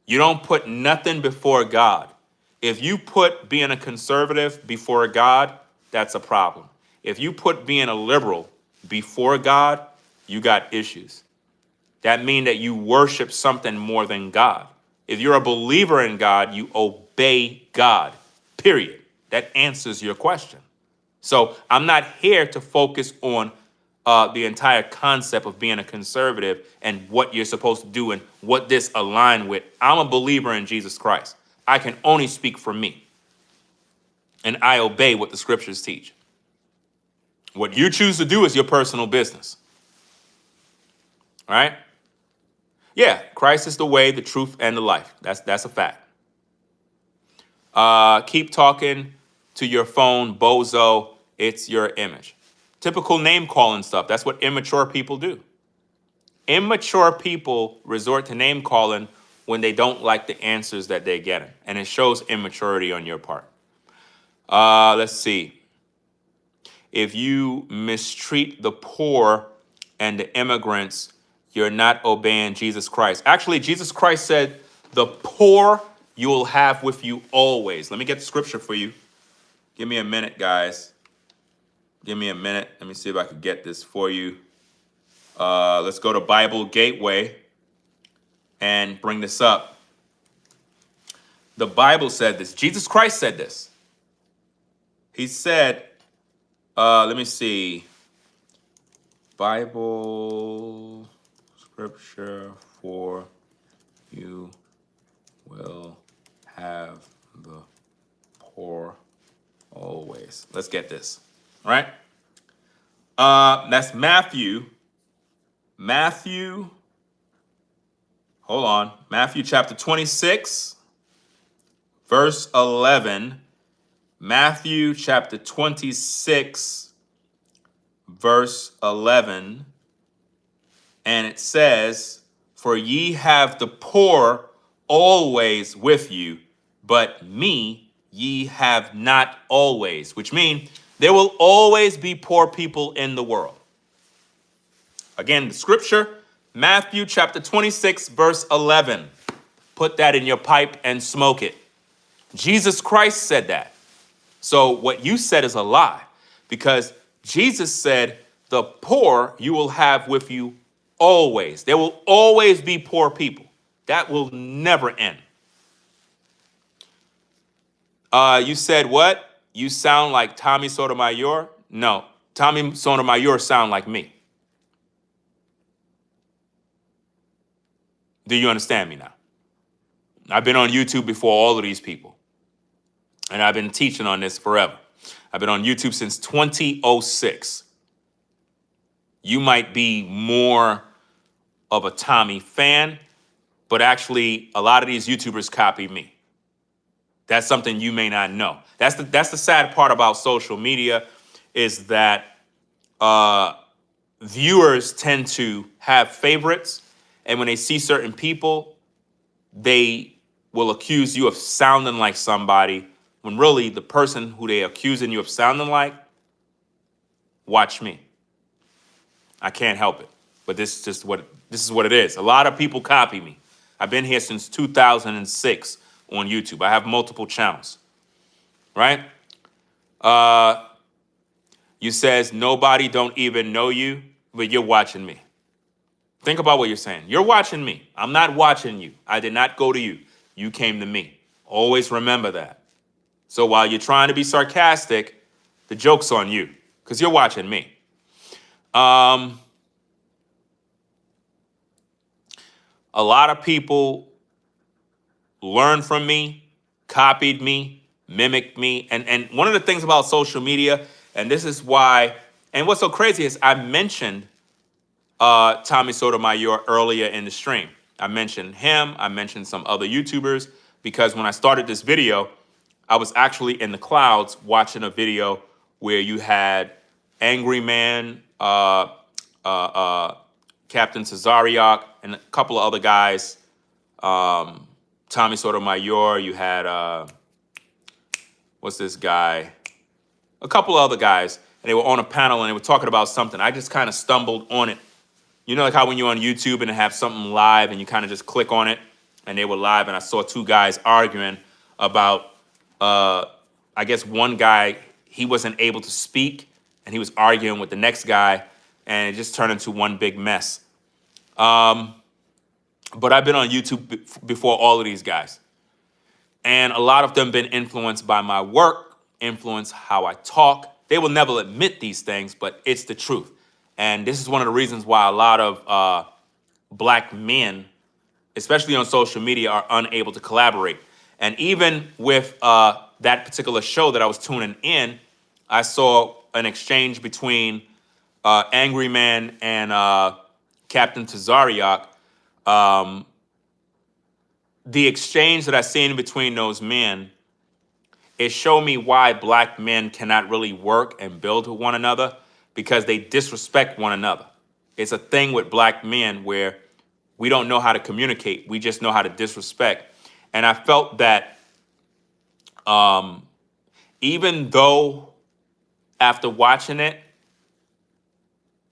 You don't put nothing before God. If you put being a conservative before God, that's a problem. If you put being a liberal before God, you got issues. That means that you worship something more than God. If you're a believer in God, you obey God, period. That answers your question. So I'm not here to focus on the entire concept of being a conservative and what you're supposed to do and what this align with. I'm a believer in Jesus Christ. I can only speak for me. And I obey what the scriptures teach. What you choose to do is your personal business. All right? Yeah, Christ is the way, the truth, and the life. That's a fact. Keep talking to your phone, bozo. It's your image. Typical name calling stuff. That's what immature people do. Immature people resort to name calling when they don't like the answers that they're getting. And it shows immaturity on your part. Let's see. If you mistreat the poor and the immigrants, you're not obeying Jesus Christ. Actually, Jesus Christ said, the poor you will have with you always. Let me get the scripture for you. Give me a minute, guys. Give me a minute. Let me see if I can get this for you. Let's go to Bible Gateway and bring this up. The Bible said this. Jesus Christ said this. He said, let me see. Bible scripture for you will have the poor always. Let's get this. All right. That's Matthew. Hold on. Matthew chapter 26, verse 11. Matthew chapter 26, verse 11. And it says, for ye have the poor always with you, but me ye have not always, which means there will always be poor people in the world. Again, the scripture, Matthew chapter 26, verse 11. Put that in your pipe and smoke it. Jesus Christ said that. So what you said is a lie, because Jesus said, the poor you will have with you always. There will always be poor people. That will never end. You said what? You sound like Tommy Sotomayor? No, Tommy Sotomayor sound like me. Do you understand me now? I've been on YouTube before all of these people. And I've been teaching on this forever. I've been on YouTube since 2006. You might be more of a Tommy fan, but actually a lot of these YouTubers copy me. That's something you may not know. That's the sad part about social media, is that viewers tend to have favorites, and when they see certain people, they will accuse you of sounding like somebody, when really the person who they're accusing you of sounding like, watch me. I can't help it. But this is what it is. A lot of people copy me. I've been here since 2006 on YouTube. I have multiple channels. Right? You says nobody don't even know you, but you're watching me. Think about what you're saying. You're watching me. I'm not watching you. I did not go to you. You came to me. Always remember that. So while you're trying to be sarcastic, the joke's on you, because you're watching me. A lot of people learned from me, copied me, mimicked me. And one of the things about social media, and this is why, and what's so crazy is I mentioned Tommy Sotomayor earlier in the stream. I mentioned him. I mentioned some other YouTubers, because when I started this video, I was actually in the clouds watching a video where you had Angry Man, Captain Cesariak, and a couple of other guys. Tommy Sotomayor, you had, what's this guy? A couple of other guys, and they were on a panel and they were talking about something. I just kind of stumbled on it. You know, like how when you're on YouTube and have something live and you kind of just click on it, and they were live, and I saw two guys arguing about, I guess one guy, he wasn't able to speak, and he was arguing with the next guy, and it just turned into one big mess. But I've been on YouTube before all of these guys. And a lot of them been influenced by my work, influenced how I talk. They will never admit these things, but it's the truth. And this is one of the reasons why a lot of black men, especially on social media, are unable to collaborate. And even with that particular show that I was tuning in, I saw an exchange between Angry Man and Captain Tazariak. The exchange that I seen between those men, it showed me why black men cannot really work and build with one another, because they disrespect one another. It's a thing with black men where we don't know how to communicate. We just know how to disrespect. And I felt that even though after watching it,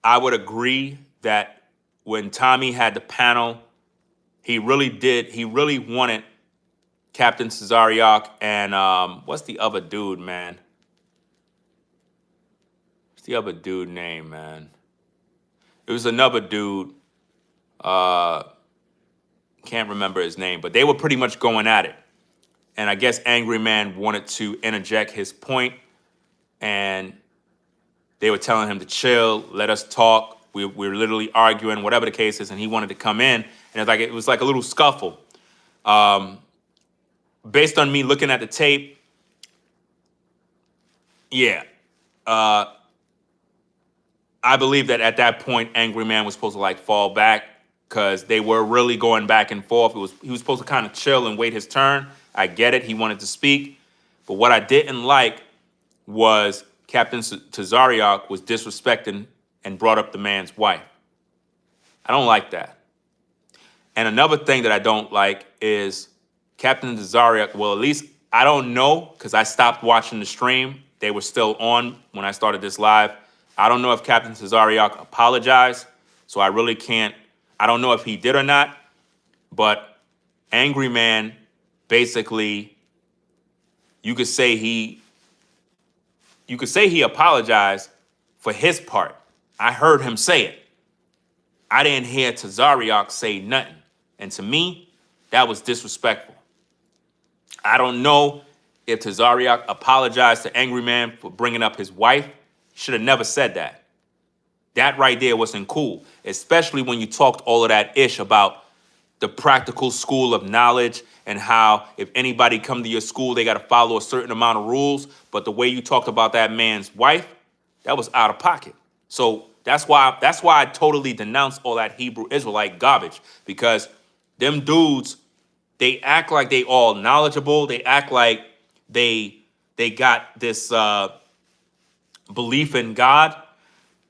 I would agree that when Tommy had the panel, he really wanted Captain Cesariak and what's the other dude, man? What's the other dude name, man? It was another dude. Can't remember his name, but they were pretty much going at it. And I guess Angry Man wanted to interject his point, and they were telling him to chill, let us talk. We're literally arguing, whatever the case is, and he wanted to come in, and it was like a little scuffle. Based on me looking at the tape, yeah, I believe that at that point, Angry Man was supposed to like fall back because they were really going back and forth. He was supposed to kind of chill and wait his turn. I get it. He wanted to speak. But what I didn't like was Captain Tazariak was disrespecting and brought up the man's wife. I don't like that. And another thing that I don't like is Captain Tazariak, well, at least I don't know because I stopped watching the stream. They were still on when I started this live. I don't know if Captain Tazariak apologized, so I really can't. I don't know if he did or not, but Angry Man, basically, you could say he apologized for his part. I heard him say it. I didn't hear Tazariak say nothing. And to me, that was disrespectful. I don't know if Tazariak apologized to Angry Man for bringing up his wife. Should have never said that. That right there wasn't cool, especially when you talked all of that ish about the practical school of knowledge and how if anybody come to your school, they got to follow a certain amount of rules. But the way you talked about that man's wife, that was out of pocket. So that's why I totally denounced all that Hebrew Israelite garbage, because them dudes, they act like they all knowledgeable. They act like they got this belief in God.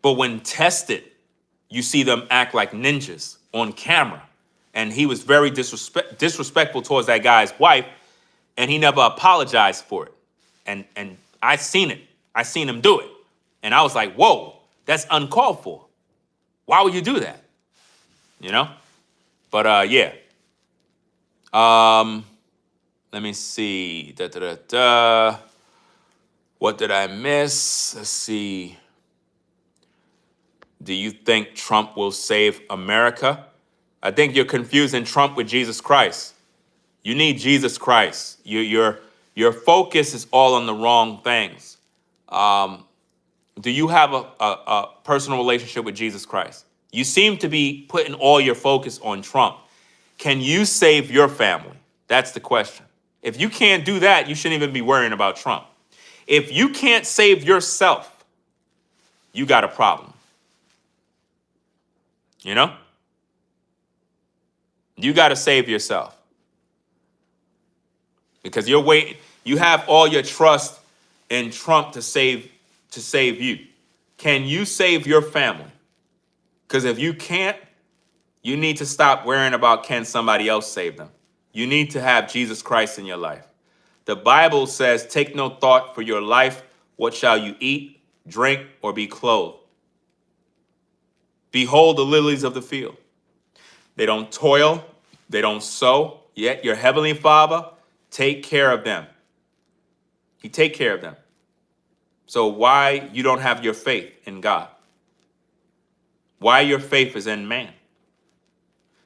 But when tested, you see them act like ninjas on camera. And he was very disrespectful towards that guy's wife, and he never apologized for it. And I seen it. I seen him do it. And I was like, whoa, that's uncalled for. Why would you do that? You know? But yeah. Let me see. What did I miss? Let's see. Do you think Trump will save America? I think you're confusing Trump with Jesus Christ. You need Jesus Christ. Your focus is all on the wrong things. Do you have a personal relationship with Jesus Christ? You seem to be putting all your focus on Trump. Can you save your family? That's the question. If you can't do that, you shouldn't even be worrying about Trump. If you can't save yourself, you got a problem. You know? You got to save yourself. Because you're waiting, you have all your trust in Trump to save you. Can you save your family? Because if you can't, you need to stop worrying about can somebody else save them. You need to have Jesus Christ in your life. The Bible says, take no thought for your life. What shall you eat, drink, or be clothed? Behold the lilies of the field. They don't toil, they don't sow, yet your heavenly Father take care of them. He take care of them. So why you don't have your faith in God? Why your faith is in man?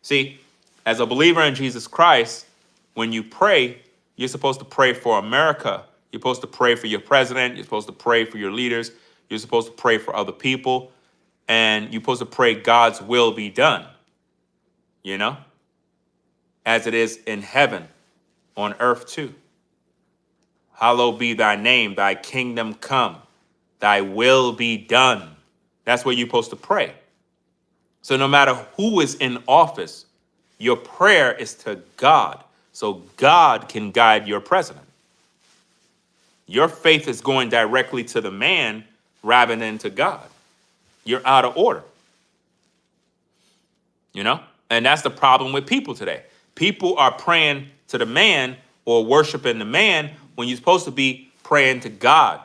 See, as a believer in Jesus Christ, when you pray, you're supposed to pray for America. You're supposed to pray for your president. You're supposed to pray for your leaders. You're supposed to pray for other people. And you're supposed to pray God's will be done, you know, as it is in heaven, on earth too. Hallowed be thy name, thy kingdom come, thy will be done. That's what you're supposed to pray. So no matter who is in office, your prayer is to God, so God can guide your president. Your faith is going directly to the man rather than to God. You're out of order. You know? And that's the problem with people today. People are praying to the man or worshiping the man when you're supposed to be praying to God,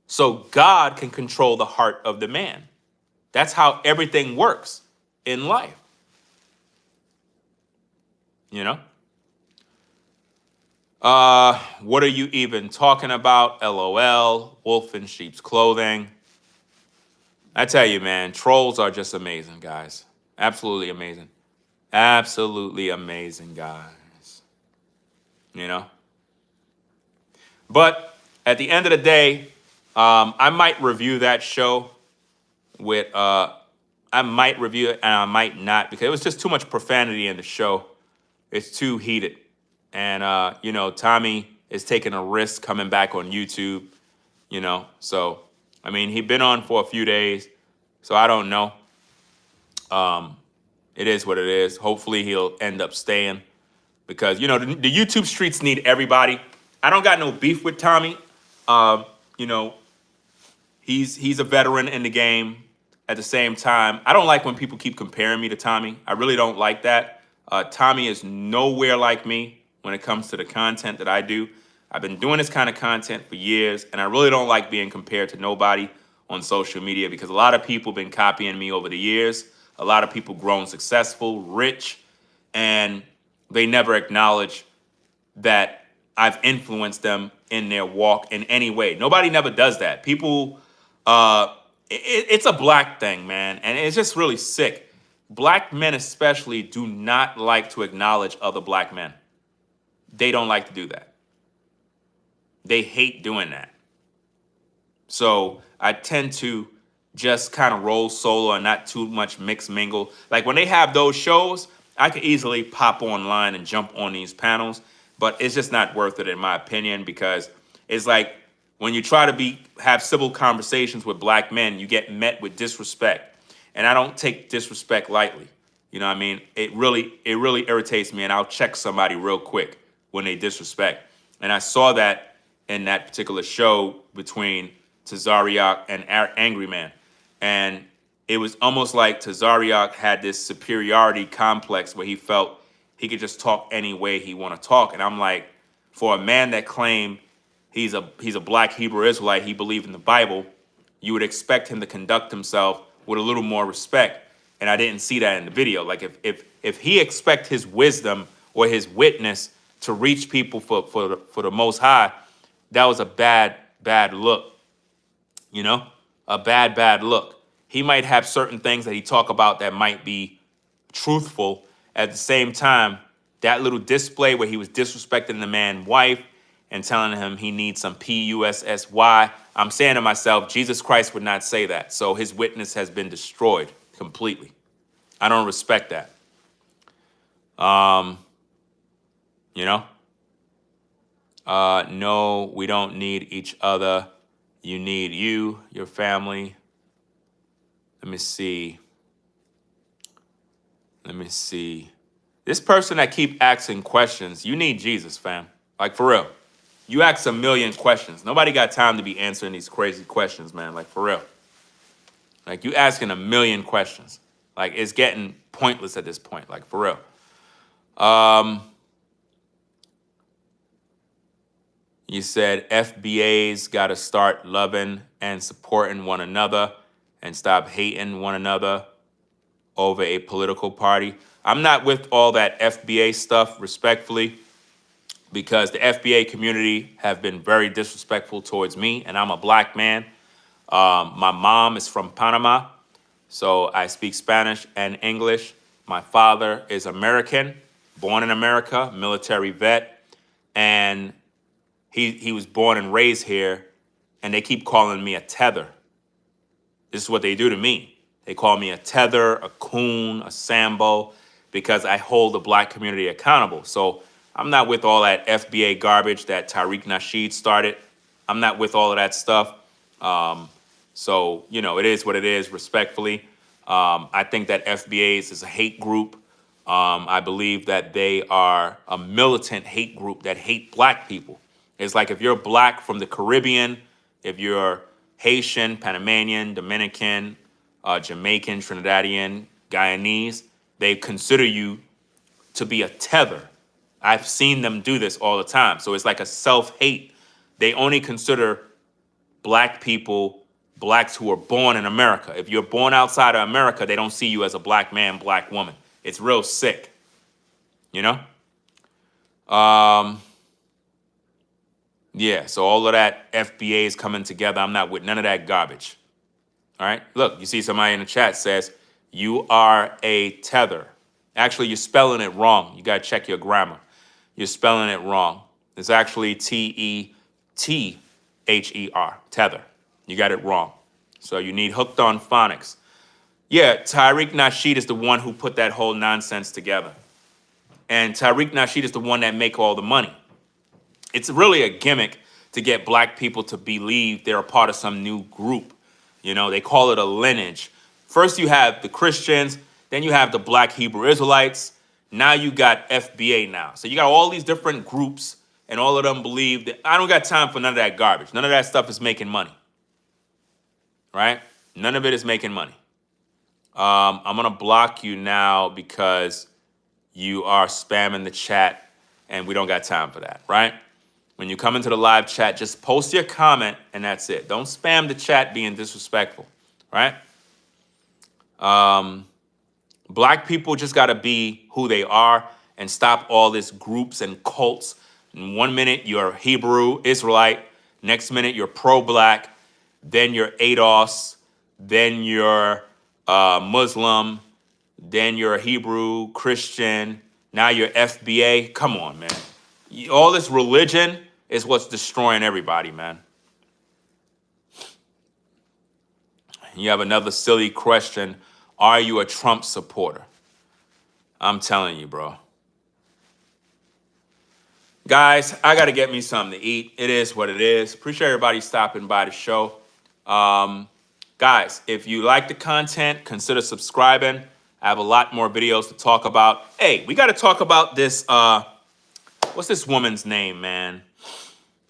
so God can control the heart of the man. That's how everything works in life. You know? What are you even talking about? LOL, wolf in sheep's clothing. I tell you, man, trolls are just amazing, guys. Absolutely amazing. Absolutely amazing, guys. You know? But at the end of the day, I might review that show with, I might review it and I might not, because it was just too much profanity in the show. It's too heated. And, you know, Tommy is taking a risk coming back on YouTube, you know. So, I mean, he'd been on for a few days, so I don't know. It is what it is. Hopefully he'll end up staying because, you know, the YouTube streets need everybody. I don't got no beef with Tommy. You know, he's a veteran in the game. At the same time, I don't like when people keep comparing me to Tommy. I really don't like that. Tommy is nowhere like me when it comes to the content that I do. I've been doing this kind of content for years, and I really don't like being compared to nobody on social media because a lot of people have been copying me over the years. A lot of people grown successful, rich, and they never acknowledge that I've influenced them in their walk in any way. Nobody never does that. People, it's a black thing, man, and it's just really sick. Black men especially do not like to acknowledge other black men. They don't like to do that. They hate doing that. So I tend to just kind of roll solo and not too much mix mingle. Like when they have those shows, I could easily pop online and jump on these panels, but it's just not worth it in my opinion, because it's like when you try to have civil conversations with black men, you get met with disrespect. And I don't take disrespect lightly. You know what I mean? It really irritates me, and I'll check somebody real quick when they disrespect. And I saw that in that particular show between Tazariak and Angry Man. And it was almost like Tazariak had this superiority complex where he felt he could just talk any way he want to talk. And I'm like, for a man that claimed he's a black Hebrew Israelite, he believed in the Bible, you would expect him to conduct himself with a little more respect. And I didn't see that in the video. Like if he expect his wisdom or his witness to reach people for the Most High, that was a bad look. You know, a bad look. He might have certain things that he talk about that might be truthful. At the same time, that little display where he was disrespecting the man's wife and telling him he needs some PUSSY, I'm saying to myself, Jesus Christ would not say that. So his witness has been destroyed completely. I don't respect that. You know? No, we don't need each other. You need you, your family. Let me see. This person that keep asking questions, you need Jesus, fam. Like, for real. You ask a million questions. Nobody got time to be answering these crazy questions, man. Like, for real. Like, you asking a million questions. Like, it's getting pointless at this point. Like, for real. You said FBA's got to start loving and supporting one another and stop hating one another over a political party. I'm not with all that FBA stuff, respectfully, because the FBA community have been very disrespectful towards me, and I'm a black man. My mom is from Panama, so I speak Spanish and English, My father is American, born in America, military vet, and he was born and raised here, and they keep calling me a tether. This is what they do to me. They call me a tether, a coon, a Sambo, because I hold the black community accountable. So I'm not with all that FBA garbage that Tariq Nasheed started. I'm not with all of that stuff. So, you know, it is what it is, respectfully. I think that FBAs is a hate group. I believe that they are a militant hate group that hate black people. It's like if you're black from the Caribbean, if you're Haitian, Panamanian, Dominican, Jamaican, Trinidadian, Guyanese, they consider you to be a tether. I've seen them do this all the time. So it's like a self-hate. They only consider black people blacks who are born in America. If you're born outside of America, they don't see you as a black man, black woman. It's real sick, you know? Yeah, so all of that FBA is coming together. I'm not with none of that garbage. All right, look, you see somebody in the chat says, you are a tether. Actually, you're spelling it wrong. You got to check your grammar. You're spelling it wrong. It's actually T-E-T-H-E-R, tether. You got it wrong. So you need hooked on phonics. Yeah, Tariq Nasheed is the one who put that whole nonsense together. And Tariq Nasheed is the one that make all the money. It's really a gimmick to get black people to believe they're a part of some new group. You know, they call it a lineage. First you have the Christians, then you have the black Hebrew Israelites. Now you got FBA now. So you got all these different groups, and all of them believe that I don't got time for none of that garbage. None of that stuff is making money. Right? None of it is making money. I'm going to block you now because you are spamming the chat, and we don't got time for that, right? When you come into the live chat, just post your comment, and that's it. Don't spam the chat being disrespectful, right? Black people just got to be who they are and stop all this groups and cults. In 1 minute, you're Hebrew Israelite. Next minute, you're pro-black. Then you're ADOS. Then you're Muslim. Then you're a Hebrew Christian. Now you're FBA. Come on, man. All this religion is what's destroying everybody, man. You have another silly question. Are you a Trump supporter? I'm telling you, bro. Guys, I got to get me something to eat. It is what it is. Appreciate everybody stopping by the show. Guys, if you like the content, consider subscribing. I have a lot more videos to talk about. Hey, we got to talk about this. What's this woman's name, man?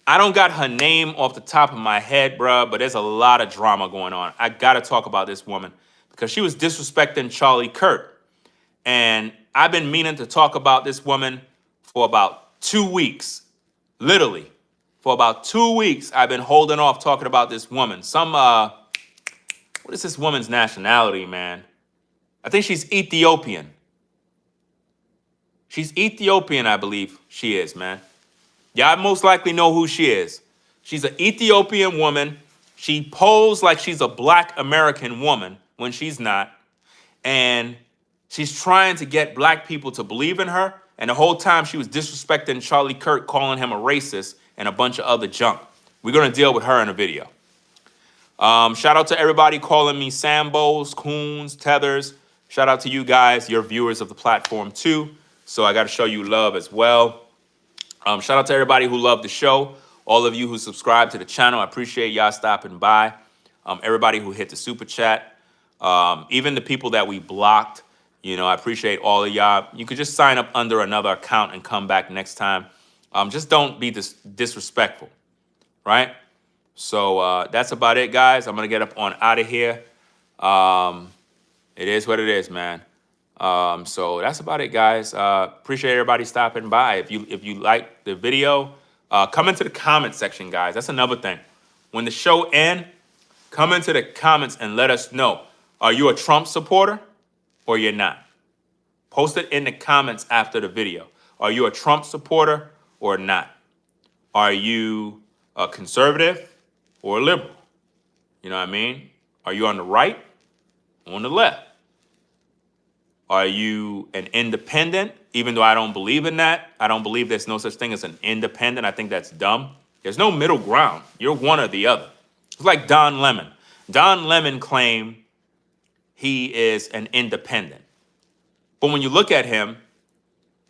I don't got her name off the top of my head, bruh, but there's a lot of drama going on. I got to talk about this woman because she was disrespecting Charlie Kirk. And I've been meaning to talk about this woman for about 2 weeks. Literally. For about 2 weeks, I've been holding off talking about this woman. What is this woman's nationality, man? I think she's Ethiopian. She's Ethiopian, I believe she is, man. Y'all most likely know who she is. She's an Ethiopian woman. She posed like she's a black American woman when she's not. And she's trying to get black people to believe in her. And the whole time she was disrespecting Charlie Kirk, calling him a racist and a bunch of other junk. We're going to deal with her in a video. Shout out to everybody calling me Sambos, Coons, Tethers. Shout out to you guys. You're viewers of the platform too. So I got to show you love as well. Shout out to everybody who loved the show. All of you who subscribed to the channel. I appreciate y'all stopping by. Everybody who hit the super chat. Even the people that we blocked. You know, I appreciate all of y'all. You could just sign up under another account and come back next time. Just don't be disrespectful, right? So that's about it, guys. I'm going to get up on out of here. It is what it is, man. So that's about it, guys. Appreciate everybody stopping by. If you like the video, come into the comment section, guys. That's another thing. When the show ends, come into the comments and let us know. Are you a Trump supporter or you're not? Post it in the comments after the video. Are you a Trump supporter or not? Are you a conservative or a liberal? You know what I mean? Are you on the right or on the left? Are you an independent? Even though I don't believe in that. I don't believe there's no such thing as an independent. I think that's dumb. There's no middle ground. You're one or the other. It's like Don Lemon. Don Lemon claimed he is an independent. But when you look at him,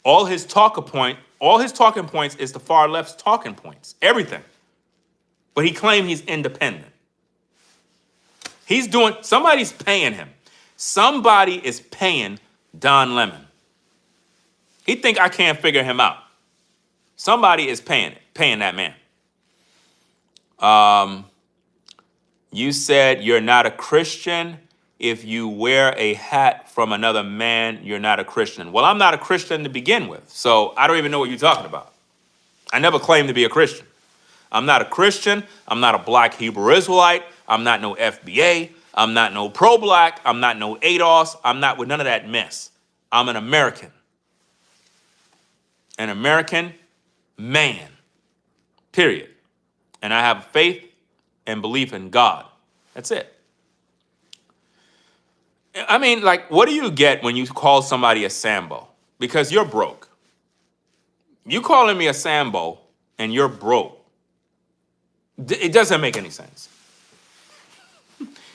all his talking points is the far left's talking points. Everything. But he claimed he's independent. Somebody's paying him. Somebody is paying Don Lemon. He think I can't figure him out. Somebody is paying that man. You said you're not a Christian. If you wear a hat from another man, you're not a Christian. Well, I'm not a Christian to begin with, so I don't even know what you're talking about. I never claimed to be a Christian. I'm not a Christian. I'm not a black Hebrew Israelite. I'm not no FBA. I'm not no pro-black. I'm not no ADOS. I'm not with none of that mess. I'm an American. An American man. Period. And I have faith and belief in God. That's it. I mean, like, what do you get when you call somebody a Sambo? Because you're broke. You calling me a Sambo and you're broke. It doesn't make any sense.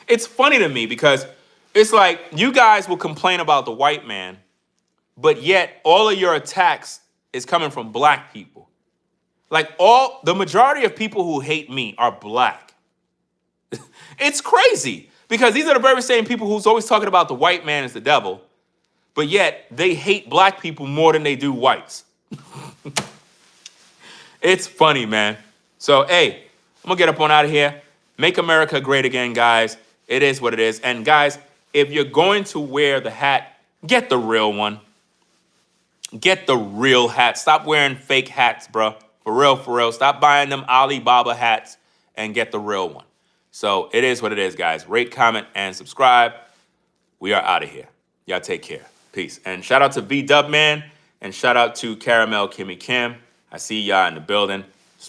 It's funny to me because it's like you guys will complain about the white man, but yet all of your attacks is coming from black people. Like the majority of people who hate me are black. It's crazy because these are the very same people who's always talking about the white man as the devil, but yet they hate black people more than they do whites. It's funny, man. So, hey, I'm gonna get up on out of here. Make America great again, guys. It is what it is. And guys, if you're going to wear the hat, get the real one. Get the real hat. Stop wearing fake hats, bro. For real, for real. Stop buying them Alibaba hats and get the real one. So it is what it is, guys. Rate, comment, and subscribe. We are out of here. Y'all take care. Peace. And shout out to V-Dub Man and shout out to Caramel Kimmy Kim. I see y'all in the building.